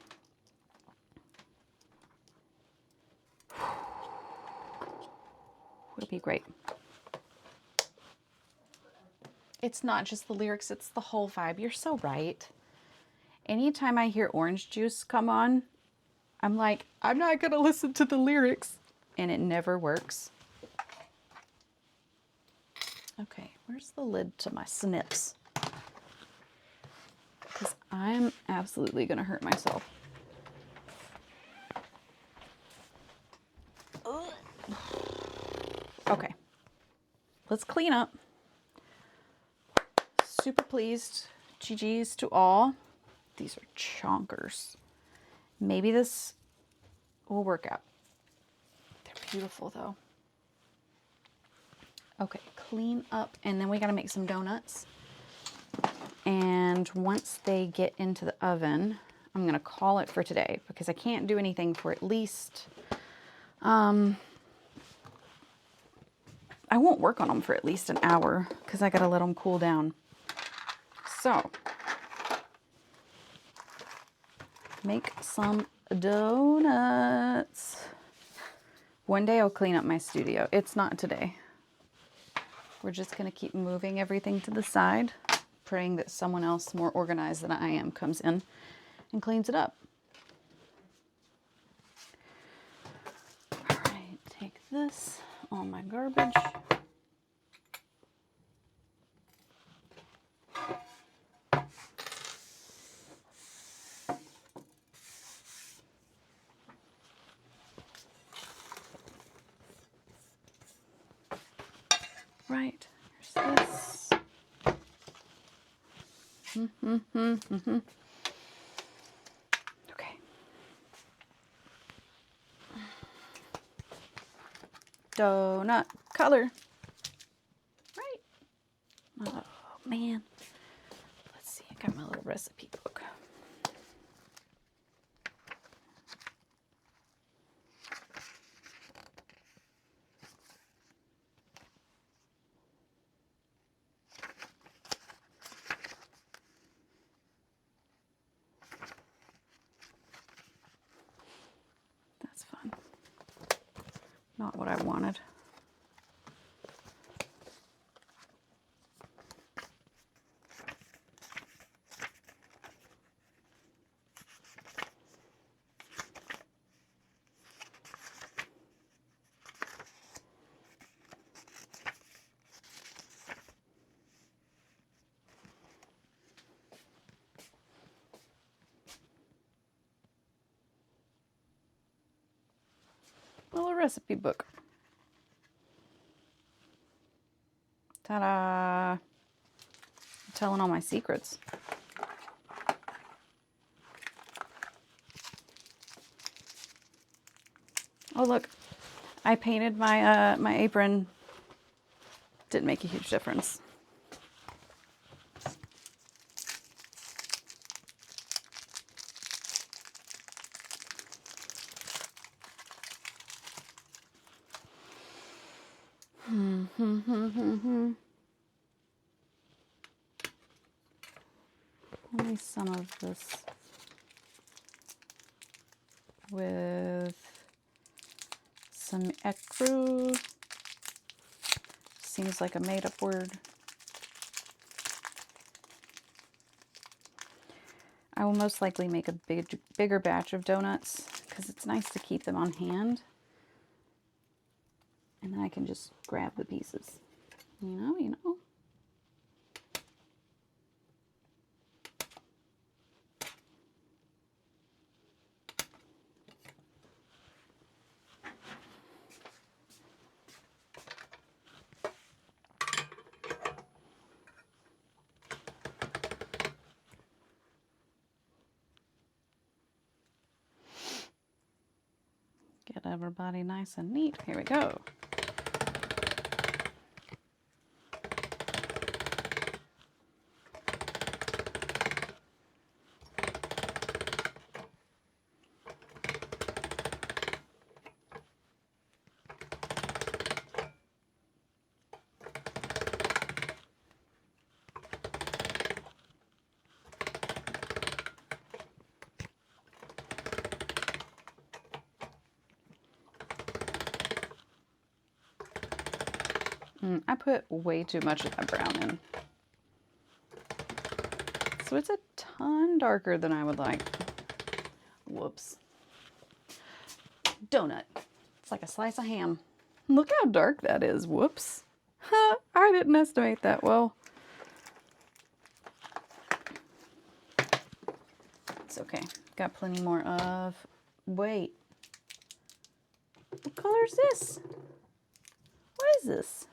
It'll be great. It's not just the lyrics, it's the whole vibe. You're so right. Anytime I hear Orange Juice come on, I'm like, I'm not gonna listen to the lyrics. And it never works. Okay, where's the lid to my snips? Because I'm absolutely gonna hurt myself. Ugh. Okay, let's clean up. Super pleased. GG's to all. These are chonkers. Maybe this will work out. They're beautiful though. Okay, clean up, and then we gotta make some donuts. And once they get into the oven, I'm gonna call it for today because I can't do anything for at least, I won't work on them for at least an hour because I gotta let them cool down. So, make some donuts. One day I'll clean up my studio. It's not today. We're just gonna keep moving everything to the side, praying that someone else more organized than I am comes in and cleans it up. this on my garbage. Right, here's this. Okay. Donut color. Right. Oh, man. Let's see, I got my little recipe book. That's fun. Not what I wanted. Little recipe book. Ta-da! I'm telling all my secrets. Oh look, I painted my my apron. Didn't make a huge difference. Only some of this with some ecru. Seems like a made-up word. I will most likely make a bigger batch of donuts because it's nice to keep them on hand. And then I can just grab the pieces. You know. Get everybody nice and neat. Here we go. I put way too much of that brown in. So it's a ton darker than I would like. Whoops. Donut. It's like a slice of ham. Look how dark that is. Whoops. I didn't estimate that well. It's okay. Got plenty more of... Wait. What color is this? What is this?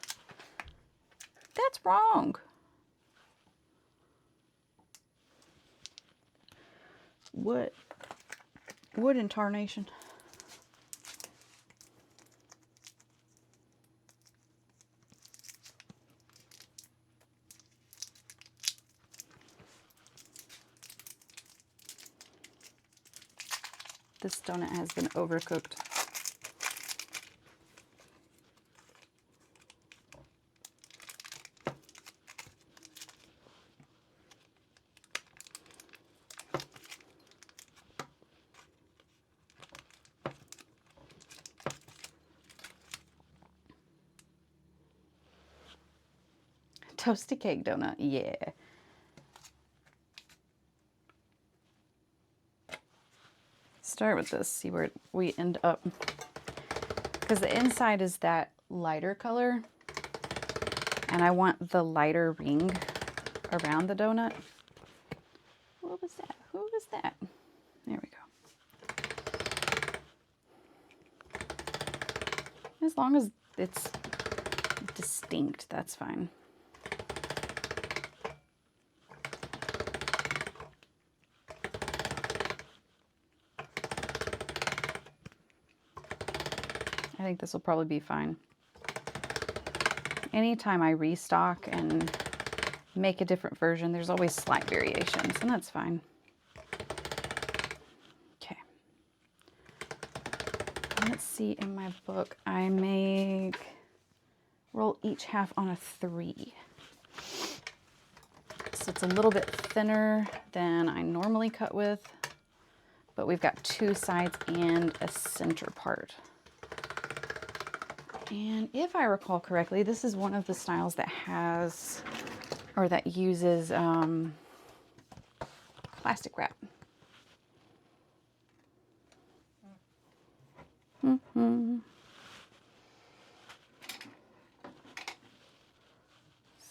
That's wrong. What in tarnation? This donut has been overcooked. Toasty cake donut, yeah. Start with this, see where we end up. because the inside is that lighter color, and I want the lighter ring around the donut. What was that? Who was that? There we go. As long as it's distinct, that's fine. I think this will probably be fine. Anytime I restock and make a different version, there's always slight variations, and that's fine. Okay. Let's see, in my book, I roll each half on a 3. So it's a little bit thinner than I normally cut with, but we've got 2 sides and a center part. And if I recall correctly, this is one of the styles that has, or that uses plastic wrap.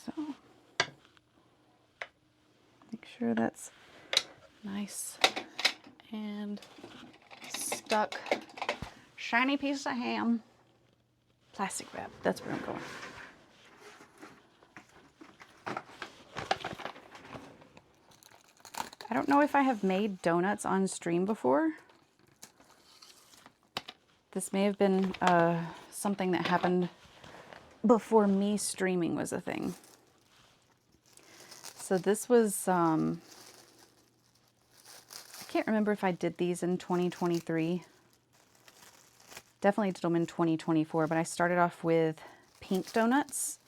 So, make sure that's nice and stuck. Shiny piece of ham. Plastic wrap, that's where I'm going. I don't know if I have made donuts on stream before. This may have been something that happened before me streaming was a thing. So this was, I can't remember if I did these in 2023. Definitely did them in 2024, but I started off with pink donuts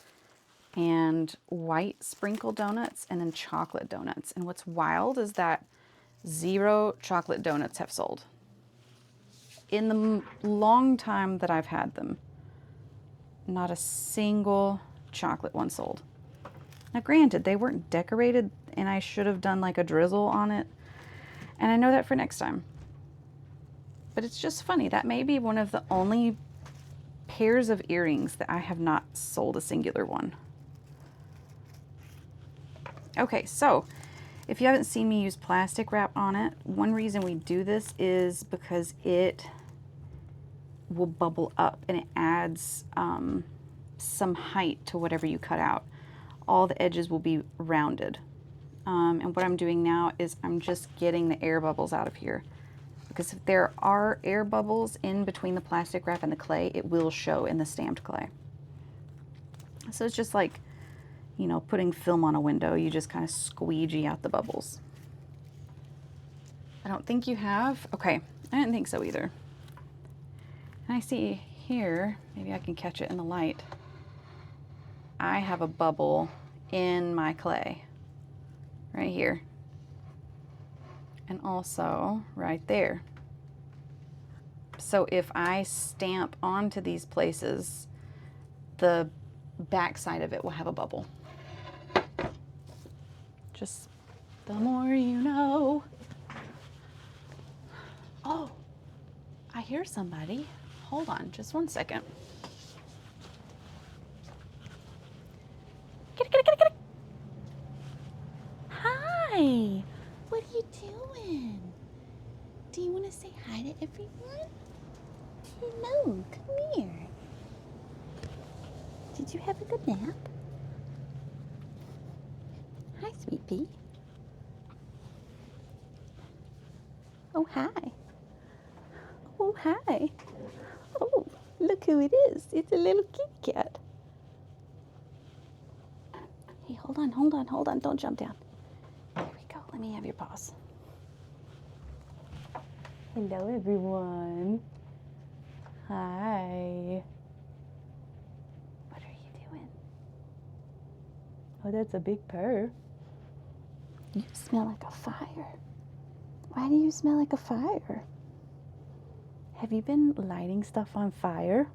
and white sprinkled donuts and then chocolate donuts. And what's wild is that 0 chocolate donuts have sold. In the long time that I've had them, not a single chocolate one sold. Now granted, they weren't decorated and I should have done like a drizzle on it. And I know that for next time. But it's just funny, that may be one of the only pairs of earrings that I have not sold a singular one. Okay, so if you haven't seen me use plastic wrap on it, one reason we do this is because it will bubble up and it adds some height to whatever you cut out. All the edges will be rounded. And what I'm doing now is I'm just getting the air bubbles out of here. Because if there are air bubbles in between the plastic wrap and the clay, it will show in the stamped clay. So it's just like, you know, putting film on a window. You just kind of squeegee out the bubbles. I don't think you have. Okay, I didn't think so either. And I see here, maybe I can catch it in the light. I have a bubble in my clay right here. And also right there. So if I stamp onto these places, the back side of it will have a bubble. Just the more you know. Oh, I hear somebody. Hold on just one second. Get it. Hi. What are you doing? Do you want to say hi to everyone? Hello, come here. Did you have a good nap? Hi, sweet pea. Oh, hi. Oh, hi. Oh, look who it is. It's a little kitty cat. Hey, hold on. Don't jump down. There we go. Let me have your paws. Hello, everyone. Hi. What are you doing? Oh, that's a big purr. You smell like a fire. Why do you smell like a fire? Have you been lighting stuff on fire?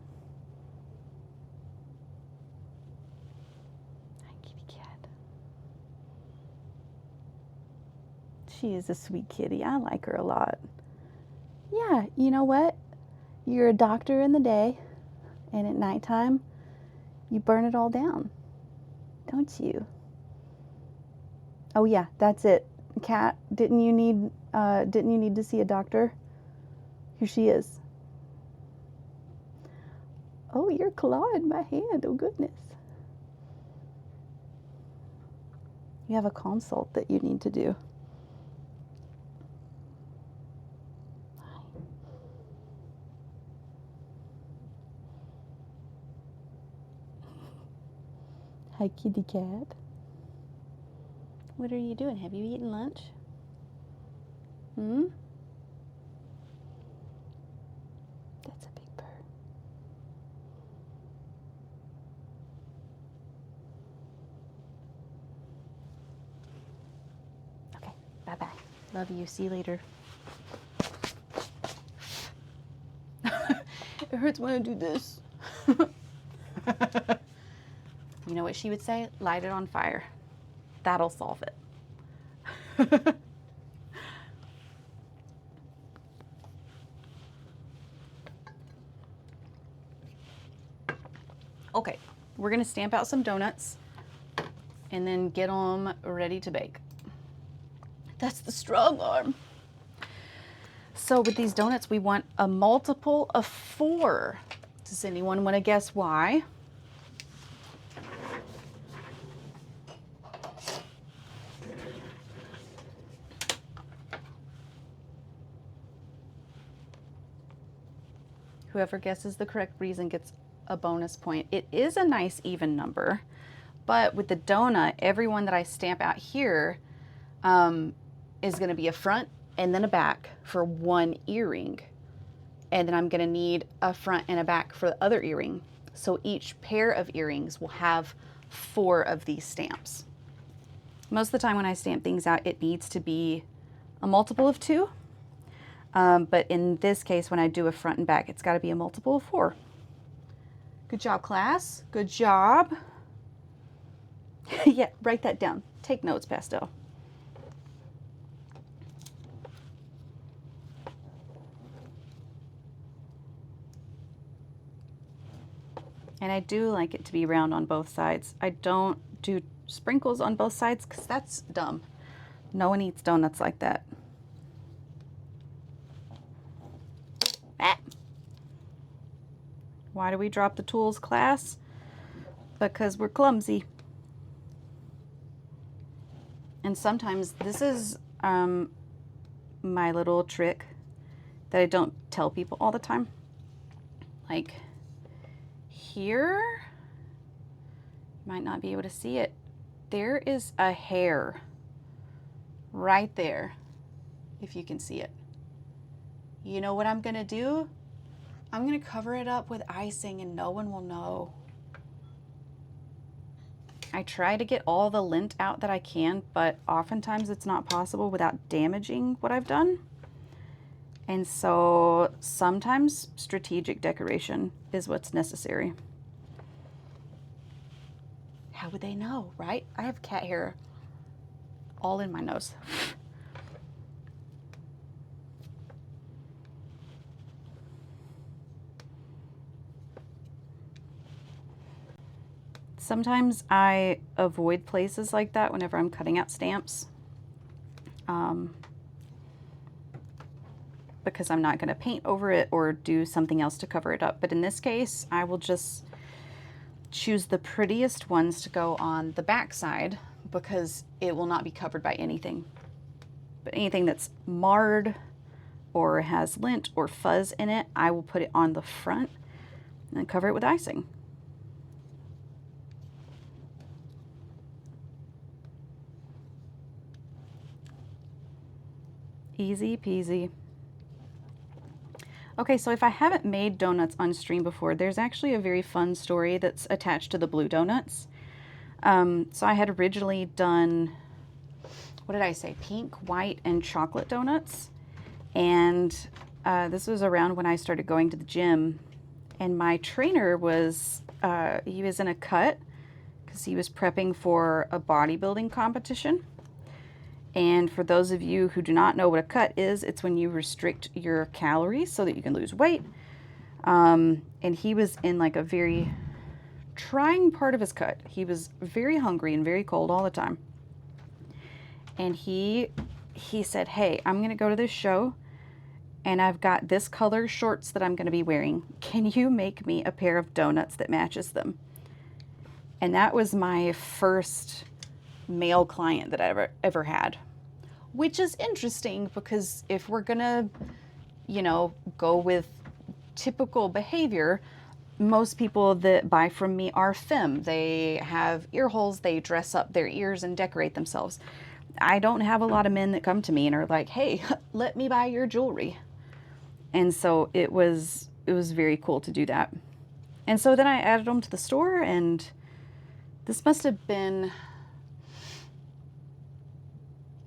Hi, kitty cat. She is a sweet kitty. I like her a lot. Yeah, you know what? You're a doctor in the day. And at nighttime, you burn it all down, don't you? Oh yeah, that's it. Kat, didn't you need to see a doctor? Here she is. Oh, you're clawing my hand. Oh goodness. You have a consult that you need to do. Hi, kitty cat. What are you doing? Have you eaten lunch? Hmm? That's a big bird. Okay, bye-bye. Love you. See you later. It hurts when I do this. You know what she would say? Light it on fire. That'll solve it. Okay, we're gonna stamp out some donuts and then get them ready to bake. That's the strong arm. So with these donuts, we want a multiple of 4. Does anyone want to guess why? Whoever guesses the correct reason gets a bonus point. It is a nice even number, but with the donut, every one that I stamp out here is going to be a front and then a back for one earring. And then I'm going to need a front and a back for the other earring. So each pair of earrings will have 4 of these stamps. Most of the time when I stamp things out, it needs to be a multiple of 2. But in this case, when I do a front and back, it's got to be a multiple of 4. Good job, class. Good job. Yeah, write that down. Take notes, Pastel. And I do like it to be round on both sides. I don't do sprinkles on both sides because that's dumb. No one eats donuts like that. Ah. Why do we drop the tools, class? Because we're clumsy. And sometimes this is my little trick that I don't tell people all the time. Like here, you might not be able to see it. There is a hair right there, if you can see it. You know what I'm gonna do? I'm gonna cover it up with icing and no one will know. I try to get all the lint out that I can, but oftentimes it's not possible without damaging what I've done. And so sometimes strategic decoration is what's necessary. How would they know, right? I have cat hair all in my nose. Sometimes I avoid places like that whenever I'm cutting out stamps because I'm not going to paint over it or do something else to cover it up. But in this case, I will just choose the prettiest ones to go on the back side because it will not be covered by anything. But anything that's marred or has lint or fuzz in it, I will put it on the front and cover it with icing. Easy peasy. Okay, so if I haven't made donuts on stream before, there's actually a very fun story that's attached to the blue donuts. So I had originally done, what did I say, pink, white, and chocolate donuts. And this was around when I started going to the gym. And my trainer was, he was in a cut because he was prepping for a bodybuilding competition. And for those of you who do not know what a cut is, it's when you restrict your calories so that you can lose weight. And he was in like a very trying part of his cut. He was very hungry and very cold all the time. And he said, "Hey, I'm going to go to this show and I've got this color shorts that I'm going to be wearing. Can you make me a pair of donuts that matches them?" And that was my first male client that I ever had. Which is interesting because if we're going to, go with typical behavior, most people that buy from me are femme. They have ear holes, they dress up their ears and decorate themselves. I don't have a lot of men that come to me and are like, "Hey, let me buy your jewelry." And so it was very cool to do that. And so then I added them to the store, and this must have been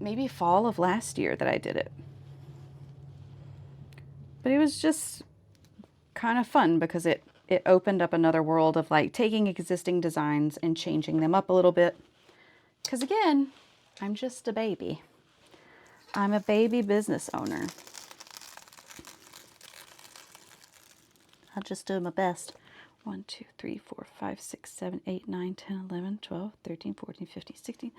maybe fall of last year that I did it. But it was just kind of fun because it opened up another world of like taking existing designs and changing them up a little bit. Because again, I'm just a baby. I'm a baby business owner. I'll just do my best. 1, 2, 3, 4, 5, 6, 7, 8, 9, 10, 11, 12, 13, 14, 15, 16,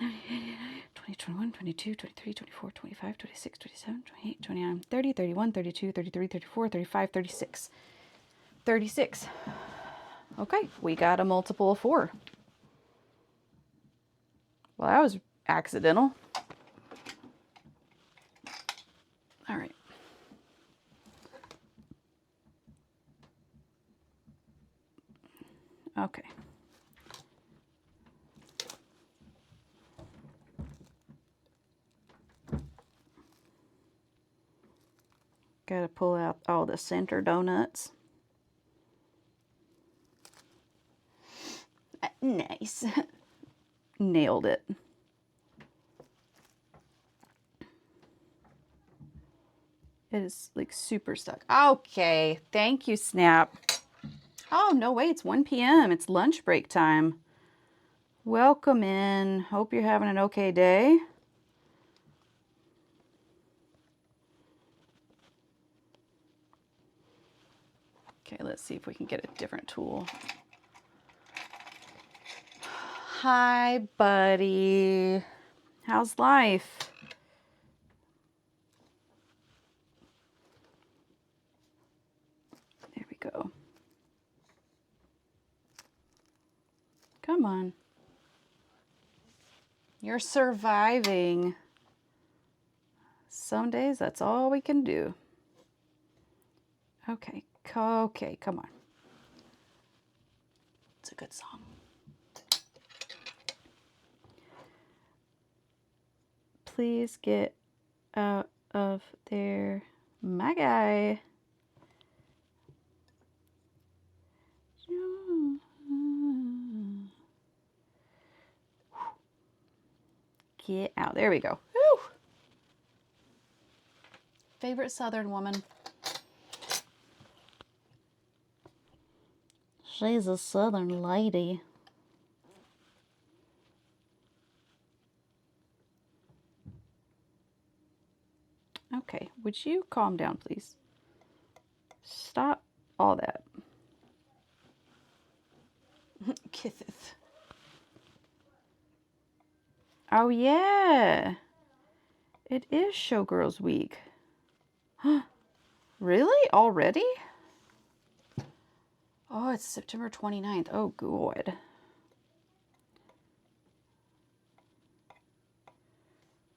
20, 21, 22, 23, 24, 25, 26, 27, 28, 29, 30, 31, 32, 33, 34, 35, 36. 36. Okay, we got a multiple of 4. Well, that was accidental. All right. Okay. Gotta pull out all the center donuts. Nice. Nailed it. It is like super stuck. Okay, thank you, Snap. Oh, no way, it's 1 p.m. It's lunch break time. Welcome in. Hope you're having an okay day. Okay, let's see if we can get a different tool. Hi, buddy. How's life? There we go. Come on. You're surviving. Some days, that's all we can do. Okay, okay, come on. It's a good song. Please get out of there, my guy. Get out. There we go. Whew. Favorite Southern woman? She's a Southern lady. Okay, would you calm down, please? Stop all that. Kisseth. Oh, yeah. It is Showgirls Week. Really? Already? Oh, it's September 29th. Oh, good.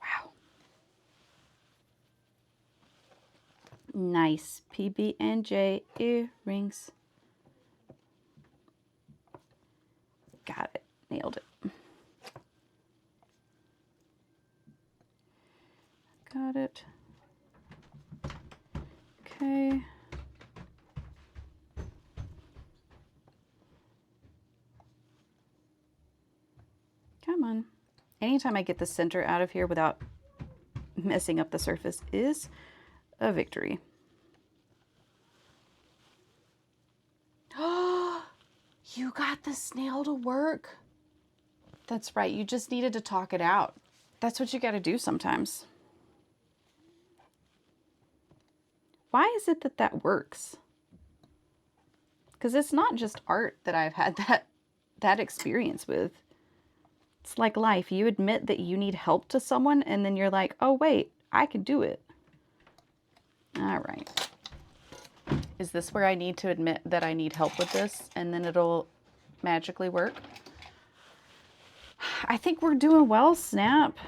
Wow. Nice. PB&J earrings. Got it. Nailed it. Got it. Okay. Come on. Anytime I get the center out of here without messing up the surface is a victory. Oh, you got the snail to work. That's right. You just needed to talk it out. That's what you got to do sometimes. Why is it that that works? Because it's not just art that I've had that experience with. It's like life. You admit that you need help to someone, and then you're like, oh, wait, I can do it. All right. Is this where I need to admit that I need help with this, and then it'll magically work? I think we're doing well, Snap.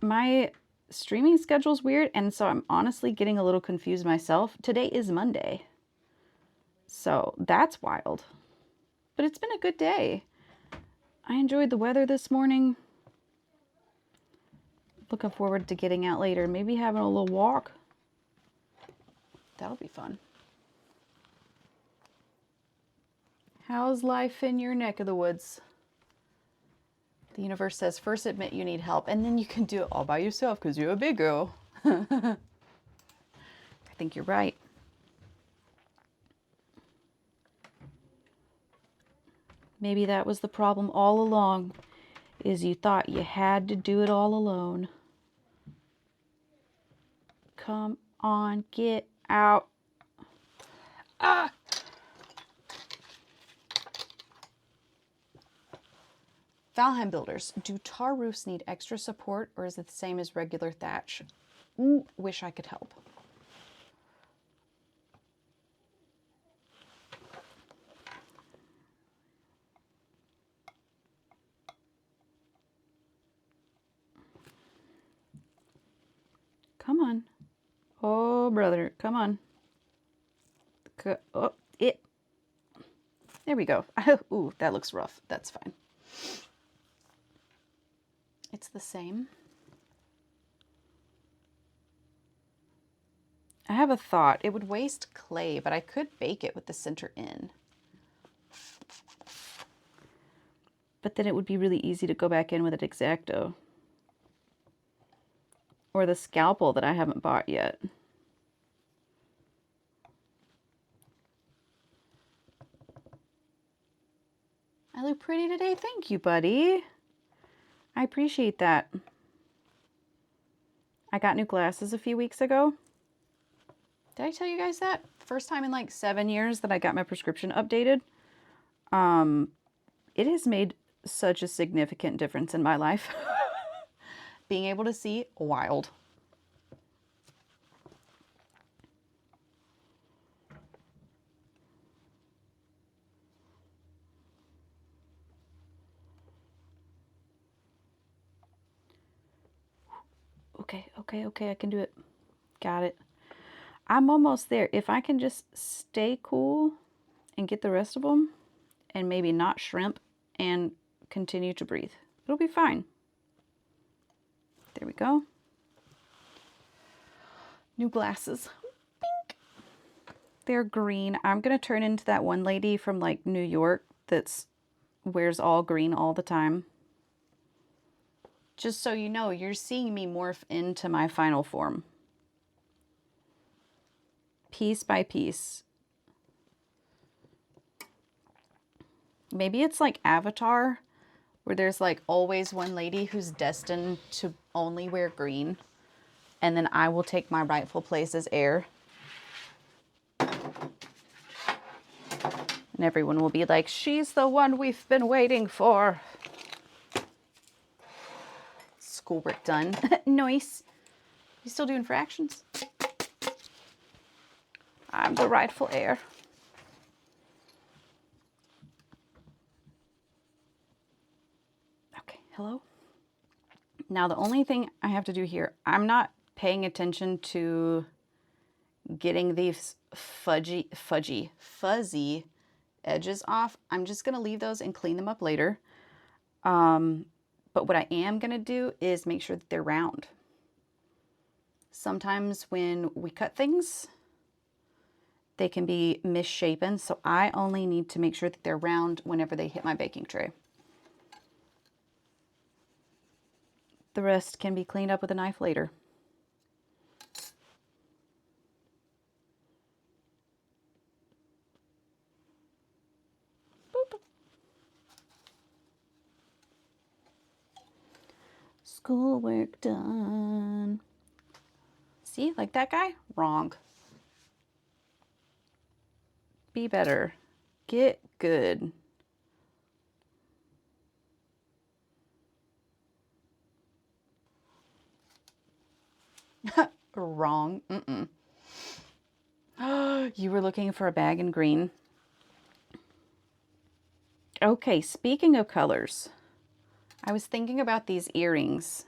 My streaming schedule's weird, and so I'm honestly getting a little confused myself. Today is Monday. So that's wild. But it's been a good day. I enjoyed the weather this morning. Looking forward to getting out later. Maybe having a little walk. That'll be fun. How's life in your neck of the woods? The universe says, first admit you need help, and then you can do it all by yourself because you're a big girl. I think you're right. Maybe that was the problem all along, is you thought you had to do it all alone. Come on, get out. Ah! Valheim builders, do tar roofs need extra support, or is it the same as regular thatch? Ooh, wish I could help. Come on. Oh, brother, come on. Oh, it. There we go. Ooh, that looks rough. That's fine. It's the same. I have a thought. It would waste clay, but I could bake it with the center in. But then it would be really easy to go back in with an X-Acto. Or the scalpel that I haven't bought yet. I look pretty today. Thank you, buddy. I appreciate that. I got new glasses a few weeks ago. Did I tell you guys that? First time in like 7 years that I got my prescription updated. It has made such a significant difference in my life. Being able to see, wild. Okay, I can do it. Got it. I'm almost there. If I can just stay cool and get the rest of them and maybe not shrimp and continue to breathe, it'll be fine. There we go. New glasses. Bink. They're green. I'm going to turn into that one lady from like New York that's wears all green all the time. Just so you know, you're seeing me morph into my final form. Piece by piece. Maybe it's like Avatar, where there's like always one lady who's destined to only wear green, and then I will take my rightful place as Air. And everyone will be like, she's the one we've been waiting for. Schoolwork done. Nice. You still doing fractions? I'm the rightful Heir. Okay, hello? Now the only thing I have to do here, I'm not paying attention to getting these fuzzy edges off. I'm just gonna leave those and clean them up later. But what I am gonna do is make sure that they're round. Sometimes when we cut things, they can be misshapen, so I only need to make sure that they're round whenever they hit my baking tray. The rest can be cleaned up with a knife later. Boop. Schoolwork done. See, like that guy? Wrong. Be better. Get good. Wrong. Mm-mm. You were looking for a bag in green. Okay, speaking of colors, I was thinking about these earrings.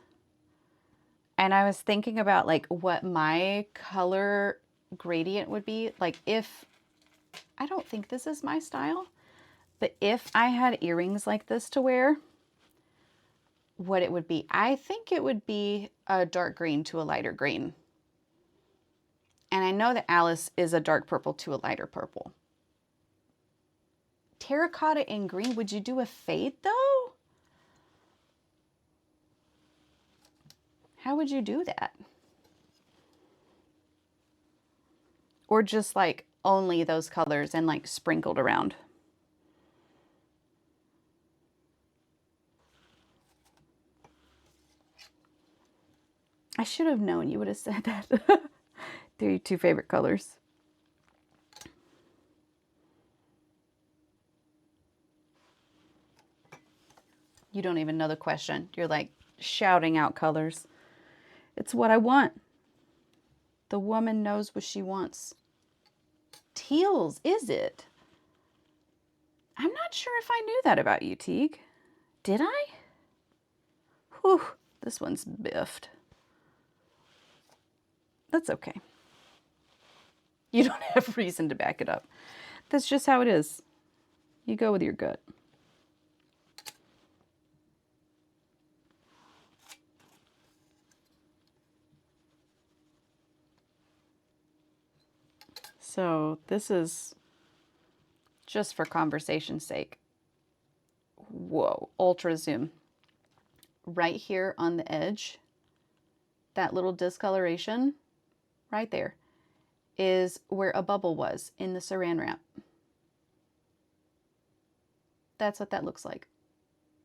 And I was thinking about like what my color gradient would be. Like if, I don't think this is my style, but if I had earrings like this to wear, what it would be. I think it would be a dark green to a lighter green. And I know that Alice is a dark purple to a lighter purple. Terracotta in green, would you do a fade though? How would you do that? Or just like only those colors and like sprinkled around? I should have known you would have said that. They're your two favorite colors. You don't even know the question. You're like shouting out colors. It's what I want. The woman knows what she wants. Teals, is it? I'm not sure if I knew that about you, Teague. Did I? Whew, this one's biffed. That's okay. You don't have reason to back it up. That's just how it is. You go with your gut. So this is just for conversation's sake. Whoa, ultra zoom. Right here on the edge, that little discoloration right there is where a bubble was in the saran wrap. That's what that looks like.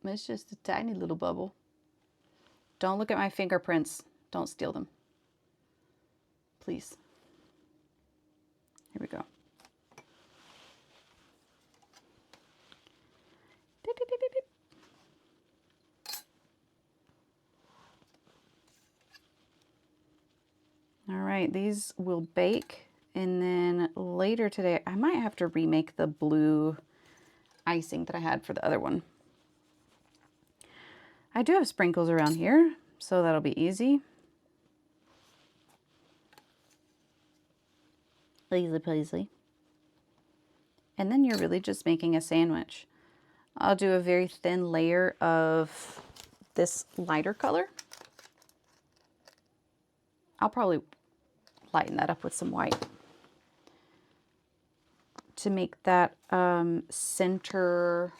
It's just a tiny little bubble. Don't look at my fingerprints. Don't steal them. Please. Here we go. Beep, beep, beep, beep, beep. All right, these will bake, and then later today, I might have to remake the blue icing that I had for the other one. I do have sprinkles around here, so that'll be easy. Easy peasy. And then you're really just making a sandwich. I'll do a very thin layer of this lighter color. I'll probably lighten that up with some white to make that center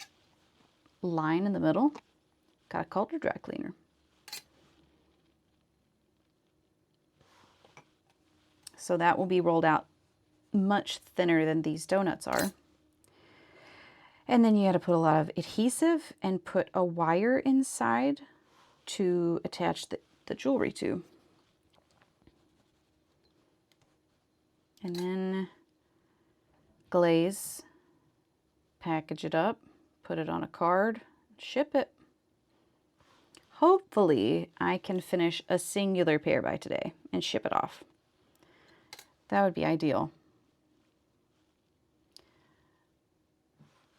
line in the middle. Got a color dry cleaner. So that will be rolled out much thinner than these donuts are. And then you got to put a lot of adhesive and put a wire inside to attach the jewelry to. And then glaze, package it up, put it on a card, ship it. Hopefully I can finish a singular pair by today and ship it off. That would be ideal.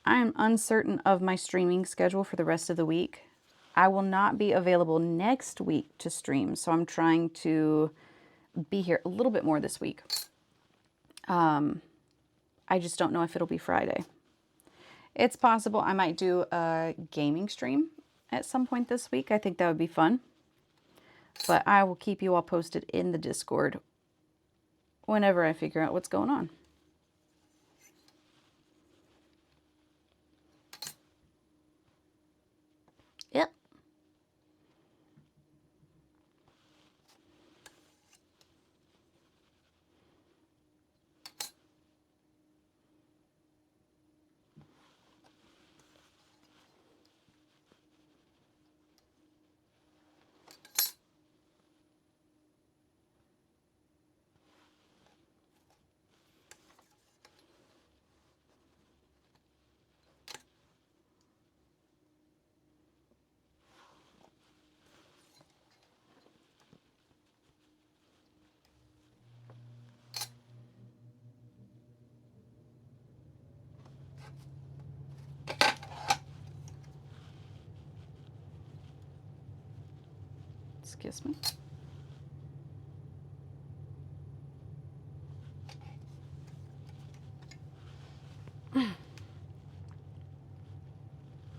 I am uncertain of my streaming schedule for the rest of the week. I will not be available next week to stream, so I'm trying to be here a little bit more this week. I just don't know if it'll be Friday. It's possible I might do a gaming stream at some point this week. I think that would be fun. But I will keep you all posted in the Discord whenever I figure out what's going on. Yep. Excuse me.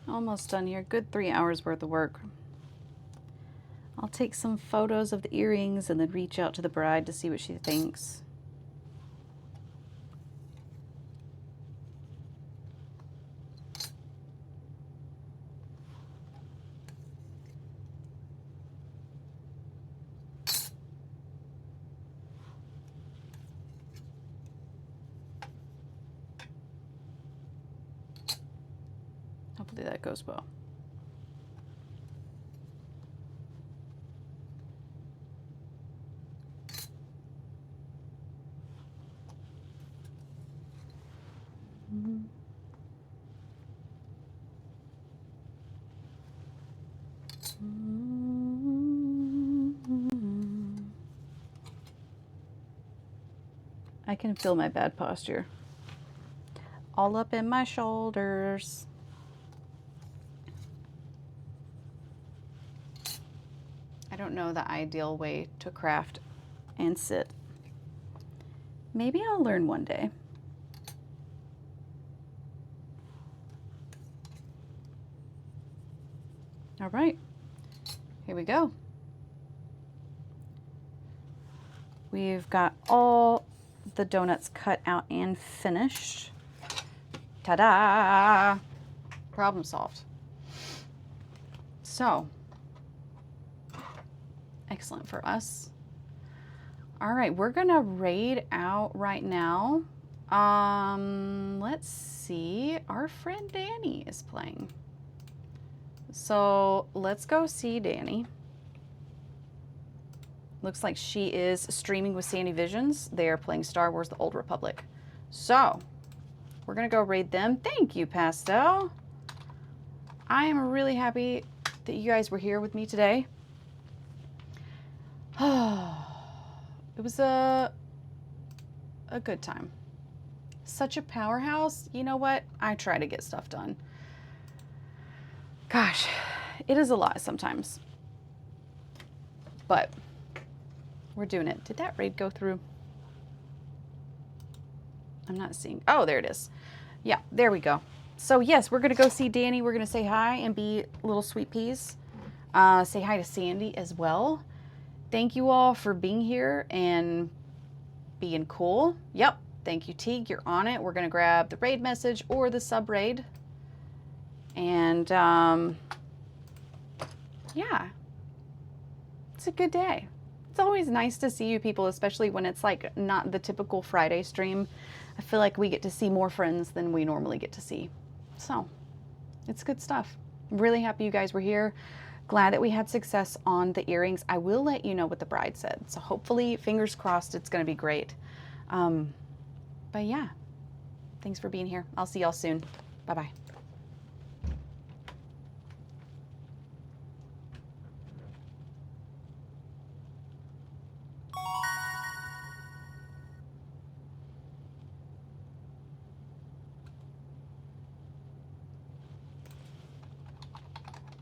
Almost done here. Good 3 hours worth of work. I'll take some photos of the earrings and then reach out to the bride to see what she thinks. Hopefully that goes well. I can feel my bad posture. All up in my shoulders. I don't know the ideal way to craft and sit. Maybe I'll learn one day. All right, here we go. We've got all the donuts cut out and finished. Ta-da! Problem solved. So, excellent for us. All right, we're gonna raid out right now. Let's see, our friend Danny is playing. So let's go see Danny. Looks like she is streaming with Sandy Visions. They are playing Star Wars: The Old Republic. So we're gonna go raid them. Thank you, Pastel. I am really happy that you guys were here with me today. It was a good time. Such a powerhouse. You know what? I try to get stuff done. Gosh, it is a lot sometimes. But we're doing it. Did that raid go through? I'm not seeing. Oh, there it is. Yeah, there we go. So yes, we're going to go see Danny. We're going to say hi and be little sweet peas. Say hi to Sandy as well. Thank you all for being here and being cool. Yep. Thank you, Teague. You're on it. We're going to grab the raid message or the sub raid. And yeah, it's a good day. It's always nice to see you people, especially when it's like not the typical Friday stream. I feel like we get to see more friends than we normally get to see. So it's good stuff. I'm really happy you guys were here. Glad that we had success on the earrings. I will let you know what the bride said. So hopefully, fingers crossed, it's going to be great. But yeah, thanks for being here. I'll see y'all soon. Bye-bye.